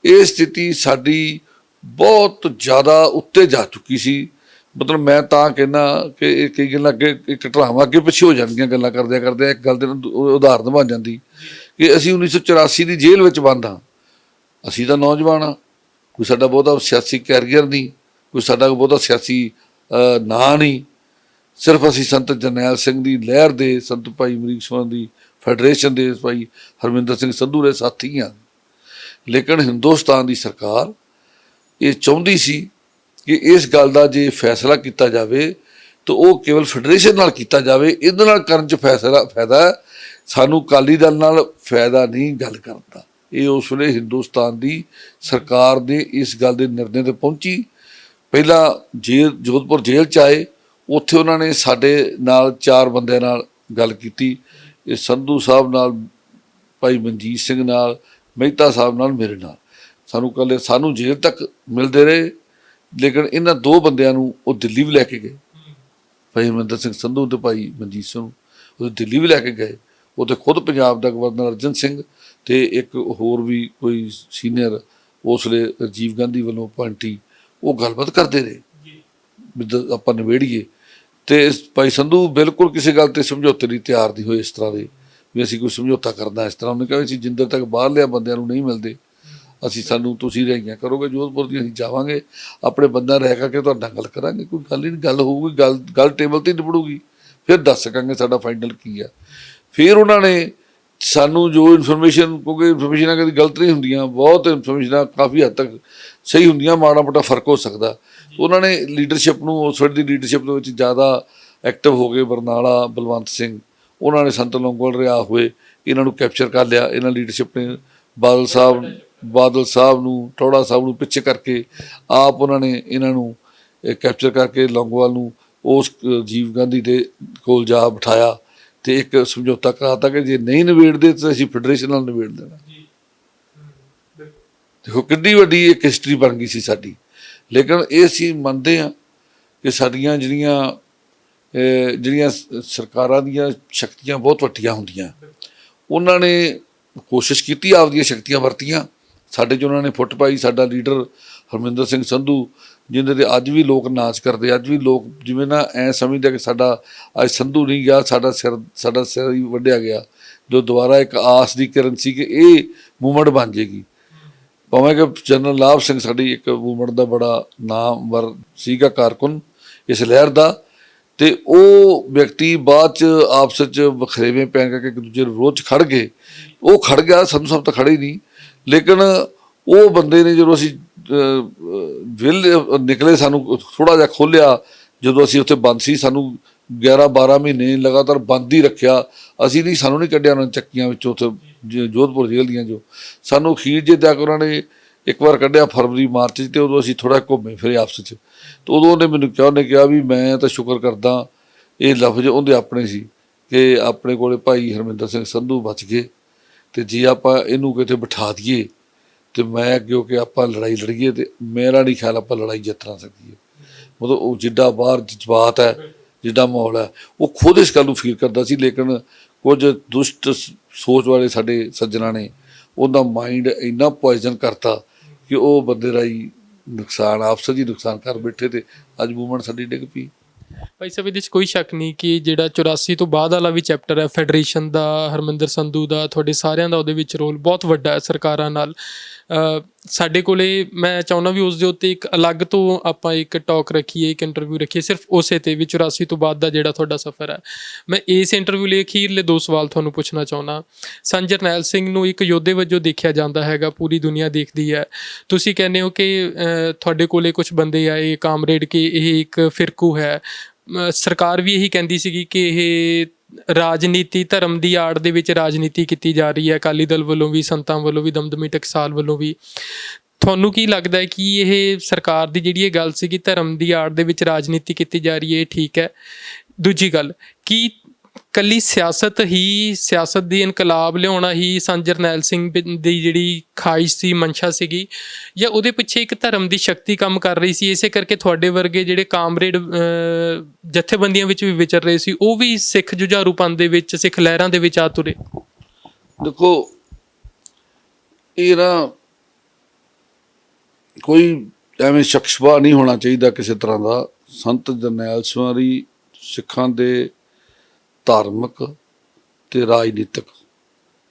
ਇਹ ਸਥਿਤੀ ਸਾਡੀ ਬਹੁਤ ਜ਼ਿਆਦਾ ਉੱਤੇ ਜਾ ਚੁੱਕੀ ਸੀ। ਮਤਲਬ ਮੈਂ ਤਾਂ ਕਹਿੰਦਾ ਕਿ ਕਈ ਗੱਲਾਂ ਅੱਗੇ ਘਟਨਾਵਾਂ ਅੱਗੇ ਪਿੱਛੇ ਹੋ ਜਾਣਗੀਆਂ, ਗੱਲਾਂ ਕਰਦਿਆਂ ਇੱਕ ਗੱਲ ਦੇ ਉਦਾਹਰਨ ਬਣ ਜਾਂਦੀ ਕਿ ਅਸੀਂ 1984 ਦੀ ਜੇਲ੍ਹ ਵਿੱਚ ਬੰਦ ਹਾਂ। ਅਸੀਂ ਤਾਂ ਨੌਜਵਾਨ ਹਾਂ, ਕੋਈ ਸਾਡਾ ਬਹੁਤਾ ਸਿਆਸੀ ਕੈਰੀਅਰ ਨਹੀਂ, ਕੋਈ ਸਾਡਾ ਬਹੁਤਾ ਸਿਆਸੀ ਨਾਂ ਨਹੀਂ। ਸਿਰਫ ਅਸੀਂ ਸੰਤ ਜਰਨੈਲ ਸਿੰਘ ਦੀ ਲਹਿਰ ਦੇ, ਸੰਤ ਭਾਈ ਅਮਰੀਕ ਸਿੰਘ ਦੀ ਫੈਡਰੇਸ਼ਨ ਦੇ ਭਾਈ ਹਰਮਿੰਦਰ ਸਿੰਘ ਸੰਧੂ ਦੇ ਸਾਥੀ ਹਾਂ। ਲੇਕਿਨ ਹਿੰਦੁਸਤਾਨ ਦੀ ਸਰਕਾਰ ਇਹ ਚਾਹੁੰਦੀ ਸੀ ਕਿ ਇਸ ਗੱਲ ਦਾ ਜੇ ਫੈਸਲਾ ਕੀਤਾ ਜਾਵੇ ਤਾਂ ਉਹ ਕੇਵਲ ਫੈਡਰੇਸ਼ਨ ਨਾਲ ਕੀਤਾ ਜਾਵੇ। ਇਹਦੇ ਨਾਲ ਕਰਨ 'ਚ ਫਾਇਦਾ ਸਾਨੂੰ ਅਕਾਲੀ ਦਲ ਨਾਲ ਫਾਇਦਾ ਨਹੀਂ ਗੱਲ ਕਰਨ ਦਾ। ਇਹ ਉਸ ਵੇਲੇ ਹਿੰਦੁਸਤਾਨ ਦੀ ਸਰਕਾਰ ਦੇ ਇਸ ਗੱਲ ਦੇ ਨਿਰਣੇ 'ਤੇ ਪਹੁੰਚੀ। ਪਹਿਲਾਂ ਜੋਧਪੁਰ ਜੇਲ੍ਹ 'ਚ ਆਏ, ਉੱਥੇ ਉਹਨਾਂ ਨੇ ਸਾਡੇ ਨਾਲ 4 ਬੰਦਿਆਂ ਨਾਲ ਗੱਲ ਕੀਤੀ, ਇਹ ਸੰਧੂ ਸਾਹਿਬ ਨਾਲ, ਭਾਈ ਮਨਜੀਤ ਸਿੰਘ ਨਾਲ, ਮਹਿਤਾ ਸਾਹਿਬ ਨਾਲ, ਮੇਰੇ ਨਾਲ। ਸਾਨੂੰ ਜੇਲ੍ਹ ਤੱਕ ਮਿਲਦੇ ਰਹੇ, ਲੇਕਿਨ ਇਹਨਾਂ 2 ਬੰਦਿਆਂ ਨੂੰ ਉਹ ਦਿੱਲੀ ਵੀ ਲੈ ਕੇ ਗਏ, ਭਾਈ ਹਰਮਿੰਦਰ ਸਿੰਘ ਸੰਧੂ ਤੇ ਭਾਈ ਮਨਜੀਤ ਸਿੰਘ, ਉਹ ਦਿੱਲੀ ਵੀ ਲੈ ਕੇ ਗਏ। ਉੱਥੇ ਖੁਦ ਪੰਜਾਬ ਦਾ ਗਵਰਨਰ ਅਰਜਨ ਸਿੰਘ ਤੇ ਇੱਕ ਹੋਰ ਵੀ ਕੋਈ ਸੀਨੀਅਰ ਉਸ ਵੇਲੇ ਰਾਜੀਵ ਗਾਂਧੀ ਵੱਲੋਂ ਅਪਾਇੰਟੀ, ਉਹ ਗੱਲਬਾਤ ਕਰਦੇ ਰਹੇ ਵੀ ਆਪਾਂ ਨਿਬੇੜੀਏ। ਤੇ ਭਾਈ ਸੰਧੂ ਬਿਲਕੁਲ ਕਿਸੇ ਗੱਲ ਤੇ ਸਮਝੌਤੇ ਲਈ ਤਿਆਰ ਨਹੀਂ ਹੋਏ, ਇਸ ਤਰ੍ਹਾਂ ਦੇ ਵੀ ਅਸੀਂ ਕੋਈ ਸਮਝੌਤਾ ਕਰਨਾ ਇਸ ਤਰ੍ਹਾਂ। ਉਹਨੇ ਕਿਹਾ ਅਸੀਂ ਜਿੰਦਰ ਤੱਕ ਬਾਹਰਲਿਆਂ ਬੰਦਿਆਂ ਨੂੰ ਨਹੀਂ ਮਿਲਦੇ, ਅਸੀਂ ਸਾਨੂੰ ਤੁਸੀਂ ਰਿਹਾਈਆਂ ਕਰੋਗੇ ਜੋਧਪੁਰ ਦੀ, ਅਸੀਂ ਜਾਵਾਂਗੇ ਆਪਣੇ ਬੰਦਾ ਰਹਿ ਕਰਕੇ ਤੁਹਾਡੇ ਨਾਲ ਗੱਲ ਕਰਾਂਗੇ। ਕੋਈ ਗੱਲ ਹੀ ਨਹੀਂ, ਗੱਲ ਹੋਊਗੀ, ਗੱਲ ਟੇਬਲ 'ਤੇ ਨਿਬੜੂਗੀ, ਫਿਰ ਦੱਸ ਸਕਾਂਗੇ ਸਾਡਾ ਫਾਈਨਲ ਕੀ ਆ। ਫਿਰ ਉਹਨਾਂ ਨੇ ਸਾਨੂੰ ਜੋ ਇਨਫੋਰਮੇਸ਼ਨ, ਕਿਉਂਕਿ ਇਨਫੋਰਮੇਸ਼ਨਾਂ ਕਦੀ ਗਲਤ ਨਹੀਂ ਹੁੰਦੀਆਂ, ਬਹੁਤ ਇਨਫੋਰਮੇਸ਼ਨਾਂ ਕਾਫੀ ਹੱਦ ਤੱਕ ਸਹੀ ਹੁੰਦੀਆਂ, ਮਾੜਾ ਮੋਟਾ ਫਰਕ ਹੋ ਸਕਦਾ। ਉਹਨਾਂ ਨੇ ਲੀਡਰਸ਼ਿਪ ਨੂੰ, ਉਸ ਵੇਲੇ ਦੀ ਲੀਡਰਸ਼ਿਪ ਦੇ ਵਿੱਚ ਜ਼ਿਆਦਾ ਐਕਟਿਵ ਹੋ ਗਏ। ਬਰਨਾਲਾ ਬਲਵੰਤ ਸਿੰਘ, ਉਹਨਾਂ ਨੇ ਸੰਤ ਲੌਂਗੋਵਾਲ ਰਿਹਾ ਹੋਏ, ਇਹਨਾਂ ਨੂੰ ਕੈਪਚਰ ਕਰ ਲਿਆ। ਇਹਨਾਂ ਲੀਡਰਸ਼ਿਪ ਨੇ ਬਾਦਲ ਸਾਹਿਬ ਨੂੰ, ਟੌੜਾ ਸਾਹਿਬ ਨੂੰ ਪਿੱਛੇ ਕਰਕੇ ਆਪ ਉਹਨਾਂ ਨੇ ਇਹਨਾਂ ਨੂੰ ਕੈਪਚਰ ਕਰਕੇ ਲੌਂਗੋਵਾਲ ਨੂੰ ਉਸ ਰਾਜੀਵ ਗਾਂਧੀ ਦੇ ਕੋਲ ਜਾ ਬਿਠਾਇਆ ਤੇ ਇੱਕ ਸਮਝੌਤਾ ਕਰਾਤਾ ਕਿ ਜੇ ਨਹੀਂ ਨਿਬੇੜਦੇ ਤਾਂ ਅਸੀਂ ਫੈਡਰੇਸ਼ਨ ਨਾਲ ਨਿਬੇੜ ਦੇਣਾ। ਦੇਖੋ ਕਿੰਨੀ ਵੱਡੀ ਇੱਕ ਹਿਸਟਰੀ ਬਣ ਗਈ ਸੀ ਸਾਡੀ। ਲੇਕਿਨ ਇਹ ਅਸੀਂ ਮੰਨਦੇ ਹਾਂ ਕਿ ਸਾਡੀਆਂ ਜਿਹੜੀਆਂ ਸਰਕਾਰਾਂ ਦੀਆਂ ਸ਼ਕਤੀਆਂ ਬਹੁਤ ਵੱਡੀਆਂ ਹੁੰਦੀਆਂ, ਉਹਨਾਂ ਨੇ ਕੋਸ਼ਿਸ਼ ਕੀਤੀ, ਆਪਦੀਆਂ ਸ਼ਕਤੀਆਂ ਵਰਤੀਆਂ, ਸਾਡੇ 'ਚ ਉਹਨਾਂ ਨੇ ਫੁੱਟ ਪਾਈ। ਸਾਡਾ ਲੀਡਰ ਹਰਮਿੰਦਰ ਸਿੰਘ ਸੰਧੂ, ਜਿਹਦੇ 'ਤੇ ਅੱਜ ਵੀ ਲੋਕ ਨਾਚ ਕਰਦੇ, ਅੱਜ ਵੀ ਲੋਕ ਜਿਵੇਂ ਨਾ ਐਂ ਸਮਝਦੇ ਕਿ ਸਾਡਾ ਅੱਜ ਸੰਧੂ ਨਹੀਂ ਗਿਆ, ਸਾਡਾ ਸਿਰ ਹੀ ਵੱਢਿਆ ਗਿਆ, ਜੋ ਦੁਬਾਰਾ ਇੱਕ ਆਸ ਦੀ ਕਿਰਨ ਸੀ ਕਿ ਇਹ ਮੂਵਮੈਂਟ ਬਣ ਜਾਏਗੀ। ਭਾਵੇਂ ਕਿ ਜਨਰਲ ਲਾਭ ਸਿੰਘ ਸਾਡੀ ਇੱਕ ਮੂਵਮੈਂਟ ਦਾ ਬੜਾ ਨਾਮਵਰ ਸੀਗਾ ਕਾਰਕੁਨ ਇਸ ਲਹਿਰ ਦਾ, ਤੇ ਉਹ ਵਿਅਕਤੀ ਬਾਅਦ 'ਚ ਆਪਸ 'ਚ ਵਖਰੇਵੇਂ ਪੈਣ ਕਰਕੇ ਇੱਕ ਦੂਜੇ ਨੂੰ ਵਿਰੋਧ 'ਚ ਖੜ ਗਏ। ਉਹ ਖੜ ਗਿਆ, ਸੰਧੂ ਸਾਹਿਬ ਤਾਂ ਖੜੇ ਹੀ ਨਹੀਂ। ਲੇਕਿਨ ਉਹ ਬੰਦੇ ਨੇ ਜਦੋਂ ਅਸੀਂ ਨਿਕਲੇ, ਸਾਨੂੰ ਥੋੜ੍ਹਾ ਜਿਹਾ ਖੋਲ੍ਹਿਆ, ਜਦੋਂ ਅਸੀਂ ਉੱਥੇ ਬੰਦ ਸੀ, ਸਾਨੂੰ 11-12 ਮਹੀਨੇ ਲਗਾਤਾਰ ਬੰਦ ਹੀ ਰੱਖਿਆ। ਸਾਨੂੰ ਨਹੀਂ ਕੱਢਿਆ ਉਹਨਾਂ ਨੇ ਚੱਕੀਆਂ ਵਿੱਚੋਂ, ਉੱਥੇ ਜੋਧਪੁਰ ਜੇਲ੍ਹ ਦੀਆਂ, ਜੋ ਸਾਨੂੰ ਅਖੀਰ ਜੇ ਤੱਕ ਉਹਨਾਂ ਨੇ ਇੱਕ ਵਾਰ ਕੱਢਿਆ ਫਰਵਰੀ ਮਾਰਚ 'ਚ, ਅਤੇ ਉਦੋਂ ਅਸੀਂ ਥੋੜ੍ਹਾ ਘੁੰਮੇ ਫਿਰੇ ਆਪਸ 'ਚ। ਅਤੇ ਉਦੋਂ ਉਹਨੇ ਕਿਹਾ ਵੀ ਮੈਂ ਤਾਂ ਸ਼ੁਕਰ ਕਰਦਾ, ਇਹ ਲਫ਼ਜ਼ ਉਹਦੇ ਆਪਣੇ ਸੀ ਕਿ ਆਪਣੇ ਕੋਲ ਭਾਈ ਹਰਮਿੰਦਰ ਸਿੰਘ ਸੰਧੂ ਬਚ ਗਏ, ਅਤੇ ਜੇ ਆਪਾਂ ਇਹਨੂੰ ਕਿਤੇ ਬਿਠਾ ਦਈਏ ਅਤੇ ਮੈਂ ਅੱਗੇ ਹੋ ਕੇ ਆਪਾਂ ਲੜਾਈ ਲੜੀਏ, ਅਤੇ ਮੇਰਾ ਨਹੀਂ ਖਿਆਲ ਆਪਾਂ ਲੜਾਈ ਜਿੱਤ ਨਾ ਸਕੀਏ। ਮਤਲਬ ਉਹ ਜਿੱਡਾ ਬਾਹਰ ਜਜ਼ਬਾਤ ਹੈ, ਜਿੱਡਾ ਮਾਹੌਲ ਹੈ, ਉਹ ਖੁਦ ਇਸ ਗੱਲ ਨੂੰ ਫੀਲ ਕਰਦਾ ਸੀ। ਲੇਕਿਨ ਕੁਝ ਦੁਸ਼ਟ ਸੋਚ ਵਾਲੇ ਸਾਡੇ ਸੱਜਣਾ ਨੇ ਉਹਦਾ ਮਾਈਂਡ ਇੰਨਾ ਪੋਇਜ਼ਨ ਕਰਤਾ ਕਿ ਉਹ ਬੰਦੇ ਰਾਹੀਂ ਨੁਕਸਾਨ, ਆਪਸ ਜੀ ਨੁਕਸਾਨ ਕਰ ਬੈਠੇ, ਤੇ ਅੱਜ ਮੂਵਮੈਂਟ ਸਾਡੀ ਡਿੱਗ ਪਈ। ਭਾਈ ਸਾਹਿਬ, ਇਹਦੇ 'ਚ ਕੋਈ ਸ਼ੱਕ ਨਹੀਂ ਕਿ ਜਿਹੜਾ 84 ਤੋਂ ਬਾਅਦ ਵਾਲਾ ਵੀ ਚੈਪਟਰ ਹੈ ਫੈਡਰੇਸ਼ਨ ਦਾ, ਹਰਮਿੰਦਰ ਸੰਧੂ ਦਾ, ਤੁਹਾਡੇ ਸਾਰਿਆਂ ਦਾ ਉਹਦੇ ਵਿੱਚ ਰੋਲ ਬਹੁਤ ਵੱਡਾ ਹੈ ਸਰਕਾਰਾਂ ਨਾਲ। ਸਾਡੇ ਕੋਲੇ ਮੈਂ ਚਾਹੁੰਦਾ ਵੀ ਉਸ ਦੇ ਉੱਤੇ ਇੱਕ ਅਲੱਗ ਤੋਂ ਆਪਾਂ ਇੱਕ ਟਾਕ ਰੱਖੀਏ, ਇੱਕ ਇੰਟਰਵਿਊ ਰੱਖੀਏ ਸਿਰਫ ਉਸੇ 'ਤੇ ਵੀ 84 ਤੋਂ ਬਾਅਦ ਦਾ ਜਿਹੜਾ ਤੁਹਾਡਾ ਸਫ਼ਰ ਹੈ। ਮੈਂ ਇਸ ਇੰਟਰਵਿਊ ਲਈ ਅਖੀਰਲੇ 2 ਸਵਾਲ ਤੁਹਾਨੂੰ ਪੁੱਛਣਾ ਚਾਹੁੰਦਾ। ਸੰਤ ਜਰਨੈਲ ਸਿੰਘ ਨੂੰ ਇੱਕ ਯੋਧੇ ਵਜੋਂ ਦੇਖਿਆ ਜਾਂਦਾ ਹੈਗਾ, ਪੂਰੀ ਦੁਨੀਆ ਦੇਖਦੀ ਹੈ। ਤੁਸੀਂ ਕਹਿੰਦੇ ਹੋ ਕਿ ਤੁਹਾਡੇ ਕੋਲੇ ਕੁਝ ਬੰਦੇ ਆਏ ਕਾਮਰੇਡ, ਕਿ ਇਹ ਇੱਕ ਫਿਰਕੂ ਹੈ। ਸਰਕਾਰ ਵੀ ਇਹੀ ਕਹਿੰਦੀ ਸੀਗੀ ਕਿ ਇਹ ਰਾਜਨੀਤੀ, ਧਰਮ ਦੀ ਆੜ ਦੇ ਵਿੱਚ ਰਾਜਨੀਤੀ ਕੀਤੀ ਜਾ ਰਹੀ ਹੈ, ਅਕਾਲੀ ਦਲ ਵੱਲੋਂ ਵੀ, ਸੰਤਾਂ ਵੱਲੋਂ ਵੀ, ਦਮਦਮੀ ਟਕਸਾਲ ਵੱਲੋਂ ਵੀ। ਤੁਹਾਨੂੰ ਕੀ ਲੱਗਦਾ ਹੈ ਕਿ ਇਹ ਸਰਕਾਰ ਦੀ ਜਿਹੜੀ ਇਹ ਗੱਲ ਸੀਗੀ ਧਰਮ ਦੀ ਆੜ ਦੇ ਵਿੱਚ ਰਾਜਨੀਤੀ ਕੀਤੀ ਜਾ ਰਹੀ ਹੈ, ਇਹ ਠੀਕ ਹੈ? ਦੂਜੀ ਗੱਲ, ਕੀ ਇਕੱਲੀ ਸਿਆਸਤ ਦੀ ਇਨਕਲਾਬ ਲਿਆਉਣਾ ਹੀ ਸੰਤ ਜਰਨੈਲ ਸਿੰਘ ਦੀ ਜਿਹੜੀ ਖਾਹਿਸ਼ ਸੀ, ਮਨਸ਼ਾ ਸੀਗੀ, ਜਾਂ ਉਹਦੇ ਪਿੱਛੇ ਇੱਕ ਧਰਮ ਦੀ ਸ਼ਕਤੀ ਕੰਮ ਕਰ ਰਹੀ ਸੀ? ਇਸੇ ਕਰਕੇ ਤੁਹਾਡੇ ਵਰਗੇ ਜਿਹੜੇ ਕਾਮਰੇਡ ਜਥੇਬੰਦੀਆਂ ਵਿੱਚ ਵੀ ਵਿਚਰ ਰਹੇ ਸੀ, ਉਹ ਵੀ ਸਿੱਖ ਜੁਝਾਰੂਪਨ ਦੇ ਵਿੱਚ, ਸਿੱਖ ਲਹਿਰਾਂ ਦੇ ਵਿੱਚ ਆ ਤੁਰੇ। ਦੇਖੋ, ਇਹ ਨਾ ਕੋਈ ਐਵੇਂ ਸ਼ਖਸਵਾ ਨਹੀਂ ਹੋਣਾ ਚਾਹੀਦਾ ਕਿਸੇ ਤਰ੍ਹਾਂ ਦਾ। ਸੰਤ ਜਰਨੈਲ ਸਿੰਘ ਸਿੱਖਾਂ ਦੇ ਧਾਰਮਿਕ ਤੇ ਰਾਜਨੀਤਿਕ,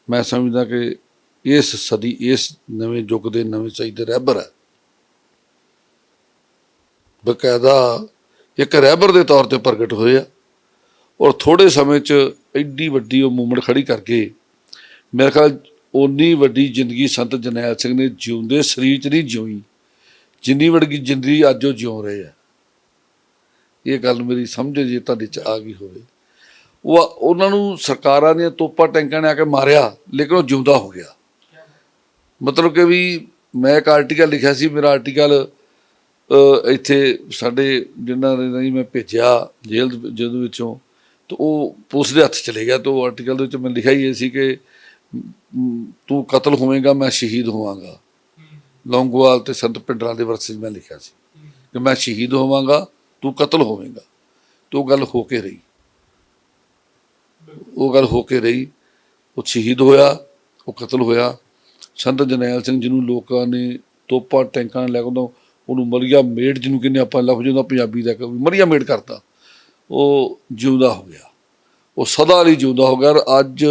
ਮੈਂ ਸਮਝਦਾ ਕਿ ਇਸ ਸਦੀ, ਇਸ ਨਵੇਂ ਯੁੱਗ ਦੇ ਨਵੇਂ ਸਦੀ ਦੇ ਰਹਿਬਰ ਹੈ। ਬਕਾਇਦਾ ਇੱਕ ਰਹਿਬਰ ਦੇ ਤੌਰ 'ਤੇ ਪ੍ਰਗਟ ਹੋਏ ਆ, ਔਰ ਥੋੜ੍ਹੇ ਸਮੇਂ 'ਚ ਐਡੀ ਵੱਡੀ ਉਹ ਮੂਵਮੈਂਟ ਖੜੀ ਕਰਕੇ, ਮੇਰੇ ਖਿਆਲ ਓਨੀ ਵੱਡੀ ਜ਼ਿੰਦਗੀ ਸੰਤ ਜਰਨੈਲ ਸਿੰਘ ਨੇ ਜਿਉਂਦੇ ਸਰੀਰ 'ਚ ਨਹੀਂ ਜਿਉਈ ਜਿੰਨੀ ਵੱਡੀ ਜ਼ਿੰਦਗੀ ਅੱਜ ਉਹ ਜਿਉਂ ਰਹੇ ਆ। ਇਹ ਗੱਲ ਮੇਰੀ ਸਮਝ ਜੇ ਤੁਹਾਡੇ 'ਚ ਆ ਗਈ ਹੋਵੇ। ਉਹਨਾਂ ਨੂੰ ਸਰਕਾਰਾਂ ਦੀਆਂ ਤੋਪਾਂ ਟੈਂਕਾਂ ਨੇ ਆ ਕੇ ਮਾਰਿਆ, ਲੇਕਿਨ ਉਹ ਜਿਉਂਦਾ ਹੋ ਗਿਆ। ਮਤਲਬ ਕਿ ਵੀ ਮੈਂ ਇੱਕ ਆਰਟੀਕਲ ਲਿਖਿਆ ਸੀ, ਮੇਰਾ ਆਰਟੀਕਲ ਇੱਥੇ ਸਾਡੇ ਜਿਨ੍ਹਾਂ ਨੇ ਨਹੀਂ ਮੈਂ ਭੇਜਿਆ ਜੇਲ੍ਹ ਵਿੱਚੋਂ, ਤਾਂ ਉਹ ਪੁਲਿਸ ਦੇ ਹੱਥ ਚਲੇ ਗਿਆ। ਤਾਂ ਉਹ ਆਰਟੀਕਲ ਦੇ ਵਿੱਚ ਮੈਂ ਲਿਖਿਆ ਹੀ ਇਹ ਸੀ ਕਿ ਤੂੰ ਕਤਲ ਹੋਵੇਂਗਾ, ਮੈਂ ਸ਼ਹੀਦ ਹੋਵਾਂਗਾ। ਲੌਂਗੋਵਾਲ ਤੇ ਸੰਤ ਭਿੰਡਰਾਂ ਦੇ ਵਰਸੇ ਮੈਂ ਲਿਖਿਆ ਸੀ ਕਿ ਮੈਂ ਸ਼ਹੀਦ ਹੋਵਾਂਗਾ, ਤੂੰ ਕਤਲ ਹੋਵੇਂਗਾ। ਅਤੇ ਉਹ ਗੱਲ ਹੋ ਕੇ ਰਹੀ, ਉਹ ਸ਼ਹੀਦ ਹੋਇਆ, ਉਹ ਕਤਲ ਹੋਇਆ। ਸੰਤ ਜਰਨੈਲ ਸਿੰਘ ਜਿਹਨੂੰ ਲੋਕਾਂ ਨੇ ਤੋਪਾਂ ਟੈਂਕਾਂ ਲੈ ਕੇ ਉਹਨੂੰ ਮਰੀਆ ਮੇਡ, ਜਿਹਨੂੰ ਕਹਿੰਦੇ ਆਪਾਂ ਲਫ਼ਜ਼ ਹੁੰਦਾ ਪੰਜਾਬੀ ਦਾ, ਮਰੀਆ ਮੇਡ ਕਰਤਾ, ਉਹ ਜਿਉਂਦਾ ਹੋ ਗਿਆ, ਉਹ ਸਦਾ ਲਈ ਜਿਉਂਦਾ ਹੋ ਗਿਆ। ਅੱਜ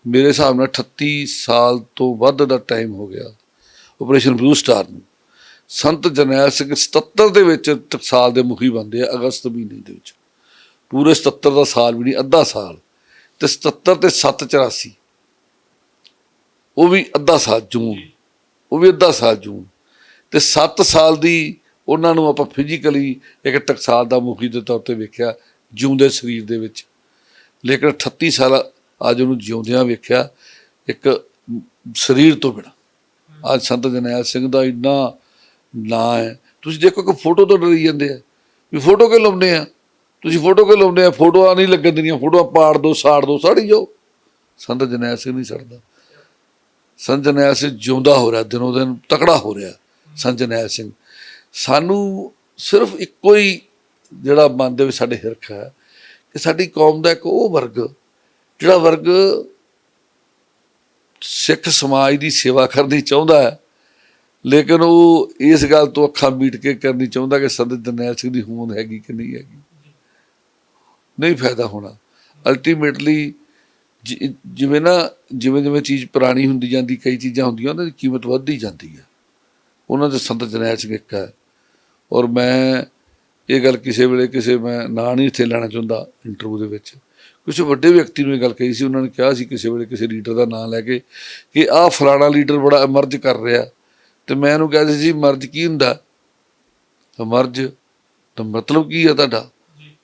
ਮੇਰੇ ਹਿਸਾਬ ਨਾਲ 38 ਸਾਲ ਤੋਂ ਵੱਧ ਦਾ ਟਾਈਮ ਹੋ ਗਿਆ ਆਪਰੇਸ਼ਨ ਬਲੂ ਸਟਾਰ ਨੂੰ। ਸੰਤ ਜਰਨੈਲ ਸਿੰਘ 77 ਦੇ ਵਿੱਚ ਟਕਸਾਲ ਦੇ ਮੁਖੀ ਬਣਦੇ ਆ ਅਗਸਤ ਮਹੀਨੇ ਦੇ ਵਿੱਚ। ਪੂਰੇ 77 ਦਾ ਸਾਲ ਵੀ ਨਹੀਂ, ਅੱਧਾ ਸਾਲ। ਤੇ 77 ਤੇ 7 84 ਉਹ ਵੀ ਅੱਧਾ ਸਾਲ ਜੂਨ, ਉਹ ਵੀ ਅੱਧਾ ਸਾਲ ਜੂਨ। ਤੇ 7 ਸਾਲ ਦੀ ਉਹਨਾਂ ਨੂੰ ਆਪਾਂ ਫਿਜ਼ੀਕਲੀ ਇੱਕ ਟਕਸਾਲ ਦਾ ਮੁਖੀ ਦੇ ਤੌਰ ਤੇ ਵੇਖਿਆ ਜਿਉਂਦੇ ਸਰੀਰ ਦੇ ਵਿੱਚ। ਲੇਕਿਨ 38 ਸਾਲ ਅੱਜ ਉਹਨੂੰ ਜਿਉਂਦਿਆਂ ਵੇਖਿਆ ਇੱਕ ਸਰੀਰ ਤੋਂ ਬਿਨਾਂ। ਅੱਜ ਸੰਤ ਜਰਨੈਲ ਸਿੰਘ ਦਾ ਇੰਨਾ ਨਾਂ ਹੈ। ਤੁਸੀਂ ਦੇਖੋ ਕਿ ਫੋਟੋ ਤੋਂ ਡਰੀ ਜਾਂਦੇ ਆ ਵੀ ਫੋਟੋ ਕਿਉਂ ਲਾਉਂਦੇ ਆ, ਤੁਸੀਂ ਫੋਟੋ ਕਿਉਂ ਲਾਉਂਦੇ ਆ, ਫੋਟੋਆਂ ਨਹੀਂ ਲੱਗਣ ਦੇਣੀਆਂ, ਫੋਟੋਆਂ ਪਾੜ ਦਿਓ, ਸਾੜ ਦਿਓ, ਸਾੜੀ ਜਾਓ। ਸੰਤ ਜਰਨੈਲ ਸਿੰਘ ਨਹੀਂ ਸੜਦਾ। ਸੰਤ ਜਰਨੈਲ ਸਿੰਘ ਜਿਉਂਦਾ ਹੋ ਰਿਹਾ, ਦਿਨੋਂ ਦਿਨ ਤਕੜਾ ਹੋ ਰਿਹਾ ਸੰਤ ਜਰਨੈਲ ਸਿੰਘ। ਸਾਨੂੰ ਸਿਰਫ ਇੱਕੋ ਹੀ ਜਿਹੜਾ ਮਨ ਦੇ ਵਿੱਚ ਸਾਡੇ ਹਿਰਖ ਹੈ ਕਿ ਸਾਡੀ ਕੌਮ ਦਾ ਇੱਕ ਉਹ ਵਰਗ, ਜਿਹੜਾ ਵਰਗ ਸਿੱਖ ਸਮਾਜ ਦੀ ਸੇਵਾ ਕਰਨੀ ਚਾਹੁੰਦਾ ਹੈ, ਲੇਕਿਨ ਉਹ ਇਸ ਗੱਲ ਤੋਂ ਅੱਖਾਂ ਮੀਟ ਕੇ ਕਰਨੀ ਚਾਹੁੰਦਾ ਕਿ ਸੰਤ ਜਰਨੈਲ ਸਿੰਘ ਦੀ ਹੋਂਦ ਹੈਗੀ ਕਿ ਨਹੀਂ ਹੈਗੀ। ਨਹੀਂ ਫਾਇਦਾ ਹੋਣਾ। ਅਲਟੀਮੇਟਲੀ ਜਿਵੇਂ ਜਿਵੇਂ ਚੀਜ਼ ਪੁਰਾਣੀ ਹੁੰਦੀ ਜਾਂਦੀ, ਕਈ ਚੀਜ਼ਾਂ ਹੁੰਦੀਆਂ ਉਹਨਾਂ ਦੀ ਕੀਮਤ ਵੱਧਦੀ ਜਾਂਦੀ ਹੈ। ਉਹਨਾਂ ਦੇ ਸੰਤ ਜਰਨੈਲ ਸਿੰਘ ਇੱਕ ਹੈ। ਔਰ ਮੈਂ ਇਹ ਗੱਲ ਕਿਸੇ ਵੇਲੇ ਮੈਂ ਨਾਂ ਨਹੀਂ ਇੱਥੇ ਲੈਣਾ ਚਾਹੁੰਦਾ ਇੰਟਰਵਿਊ ਦੇ ਵਿੱਚ, ਕਿਸੇ ਵੱਡੇ ਵਿਅਕਤੀ ਨੂੰ ਇਹ ਗੱਲ ਕਹੀ ਸੀ। ਉਹਨਾਂ ਨੇ ਕਿਹਾ ਸੀ ਕਿਸੇ ਵੇਲੇ ਕਿਸੇ ਲੀਡਰ ਦਾ ਨਾਂ ਲੈ ਕੇ ਕਿ ਆਹ ਫਲਾਣਾ ਲੀਡਰ ਬੜਾ ਅਮਰਜ ਕਰ ਰਿਹਾ। ਤੇ ਮੈਂ ਇਹਨੂੰ ਕਿਹਾ ਸੀ ਜੀ ਮਰਜ਼ ਕੀ ਹੁੰਦਾ, ਮਰਜ਼ ਦਾ ਮਤਲਬ ਕੀ ਹੈ ਤੁਹਾਡਾ?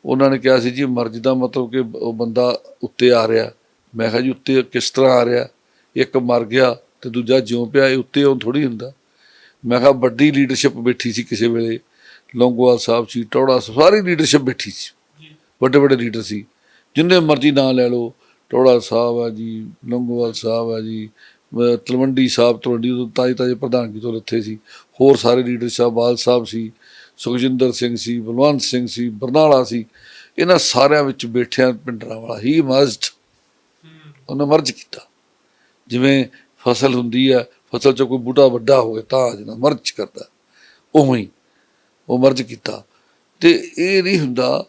ਉਹਨਾਂ ਨੇ ਕਿਹਾ ਸੀ ਜੀ ਮਰਜ਼ ਦਾ ਮਤਲਬ ਕਿ ਉਹ ਬੰਦਾ ਉੱਤੇ ਆ ਰਿਹਾ। ਮੈਂ ਕਿਹਾ ਜੀ ਉੱਤੇ ਕਿਸ ਤਰ੍ਹਾਂ ਆ ਰਿਹਾ? ਇੱਕ ਮਰ ਗਿਆ ਤੇ ਦੂਜਾ ਜਿਉਂ ਪਿਆ, ਇਹ ਉੱਤੇ ਉਹ ਥੋੜ੍ਹੀ ਹੁੰਦਾ। ਮੈਂ ਕਿਹਾ ਵੱਡੀ ਲੀਡਰਸ਼ਿਪ ਬੈਠੀ ਸੀ ਕਿਸੇ ਵੇਲੇ, ਲੌਂਗੋਵਾਲ ਸਾਹਿਬ ਸੀ, ਟੌੜਾ, ਸਾਰੀ ਲੀਡਰਸ਼ਿਪ ਬੈਠੀ ਸੀ, ਵੱਡੇ ਵੱਡੇ ਲੀਡਰ ਸੀ, ਜਿੰਨੇ ਮਰਜ਼ੀ ਨਾਂ ਲੈ ਲਓ। ਟੌੜਾ ਸਾਹਿਬ ਹੈ ਜੀ, ਲੌਂਗੋਵਾਲ ਸਾਹਿਬ ਹੈ ਜੀ, ਤਲਵੰਡੀ ਸਾਹਿਬ, ਤਲਵੰਡੀ ਤੋਂ ਤਾਜ਼ੇ ਪ੍ਰਧਾਨਗੀ ਤੋਂ ਲੱਥੇ ਸੀ। ਹੋਰ ਸਾਰੇ ਲੀਡਰ ਸਾਹਿਬ, ਬਾਲ ਸਾਹਿਬ ਸੀ, ਸੁਖਜਿੰਦਰ ਸਿੰਘ ਸੀ, ਬਲਵੰਤ ਸਿੰਘ ਸੀ, ਬਰਨਾਲਾ ਸੀ। ਇਹਨਾਂ ਸਾਰਿਆਂ ਵਿੱਚ ਬੈਠਿਆਂ ਭਿੰਡਰਾਂਵਾਲਾ ਹੀ ਮਰਜ਼ਡ, ਉਹਨੇ ਮਰਜ਼ ਕੀਤਾ। ਜਿਵੇਂ ਫਸਲ ਹੁੰਦੀ ਹੈ, ਫਸਲ 'ਚੋਂ ਕੋਈ ਬੂਟਾ ਵੱਡਾ ਹੋਵੇ ਤਾਂ ਜਿਹਨਾਂ ਮਰਜ਼ ਕਰਦਾ, ਉਵੇਂ ਹੀ ਉਹ ਮਰਜ਼ ਕੀਤਾ। ਅਤੇ ਇਹ ਨਹੀਂ ਹੁੰਦਾ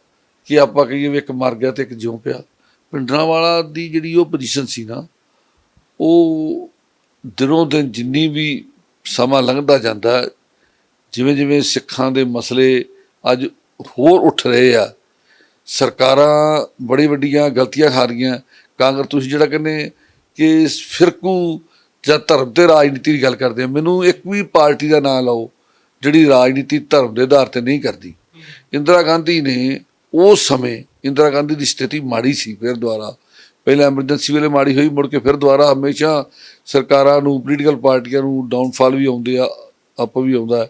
ਕਿ ਆਪਾਂ ਕਹੀਏ ਵੀ ਇੱਕ ਮਰ ਗਿਆ ਅਤੇ ਇੱਕ ਜਿਉਂ ਪਿਆ। ਭਿੰਡਰਾਂਵਾਲਾ ਦੀ ਜਿਹੜੀ ਉਹ ਪੋਜੀਸ਼ਨ ਸੀ ਨਾ, ਉਹ ਦਿਨੋਂ ਦਿਨ ਜਿੰਨੀ ਵੀ ਸਮਾਂ ਲੰਘਦਾ ਜਾਂਦਾ, ਜਿਵੇਂ ਜਿਵੇਂ ਸਿੱਖਾਂ ਦੇ ਮਸਲੇ ਅੱਜ ਹੋਰ ਉੱਠ ਰਹੇ ਆ, ਸਰਕਾਰਾਂ ਬੜੀ ਵੱਡੀਆਂ ਗਲਤੀਆਂ ਖਾ ਰਹੀਆਂ। ਕਾਂਗਰਸ, ਤੁਸੀਂ ਜਿਹੜਾ ਕਹਿੰਦੇ ਕਿ ਫਿਰਕੂ ਜਾਂ ਧਰਮ ਤੇ ਰਾਜਨੀਤੀ ਦੀ ਗੱਲ ਕਰਦੇ ਆ, ਮੈਨੂੰ ਇੱਕ ਵੀ ਪਾਰਟੀ ਦਾ ਨਾਂ ਲਾਓ ਜਿਹੜੀ ਰਾਜਨੀਤੀ ਧਰਮ ਦੇ ਆਧਾਰ 'ਤੇ ਨਹੀਂ ਕਰਦੀ। ਇੰਦਰਾ ਗਾਂਧੀ ਨੇ ਉਸ ਸਮੇਂ, ਇੰਦਰਾ ਗਾਂਧੀ ਦੀ ਸਥਿਤੀ ਮਾੜੀ ਸੀ, ਫਿਰ ਦੁਬਾਰਾ ਪਹਿਲਾਂ ਐਮਰਜੈਂਸੀ ਵੇਲੇ ਮਾੜੀ ਹੋਈ, ਮੁੜ ਕੇ ਫਿਰ ਦੁਬਾਰਾ ਹਮੇਸ਼ਾ ਸਰਕਾਰਾਂ ਨੂੰ, ਪੋਲੀਟੀਕਲ ਪਾਰਟੀਆਂ ਨੂੰ ਡਾਊਨਫਾਲ ਵੀ ਆਉਂਦੇ ਆ, ਅਪ ਵੀ ਆਉਂਦਾ।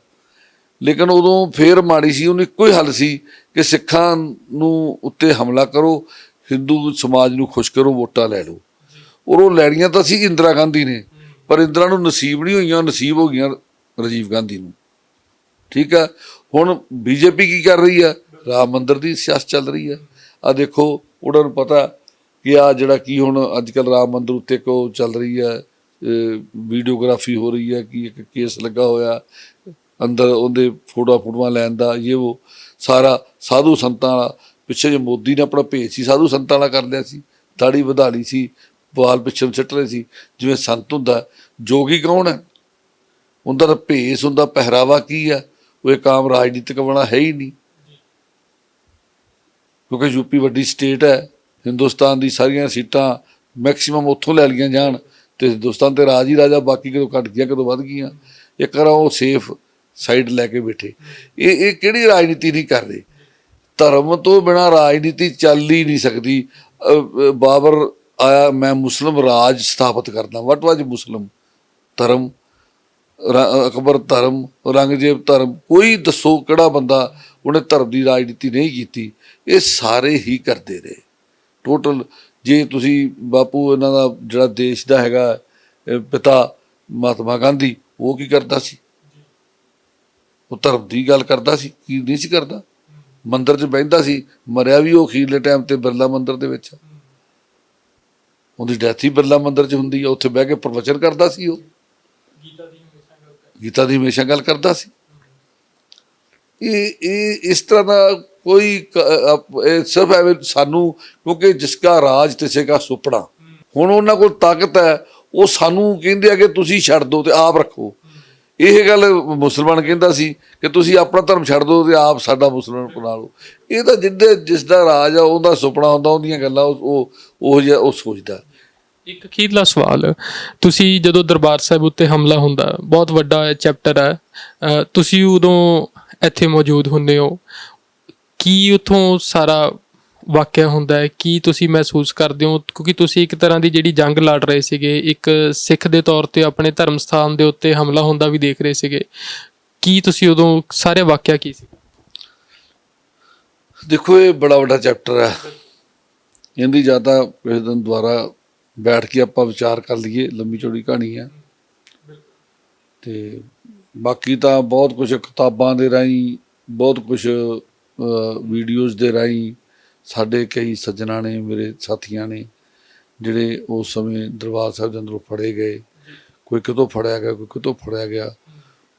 ਲੇਕਿਨ ਉਦੋਂ ਫਿਰ ਮਾੜੀ ਸੀ, ਉਹਨੂੰ ਇੱਕੋ ਹੀ ਹੱਲ ਸੀ ਕਿ ਸਿੱਖਾਂ ਨੂੰ ਉੱਤੇ ਹਮਲਾ ਕਰੋ, ਹਿੰਦੂ ਸਮਾਜ ਨੂੰ ਖੁਸ਼ ਕਰੋ, ਵੋਟਾਂ ਲੈ ਲਓ। ਔਰ ਉਹ ਲੈਣੀਆਂ ਤਾਂ ਸੀ ਇੰਦਰਾ ਗਾਂਧੀ ਨੇ, ਪਰ ਇੰਦਰਾ ਨੂੰ ਨਸੀਬ ਨਹੀਂ ਹੋਈਆਂ, ਨਸੀਬ ਹੋ ਗਈਆਂ ਰਾਜੀਵ ਗਾਂਧੀ ਨੂੰ। ਠੀਕ ਹੈ, ਹੁਣ ਬੀਜੇਪੀ ਕੀ ਕਰ ਰਹੀ ਹੈ? ਰਾਮ ਮੰਦਿਰ ਦੀ ਸਿਆਸਤ ਚੱਲ ਰਹੀ ਹੈ। ਆਹ ਦੇਖੋ, ਉਹਨਾਂ ਨੂੰ ਪਤਾ ਕਿ ਆਹ ਜਿਹੜਾ ਕੀ ਹੁਣ ਅੱਜ ਕੱਲ੍ਹ ਰਾਮ ਮੰਦਿਰ ਉੱਤੇ ਇੱਕ ਉਹ ਚੱਲ ਰਹੀ ਹੈ, ਵੀਡੀਓਗ੍ਰਾਫੀ ਹੋ ਰਹੀ ਹੈ, ਕਿ ਇੱਕ ਕੇਸ ਲੱਗਾ ਹੋਇਆ ਅੰਦਰ ਉਹਦੇ ਫੋਟੋਆਂ ਲੈਣ ਦਾ, ਇਹ ਉਹ ਸਾਰਾ ਸਾਧੂ ਸੰਤਾਂ ਵਾਲਾ। ਪਿੱਛੇ ਜੇ ਮੋਦੀ ਨੇ ਆਪਣਾ ਭੇਜ ਸੀ ਸਾਧੂ ਸੰਤਾਂ ਵਾਲਾ ਕਰ ਲਿਆ ਸੀ, ਦਾੜੀ ਵਧਾ ਲਈ ਸੀ, ਵਾਲ ਪਿੱਛੇ ਨੂੰ ਸਿੱਟ ਰਹੇ ਸੀ ਜਿਵੇਂ ਸੰਤ ਹੁੰਦਾ। ਜੋਗੀ ਕੌਣ ਹੈ? ਉਹਦਾ ਤਾਂ ਭੇਸ ਹੁੰਦਾ, ਪਹਿਰਾਵਾ ਕੀ ਆ? ਉਹ ਇੱਕ ਆਮ ਰਾਜਨੀਤਿਕ ਬਣਾ ਹੈ ਹੀ ਨਹੀਂ। ਕਿਉਂਕਿ ਯੂਪੀ ਵੱਡੀ ਸਟੇਟ ਹੈ, ਹਿੰਦੁਸਤਾਨ ਦੀ ਸਾਰੀਆਂ ਸੀਟਾਂ ਮੈਕਸੀਮਮ ਉੱਥੋਂ ਲੈ ਲਈਆਂ ਜਾਣ ਅਤੇ ਹਿੰਦੁਸਤਾਨ 'ਤੇ ਰਾਜ ਹੀ ਰਾਜਾ, ਬਾਕੀ ਕਦੋਂ ਘੱਟ ਗਈਆਂ ਕਦੋਂ ਵੱਧ ਗਈਆਂ। ਇੱਕ ਵਾਰ ਉਹ ਸੇਫ ਸਾਈਡ ਲੈ ਕੇ ਬੈਠੇ। ਇਹ ਕਿਹੜੀ ਰਾਜਨੀਤੀ ਨਹੀਂ ਕਰ ਰਹੇ? ਧਰਮ ਤੋਂ ਬਿਨਾਂ ਰਾਜਨੀਤੀ ਚੱਲ ਹੀ ਨਹੀਂ ਸਕਦੀ। ਬਾਬਰ ਆਇਆ, ਮੈਂ ਮੁਸਲਿਮ ਰਾਜ ਸਥਾਪਿਤ ਕਰਦਾ। ਵਟ ਵਾਜ ਮੁਸਲਿਮ? ਧਰਮ, ਅਕਬਰ ਧਰਮ, ਔਰੰਗਜ਼ੇਬ ਧਰਮ। ਕੋਈ ਦੱਸੋ ਕਿਹੜਾ ਬੰਦਾ ਉਹਨੇ ਧਰਮ ਦੀ ਰਾਜਨੀਤੀ ਨਹੀਂ ਕੀਤੀ? ਇਹ ਸਾਰੇ ਹੀ ਕਰਦੇ ਰਹੇ ਟੋਟਲ। ਜੇ ਤੁਸੀਂ ਬਾਪੂ ਇਹਨਾਂ ਦਾ ਜਿਹੜਾ ਦੇਸ਼ ਦਾ ਹੈਗਾ ਪਿਤਾ ਮਹਾਤਮਾ ਗਾਂਧੀ, ਉਹ ਕੀ ਕਰਦਾ ਸੀ? ਉਹ ਧਰਮ ਦੀ ਗੱਲ ਕਰਦਾ ਸੀ, ਕੀ ਨਹੀਂ ਸੀ ਕਰਦਾ? ਮੰਦਿਰ 'ਚ ਬਹਿੰਦਾ ਸੀ, ਮਰਿਆ ਵੀ ਉਹ ਅਖੀਰਲੇ ਟਾਈਮ 'ਤੇ ਬਿਰਲਾ ਮੰਦਿਰ ਦੇ ਵਿੱਚ। ਉਹਦੀ ਡੈਥ ਹੀ ਬਿਰਲਾ ਮੰਦਿਰ 'ਚ ਹੁੰਦੀ ਆ, ਉੱਥੇ ਬਹਿ ਕੇ ਪ੍ਰਵਚਨ ਕਰਦਾ ਸੀ। ਉਹ ਗੀਤਾ ਦੀ ਹਮੇਸ਼ਾ ਗੱਲ ਕਰਦਾ ਸੀ। ਇਹ ਇਸ ਤਰ੍ਹਾਂ ਦਾ ਕੋਈ ਸਿਰਫ ਐਵੇਂ ਸਾਨੂੰ, ਕਿਉਂਕਿ ਜਿਸਕਾ ਰਾਜ ਤਿਸੇ ਕਾ ਸੁਪਨਾ। ਹੁਣ ਉਹਨਾਂ ਕੋਲ ਤਾਕਤ ਹੈ, ਉਹ ਸਾਨੂੰ ਕਹਿੰਦੇ ਆ ਕਿ ਤੁਸੀਂ ਛੱਡ ਦਿਓ ਤੇ ਆਪ ਰੱਖੋ। ਇਹ ਗੱਲ ਮੁਸਲਮਾਨ ਕਹਿੰਦਾ ਸੀ ਕਿ ਤੁਸੀਂ ਆਪਣਾ ਧਰਮ ਛੱਡ ਦਿਓ ਤੇ ਆਪ ਸਾਡਾ ਮੁਸਲਮਾਨ ਬਣਾ ਲਓ। ਇਹ ਤਾਂ ਜਿਸ ਦਾ ਰਾਜ ਆ ਉਹਦਾ ਸੁਪਨਾ ਹੁੰਦਾ, ਉਹਦੀਆਂ ਗੱਲਾਂ ਉਹ ਸੋਚਦਾ। ਇੱਕ ਅਖੀਰਲਾ ਸਵਾਲ, ਤੁਸੀਂ ਜਦੋਂ ਦਰਬਾਰ ਸਾਹਿਬ ਉੱਤੇ ਹਮਲਾ ਹੁੰਦਾ, ਬਹੁਤ ਵੱਡਾ ਚੈਪਟਰ ਹੈ, ਤੁਸੀਂ ਉਦੋਂ ਇੱਥੇ ਮੌਜੂਦ ਹੁੰਦੇ ਹੋ, ਕੀ ਉੱਥੋਂ ਸਾਰਾ ਵਾਕਿਆ ਹੁੰਦਾ ਹੈ, ਕੀ ਤੁਸੀਂ ਮਹਿਸੂਸ ਕਰਦੇ ਹੋ? ਕਿਉਂਕਿ ਤੁਸੀਂ ਇੱਕ ਤਰ੍ਹਾਂ ਦੀ ਜਿਹੜੀ ਜੰਗ ਲੜ ਰਹੇ ਸੀਗੇ, ਇੱਕ ਸਿੱਖ ਦੇ ਤੌਰ ਤੇ ਆਪਣੇ ਧਰਮ ਸਥਾਨ ਦੇ ਉੱਤੇ ਹਮਲਾ ਹੁੰਦਾ ਵੀ ਦੇਖ ਰਹੇ ਸੀਗੇ, ਕੀ ਤੁਸੀਂ ਉਦੋਂ ਸਾਰੇ ਵਾਕਿਆ ਕੀ ਸੀ? ਦੇਖੋ, ਇਹ ਬੜਾ ਵੱਡਾ ਚੈਪਟਰ ਹੈ, ਇਹਦੀ ਜਾਂ ਤਾਂ ਕਿਸੇ ਦਿਨ ਦੁਬਾਰਾ ਬੈਠ ਕੇ ਆਪਾਂ ਵਿਚਾਰ ਕਰ ਲਈਏ, ਲੰਮੀ ਚੌੜੀ ਕਹਾਣੀ ਹੈ। ਤੇ ਬਾਕੀ ਤਾਂ ਬਹੁਤ ਕੁਝ ਕਿਤਾਬਾਂ ਦੇ ਰਾਹੀਂ, ਬਹੁਤ ਕੁਝ ਵੀਡੀਓਜ਼ ਦੇ ਰਾਹੀਂ ਸਾਡੇ ਕਈ ਸੱਜਣਾ ਨੇ, ਮੇਰੇ ਸਾਥੀਆਂ ਨੇ, ਜਿਹੜੇ ਉਸ ਸਮੇਂ ਦਰਬਾਰ ਸਾਹਿਬ ਦੇ ਅੰਦਰੋਂ ਫੜੇ ਗਏ, ਕੋਈ ਕਿਤੋਂ ਫੜਿਆ ਗਿਆ, ਕੋਈ ਕਿਤੋਂ ਫੜਿਆ ਗਿਆ,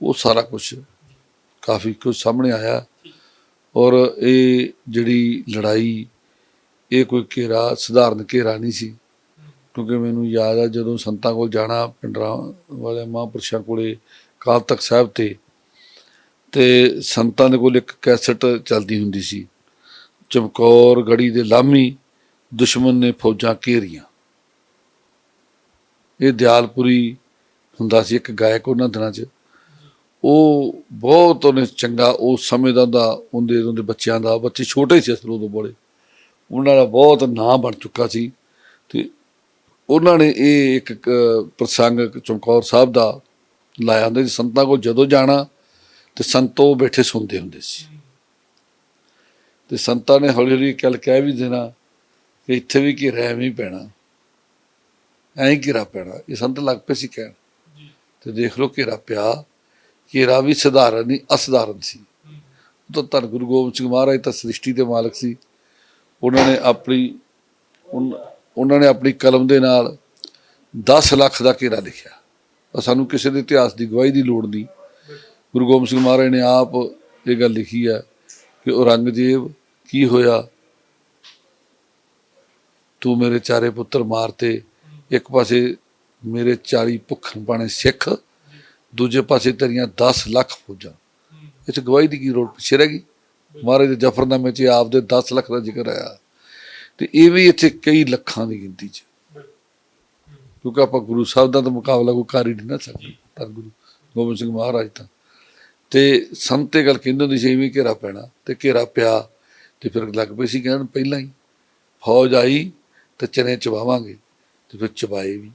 ਉਹ ਸਾਰਾ ਕੁਝ ਕਾਫੀ ਕੁਝ ਸਾਹਮਣੇ ਆਇਆ। ਔਰ ਇਹ ਜਿਹੜੀ ਲੜਾਈ, ਇਹ ਕੋਈ ਘੇਰਾ, ਸਧਾਰਨ ਘੇਰਾ ਨਹੀਂ ਸੀ। ਕਿਉਂਕਿ ਮੈਨੂੰ ਯਾਦ ਆ ਜਦੋਂ ਸੰਤਾਂ ਕੋਲ ਜਾਣਾ, ਪਿੰਡਰਾਂ ਵਾਲੇ ਮਹਾਂਪੁਰਸ਼ਾਂ ਕੋਲੇ, ਅਕਾਲ ਤਖ਼ਤ ਸਾਹਿਬ ਤੇ ਸੰਤਾਂ ਦੇ ਕੋਲ ਇੱਕ ਕੈਸਟ ਚੱਲਦੀ ਹੁੰਦੀ ਸੀ, ਚਮਕੌਰ ਗੜੀ ਦੇ ਲਾਮੀ ਦੁਸ਼ਮਣ ਨੇ ਫੌਜਾਂ ਘੇਰੀਆਂ। ਇਹ ਦਿਆਲਪੁਰੀ ਹੁੰਦਾ ਸੀ ਇੱਕ ਗਾਇਕ ਉਹਨਾਂ ਦਿਨਾਂ 'ਚ, ਉਹ ਬਹੁਤ ਉਹਨੇ ਚੰਗਾ ਉਸ ਸਮੇਂ ਦਾ ਉਹਦੇ ਬੱਚਿਆਂ ਦਾ, ਬੱਚੇ ਛੋਟੇ ਸੀ ਅਸਲ ਉਦੋਂ ਬੜੇ, ਉਹਨਾਂ ਦਾ ਬਹੁਤ ਨਾਂ ਬਣ ਚੁੱਕਾ ਸੀ। ਤੇ ਉਹਨਾਂ ਨੇ ਇਹ ਇੱਕ ਪ੍ਰਸੰਗ ਚਮਕੌਰ ਸਾਹਿਬ ਦਾ ਲਾਇਆ ਹੁੰਦਾ ਸੀ, ਸੰਤਾਂ ਕੋਲ ਜਦੋਂ ਜਾਣਾ ਤੇ ਸੰਤੋ ਬੈਠੇ ਸੁਣਦੇ ਹੁੰਦੇ ਸੀ। ਤੇ ਸੰਤਾਂ ਨੇ ਹੌਲੀ ਹੌਲੀ ਗੱਲ ਕਹਿ ਵੀ ਦੇਣਾ ਕਿ ਇੱਥੇ ਵੀ ਘੇਰਾ ਐਵੇਂ ਹੀ ਪੈਣਾ, ਐਂ ਹੀ ਘੇਰਾ ਪੈਣਾ। ਇਹ ਸੰਤ ਲੱਗ ਪਏ ਸੀ ਕਹਿਣ, ਤੇ ਦੇਖ ਲਓ ਘੇਰਾ ਪਿਆ। ਘੇਰਾ ਵੀ ਸਧਾਰਨ ਨਹੀਂ, ਅਸਧਾਰਨ ਸੀ। ਉਹ ਤਾਂ ਧੰਨ ਗੁਰੂ ਗੋਬਿੰਦ ਸਿੰਘ ਮਹਾਰਾਜ ਤਾਂ ਸ੍ਰਿਸ਼ਟੀ ਦੇ ਮਾਲਕ ਸੀ। ਉਹਨਾਂ ਨੇ ਆਪਣੀ ਕਲਮ ਦੇ ਨਾਲ 10 ਲੱਖ ਦਾ ਘੇਰਾ ਲਿਖਿਆ। ਸਾਨੂੰ ਕਿਸੇ ਦੇ ਇਤਿਹਾਸ ਦੀ ਗਵਾਹੀ ਦੀ ਲੋੜ ਨਹੀਂ। ਗੁਰੂ ਗੋਬਿੰਦ ਸਿੰਘ ਮਹਾਰਾਜ ਨੇ ਆਪ ਇਹ ਗੱਲ ਲਿਖੀ ਹੈ ਕਿ ਔਰੰਗਜ਼ੇਬ ਕੀ ਹੋਇਆ, ਤੂੰ ਮੇਰੇ 4 ਪੁੱਤਰ ਮਾਰਤੇ, ਇੱਕ ਪਾਸੇ ਮੇਰੇ 40 ਭੁੱਖਣ ਪਾਣੇ ਸਿੱਖ, ਦੂਜੇ ਪਾਸੇ ਤੇਰੀਆਂ 10 ਲੱਖ ਫੌਜਾਂ। ਇਹ 'ਚ ਗਵਾਹੀ ਦੀ ਕੀ ਲੋੜ ਪਿੱਛੇ ਰਹਿ ਗਈ? ਮਹਾਰਾਜ ਦੇ ਜ਼ਫਰਨਾਮੇ 'ਚ ਆਪ ਦੇ 10 ਲੱਖ ਦਾ ਜ਼ਿਕਰ ਆਇਆ। ਤੇ ਇਹ ਵੀ ਇੱਥੇ ਕਈ ਲੱਖਾਂ ਦੀ ਗਿਣਤੀ 'ਚ, ਕਿਉਂਕਿ ਆਪਾਂ ਗੁਰੂ ਸਾਹਿਬ ਦਾ ਤਾਂ ਮੁਕਾਬਲਾ ਕੋਈ ਕਰ ਹੀ ਨਹੀਂ ਨਾ ਸਕਦੇ, ਪਰ ਗੁਰੂ ਗੋਬਿੰਦ ਸਿੰਘ ਮਹਾਰਾਜ ਤਾਂ। ਤੇ ਸੰਤ ਇਹ ਗੱਲ ਕਹਿੰਦੇ ਹੁੰਦੇ ਸੀ ਇਵੇਂ ਘੇਰਾ ਪੈਣਾ, ਤੇ ਘੇਰਾ ਪਿਆ। ਤੇ ਫਿਰ ਲੱਗ ਪਏ ਸੀ ਕਹਿਣ ਪਹਿਲਾਂ ਹੀ ਫੌਜ ਆਈ ਤੇ ਚਨੇ ਚਬਾਵਾਂਗੇ, ਤੇ ਫਿਰ ਚਬਾਏ ਵੀ।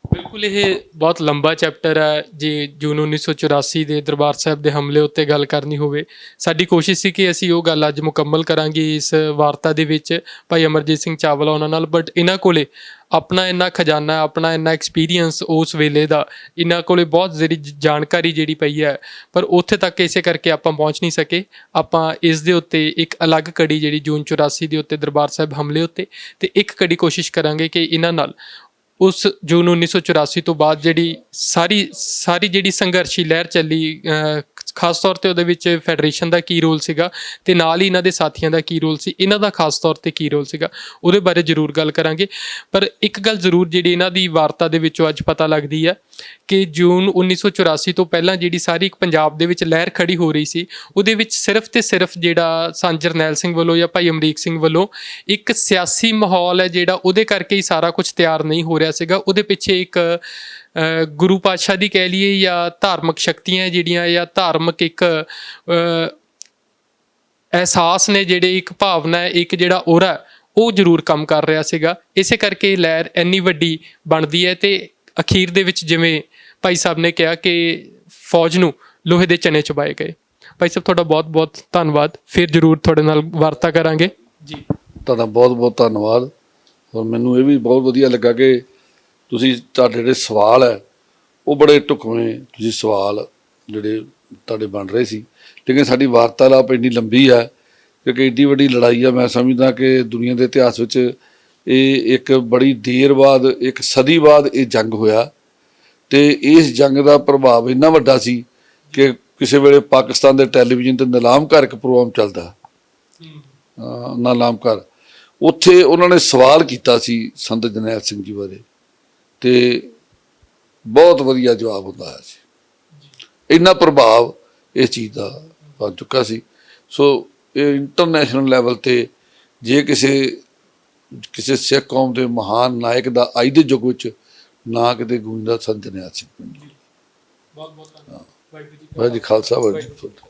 ਬਿਲਕੁਲ, ਇਹ ਬਹੁਤ ਲੰਬਾ ਚੈਪਟਰ ਹੈ। ਜੇ ਜੂਨ 1984 ਦੇ ਦਰਬਾਰ ਸਾਹਿਬ ਦੇ ਹਮਲੇ ਉੱਤੇ ਗੱਲ ਕਰਨੀ ਹੋਵੇ, ਸਾਡੀ ਕੋਸ਼ਿਸ਼ ਸੀ ਕਿ ਅਸੀਂ ਉਹ ਗੱਲ ਅੱਜ ਮੁਕੰਮਲ ਕਰਾਂਗੇ ਇਸ ਵਾਰਤਾ ਦੇ ਵਿੱਚ ਭਾਈ ਅਮਰਜੀਤ ਸਿੰਘ ਚਾਵਲਾ ਉਹਨਾਂ ਨਾਲ। ਬਟ ਇਹਨਾਂ ਕੋਲੇ ਆਪਣਾ ਇੰਨਾ ਖਜ਼ਾਨਾ, ਆਪਣਾ ਇੰਨਾ ਐਕਸਪੀਰੀਅੰਸ ਉਸ ਵੇਲੇ ਦਾ, ਇਹਨਾਂ ਕੋਲੇ ਬਹੁਤ ਜਿਹੜੀ ਜਾਣਕਾਰੀ ਜਿਹੜੀ ਪਈ ਹੈ, ਪਰ ਉੱਥੇ ਤੱਕ ਇਸੇ ਕਰਕੇ ਆਪਾਂ ਪਹੁੰਚ ਨਹੀਂ ਸਕੇ। ਆਪਾਂ ਇਸ ਦੇ ਉੱਤੇ ਇੱਕ ਅਲੱਗ ਕੜੀ ਜਿਹੜੀ ਜੂਨ 84 ਦੇ ਉੱਤੇ ਦਰਬਾਰ ਸਾਹਿਬ ਹਮਲੇ ਉੱਤੇ, ਤੇ ਇੱਕ ਕੜੀ ਕੋਸ਼ਿਸ਼ ਕਰਾਂਗੇ ਕਿ ਇਹਨਾਂ ਨਾਲ ਉਸ ਜੂਨ 1984 ਤੋਂ ਬਾਅਦ ਜਿਹੜੀ ਸਾਰੀ ਜਿਹੜੀ ਸੰਘਰਸ਼ੀ ਲਹਿਰ ਚੱਲੀ, ਖਾਸ ਤੌਰ ਤੇ ਉਹਦੇ ਵਿੱਚ ਫੈਡਰੇਸ਼ਨ ਦਾ ਕੀ ਰੋਲ ਸੀਗਾ, ਤੇ ਨਾਲ ਹੀ ਇਹਨਾਂ ਦੇ ਸਾਥੀਆਂ ਦਾ ਕੀ ਰੋਲ ਸੀ, ਇਹਨਾਂ ਦਾ ਖਾਸ ਤੌਰ ਤੇ ਕੀ ਰੋਲ ਸੀਗਾ, ਉਹਦੇ ਬਾਰੇ ਜ਼ਰੂਰ ਗੱਲ ਕਰਾਂਗੇ। ਪਰ ਇੱਕ ਗੱਲ ਜ਼ਰੂਰ ਜਿਹੜੀ ਇਹਨਾਂ ਦੀ ਵਾਰਤਾ ਦੇ ਵਿੱਚੋਂ ਅੱਜ ਪਤਾ ਲੱਗਦੀ ਹੈ ਕਿ ਜੂਨ 1984 ਤੋਂ ਪਹਿਲਾਂ ਜਿਹੜੀ ਸਾਰੀ ਇੱਕ ਪੰਜਾਬ ਦੇ ਵਿੱਚ ਲਹਿਰ ਖੜੀ ਹੋ ਰਹੀ ਸੀ, ਉਹਦੇ ਵਿੱਚ ਸਿਰਫ ਤੇ ਸਿਰਫ ਜਿਹੜਾ ਸੰਤ ਜਰਨੈਲ ਸਿੰਘ ਵੱਲੋਂ ਜਾਂ ਭਾਈ ਅਮਰੀਕ ਸਿੰਘ ਵੱਲੋਂ ਇੱਕ ਸਿਆਸੀ ਮਾਹੌਲ ਹੈ ਜਿਹੜਾ, ਉਹਦੇ ਕਰਕੇ ਹੀ ਸਾਰਾ ਕੁਝ ਤਿਆਰ ਨਹੀਂ ਹੋ ਰਿਹਾ ਸੀਗਾ। ਉਹਦੇ ਪਿੱਛੇ ਇੱਕ ਗੁਰੂ ਪਾਤਸ਼ਾਹ ਦੀ ਕਹਿ ਲਈਏ ਜਾਂ ਧਾਰਮਿਕ ਸ਼ਕਤੀਆਂ ਜਿਹੜੀਆਂ, ਜਾਂ ਧਾਰਮਿਕ ਇੱਕ ਅਹਿਸਾਸ ਨੇ ਜਿਹੜੇ, ਇੱਕ ਭਾਵਨਾ ਹੈ, ਇੱਕ ਜਿਹੜਾ ਔਰਾ, ਉਹ ਜ਼ਰੂਰ ਕੰਮ ਕਰ ਰਿਹਾ ਸੀਗਾ। ਇਸੇ ਕਰਕੇ ਲਹਿਰ ਇੰਨੀ ਵੱਡੀ ਬਣਦੀ ਹੈ। ਤੇ ਅਖੀਰ ਦੇ ਵਿੱਚ ਜਿਵੇਂ ਭਾਈ ਸਾਹਿਬ ਨੇ ਕਿਹਾ ਕਿ ਫੌਜ ਨੂੰ ਲੋਹੇ ਦੇ ਚਨੇ ਚਬਾਏ ਗਏ। ਭਾਈ ਸਾਹਿਬ, ਤੁਹਾਡਾ ਬਹੁਤ ਬਹੁਤ ਧੰਨਵਾਦ। ਫਿਰ ਜ਼ਰੂਰ ਤੁਹਾਡੇ ਨਾਲ ਵਾਰਤਾ ਕਰਾਂਗੇ ਜੀ। ਤੁਹਾਡਾ ਬਹੁਤ ਬਹੁਤ ਧੰਨਵਾਦ। ਔਰ ਮੈਨੂੰ ਇਹ ਵੀ ਬਹੁਤ ਵਧੀਆ ਲੱਗਾ ਕਿ ਤੁਹਾਡੇ ਜਿਹੜੇ ਸਵਾਲ ਹੈ ਉਹ ਬੜੇ ਢੁਕਵੇਂ ਤੁਸੀਂ ਸਵਾਲ ਜਿਹੜੇ ਤੁਹਾਡੇ ਬਣ ਰਹੇ ਸੀ। ਲੇਕਿਨ ਸਾਡੀ ਵਾਰਤਾਲਾਪ ਇੰਨੀ ਲੰਬੀ ਹੈ ਕਿਉਂਕਿ ਏਡੀ ਵੱਡੀ ਲੜਾਈ ਆ। ਮੈਂ ਸਮਝਦਾ ਕਿ ਦੁਨੀਆ ਦੇ ਇਤਿਹਾਸ ਵਿੱਚ ਇਹ ਇੱਕ ਬੜੀ ਦੇਰ ਬਾਅਦ, ਇੱਕ ਸਦੀ ਬਾਅਦ ਇਹ ਜੰਗ ਹੋਇਆ, ਤੇ ਇਸ ਜੰਗ ਦਾ ਪ੍ਰਭਾਵ ਇੰਨਾ ਵੱਡਾ ਸੀ ਕਿ ਕਿਸੇ ਵੇਲੇ ਪਾਕਿਸਤਾਨ ਦੇ ਟੈਲੀਵਿਜ਼ਨ ਤੇ ਨਿਲਾਮ ਘਰ ਇੱਕ ਪ੍ਰੋਗਰਾਮ ਚੱਲਦਾ, ਨਿਲਾਮ ਘਰ, ਉੱਥੇ ਉਹਨਾਂ ਨੇ ਸਵਾਲ ਕੀਤਾ ਸੀ ਸੰਤ ਜਰਨੈਲ ਸਿੰਘ ਜੀ ਬਾਰੇ। ਤੇ ਬਹੁਤ ਵਧੀਆ ਜਵਾਬ ਹੁੰਦਾ ਹੈ ਸੀ। ਇੰਨਾ ਪ੍ਰਭਾਵ ਇਸ ਚੀਜ਼ ਦਾ ਬਣ ਚੁੱਕਾ ਸੀ। ਸੋ ਇਹ ਇੰਟਰਨੈਸ਼ਨਲ ਲੈਵਲ ਤੇ ਜੇ ਕਿਸੇ ਸਿੱਖ ਕੌਮ ਦੇ ਮਹਾਨ ਨਾਇਕ ਦਾ ਅੱਜ ਦੇ ਯੁੱਗ ਵਿੱਚ ਨਾਂ ਕਿਤੇ ਗੂੰਜਦਾ ਸੰਤ ਨਿਹਾਲ ਸਿੰਘ ਪਿੰਡ। ਬਹੁਤ ਬਹੁਤ ਧੰਨਵਾਦ। ਵਾਹਿਗੁਰੂ ਜੀ ਵਾਹਿਗੁਰੂ ਜੀ ਖਾਲਸਾ ਵਾਹਿਗੁਰੂ ਜੀ ਕੀ ਫਤਿਹ।